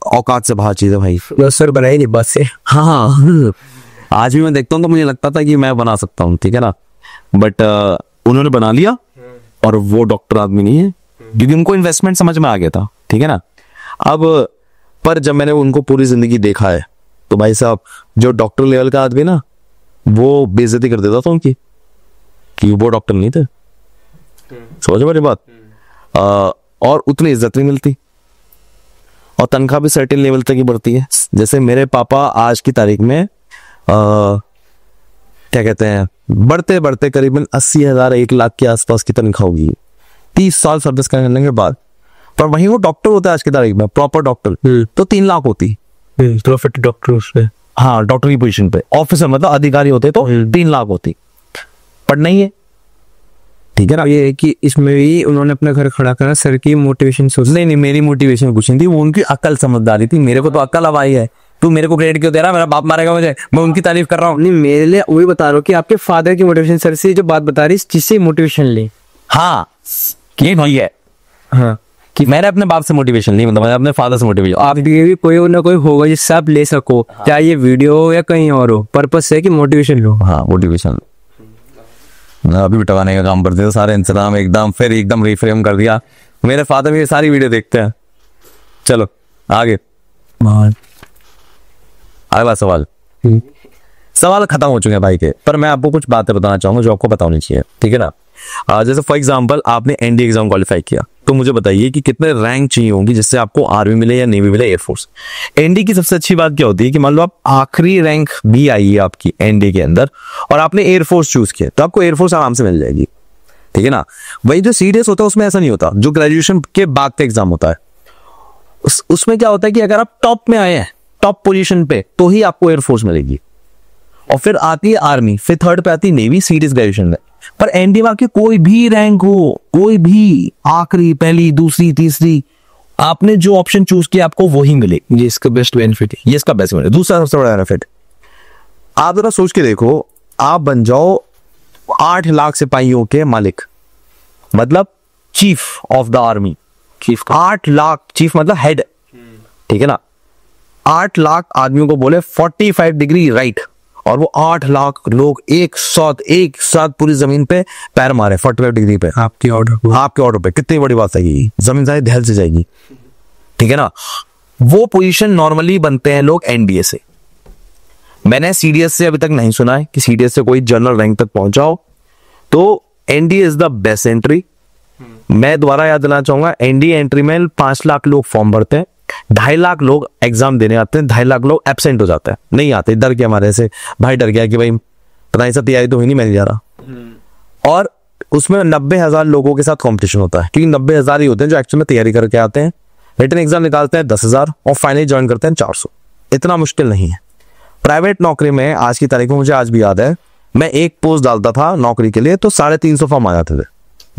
औकात से बाहर चीज है भाई। सर बनाई नहीं बस से। हाँ, आज भी मैं देखता हूँ तो मुझे लगता था कि मैं बना सकता हूँ, ठीक है ना, बट उन्होंने बना लिया और वो डॉक्टर आदमी नहीं है क्योंकि उनको इन्वेस्टमेंट समझ में आ गया था, ठीक है ना। अब पर जब मैंने उनको पूरी जिंदगी देखा है तो भाई साहब जो डॉक्टर लेवल का आदमी ना वो बेइज्जती कर देता था उनकी कि वो डॉक्टर नहीं थे, समझ मेरी बात। और उतनी इज्जत नहीं मिलती और तनख्वाह भी सर्टेन लेवल तक ही बढ़ती है। जैसे मेरे पापा आज की तारीख में क्या कहते हैं, बढ़ते बढ़ते करीबन 80,000 1 लाख के आसपास की तनख्वाह होगी 30 साल सर्विस करने के बाद। पर वहीं वो डॉक्टर होता है आज की तारीख में, प्रॉपर डॉक्टर, तो 3 लाख होती। प्रॉफिट डॉक्टर उसमें, हाँ, डॉक्टर की पोजीशन पे ऑफिसर मतलब अधिकारी होते तो 3 लाख होती, पर नहीं है, ठीक है ना। ये है कि इसमें भी उन्होंने अपना घर खड़ा करा सर की मोटिवेशन सोच। नहीं, मेरी मोटिवेशन कुछ नहीं थी, वो उनकी अकल समझदारी थी। मेरे को तो अकल अब आई है, तू मेरे को क्रेडिट क्यों दे रहा है? मेरा बाप मारेगा मुझे, मैं उनकी तारीफ कर रहा हूँ। नहीं, मेरे लिए वही बता रहा हूँ कि आपके फादर की मोटिवेशन, सर से जो बात बता रही है जिससे मोटिवेशन ली। हाँ, ये नहीं है हाँ, कि मैंने अपने बाप से मोटिवेशन ली, मतलब मैंने अपने फादर से मोटिवेशन। आप भी कोई ना कोई होगा जिससे आप ले सको, चाहे ये वीडियो हो या कहीं और हो, पर्पस है कि मोटिवेशन लो। हाँ, मोटिवेशन अभी भी टकाने का काम करते थे सारे इंस्टाग्राम एकदम रिफ्रेम कर दिया। मेरे फादर भी सारी वीडियो देखते हैं। चलो आगे, अगला सवाल खत्म हो चुके हैं भाई के, पर मैं आपको कुछ बातें बताना चाहूंगा जो आपको पता होनी चाहिए, ठीक है ना। जैसे फॉर एग्जांपल आपने एनडीए एग्जाम क्वालिफाई किया, तो मुझे बताइए कि कितने रैंक चाहिए होंगी जिससे आपको आर्मी मिले या नेवी मिले, एयरफोर्स। एनडीए की सबसे अच्छी बात क्या होती है कि मान लो आप आखिरी रैंक भी आई है आपकी एनडीए के अंदर और आपने एयरफोर्स चूज किया, तो आपको एयरफोर्स आराम से मिल जाएगी, ठीक है ना। वही जो सीडीएस होता है उसमें ऐसा नहीं होता, जो ग्रेजुएशन के बाद का एग्जाम होता है उसमें क्या होता है कि अगर आप टॉप में आए हैं, टॉप पोजीशन पे, तो ही आपको एयरफोर्स मिलेगी। और फिर आती है आर्मी, फिर थर्ड पे आती है नेवी, सीडीएस ग्रेजुएशन में। पर एनडीए में कोई भी रैंक हो, कोई भी आखिरी, पहली, दूसरी, तीसरी, आपने जो ऑप्शन चूज किया आपको वही मिलेगी। ये इसका बेस्ट बेनिफिट है, ये इसका बेस्ट बेनिफिट। दूसरा सबसे बड़ा बेनिफिट, आप जरा सोच के देखो, आप बन जाओ 8 लाख सिपाहियों के मालिक, मतलब chief of the army. Chief 8 lakh, chief मतलब हेड, ठीक है ना। 8 लाख आदमियों को बोले 45 डिग्री राइट, और वो 8 लाख लोग एक साथ पूरी जमीन पे पैर मारे 45 डिग्री पे, आपके ऑर्डर पे। कितनी बड़ी बात है ये, जमीन सारी ढल से जाएगी, ठीक है ना। वो पोजीशन नॉर्मली बनते हैं लोग एनडीए से। मैंने सीडीएस से अभी तक नहीं सुना है कि सीडीएस से कोई जनरल रैंक तक पहुंचाओ, तो NDA is the best entry. मैं दोबारा याद दिलाना चाहूंगा, एनडीए एंट्री में 5 लाख लोग फॉर्म भरते हैं, 2.5 लाख लोग एग्जाम देने आते हैं, 2.5 लाख लोग एब्सेंट हो जाते हैं, नहीं आते, डर के हमारे से भाई डर गया कि भाई पता नहीं सब तैयारी तो ही नहीं मिल जा रहा। और उसमें 90,000 लोगों के साथ कंपटीशन होता है, क्योंकि 90,000 ही होते हैं जो एक्चुअल में तैयारी करके आते हैं। रिटन एग्जाम निकालते हैं 10,000 और फाइनली ज्वाइन करते हैं 400। इतना मुश्किल नहीं है। प्राइवेट नौकरी में आज की तारीख में, मुझे आज भी याद है, मैं एक पोस्ट डालता था नौकरी के लिए तो 350 फॉर्म आ जाते थे।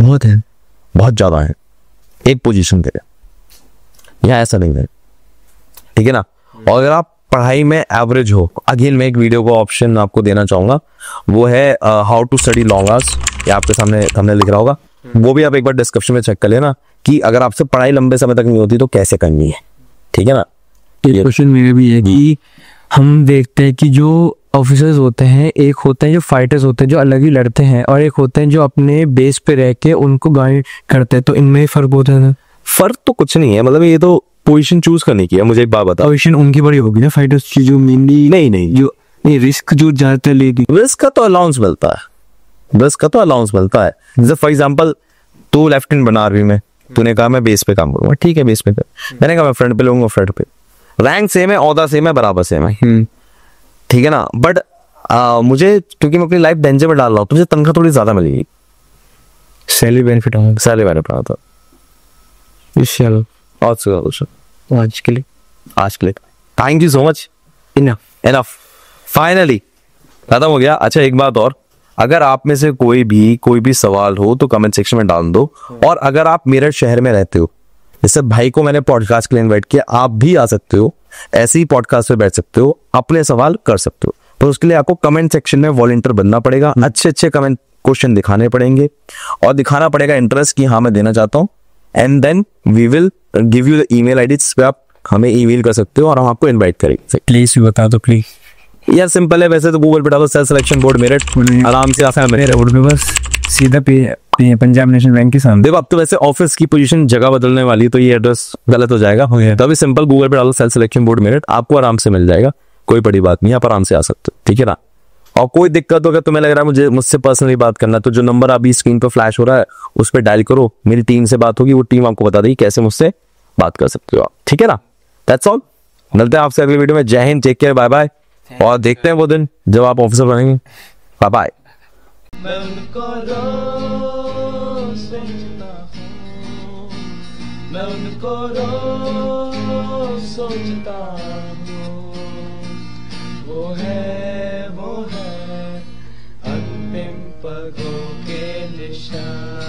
बहुत है, बहुत ज्यादा है एक पोजीशन के लिए। यहाँ ऐसा नहीं है, ठीक है ना। और अगर आप पढ़ाई में एवरेज हो, अगेन मैं एक वीडियो को ऑप्शन आपको देना चाहूंगा, वो है how to study long hours, ये आपके सामने लिख रहा होगा, वो भी आप एक बार डिस्क्रिप्शन में चेक कर लेना कि अगर आपसे पढ़ाई लंबे समय तक नहीं होती तो कैसे करनी है, ठीक है ना। ये क्वेश्चन मेरे भी है कि हम देखते हैं कि जो ऑफिसर्स होते हैं, एक होते हैं जो फाइटर्स होते हैं जो अलग ही लड़ते हैं, और एक होते हैं जो अपने बेस पे रह के उनको गाइड करते हैं, तो इनमें फर्क होता है। फर्क तो कुछ नहीं है, मतलब ये तो पोजीशन चूज करने की है। मुझे एक बात बता, पोजीशन उनकी बड़ी होगी ना फाइटर्स की, जो मेनली नहीं रिस्क जो ज्यादातर लेगी। रिस्क का तो अलाउंस मिलता है, जैसे फॉर एग्जाम्पल तू लेफ्टिनेंट बना आर्मी में, तूने कहा मैं बेस पे काम करूंगा, ठीक है बेस पे कर। मैंने कहा मैं फ्रंट पे लूंगा, फ्रंट पे। रैंक सेम है, ओहदा सेम है, बराबर सेम है, ठीक है ना। बट मुझे, क्योंकि मैं अपनी लाइफ डेंजर में डाल रहा हूँ, तो मुझे तनख्वाह थोड़ी ज्यादा मिलेगी, सैलरी बेनिफिट होगा, सैलरी मैंने पढ़ा था। चलो आज के लिए thank you so much. Enough finally खत्म हो गया। अच्छा एक बात और, अगर आप में से कोई भी सवाल हो तो कमेंट सेक्शन में डाल दो। और अगर आप मेरठ शहर में रहते हो, जैसे भाई को मैंने पॉडकास्ट के लिए इन्वाइट किया, आप भी आ सकते हो, ऐसे ही पॉडकास्ट पे बैठ सकते हो, अपने सवाल कर सकते हो। पर उसके लिए आपको कमेंट सेक्शन में वॉलंटियर बनना पड़ेगा, अच्छे कमेंट क्वेश्चन दिखाने पड़ेंगे और दिखाना पड़ेगा इंटरेस्ट कि हाँ मैं देना चाहता हूँ। And then we will give you the email ID जिस पे आप हमें ईमेल कर सकते हो और हम आपको इनवाइट करेंगे। प्लीज बता दो प्लीज। यार सिंपल है, वैसे तो गूगल पे डालो सेल्फ सिलेक्शन बोर्ड मेरठ, आराम से आता है मेरे रोड पे, बस सीधा पंजाब नेशनल बैंक के सामने। देखो अब तो वैसे ऑफिस की पोजीशन जगह बदलने वाली, तो ये एड्रेस गलत हो जाएगा, तो अभी सिंपल गूगल पे डालो सेल्फ सिलेक्शन बोर्ड मेरठ, आपको आराम से मिल जाएगा, कोई बड़ी बात नहीं, आप आराम से आ सकते हो, ठीक है ना। और कोई दिक्कत हो, अगर तुम्हें लग रहा है मुझसे पर्सनली बात करना, तो जो नंबर अभी स्क्रीन पर फ्लैश हो रहा है उस पर डायल करो, मेरी टीम से बात होगी, वो टीम आपको बता देगी कैसे मुझसे बात कर सकते हो आप, ठीक है ना। दैट्स ऑल, मिलते हैं आपसे अगली वीडियो में। Jai Hind, take care, bye bye, और देखते हैं वो दिन जब आप ऑफिसर बनेंगे। Bye bye. मैं उनको रोज सोचता हूँ, वो है अंतिम पगों के निशान।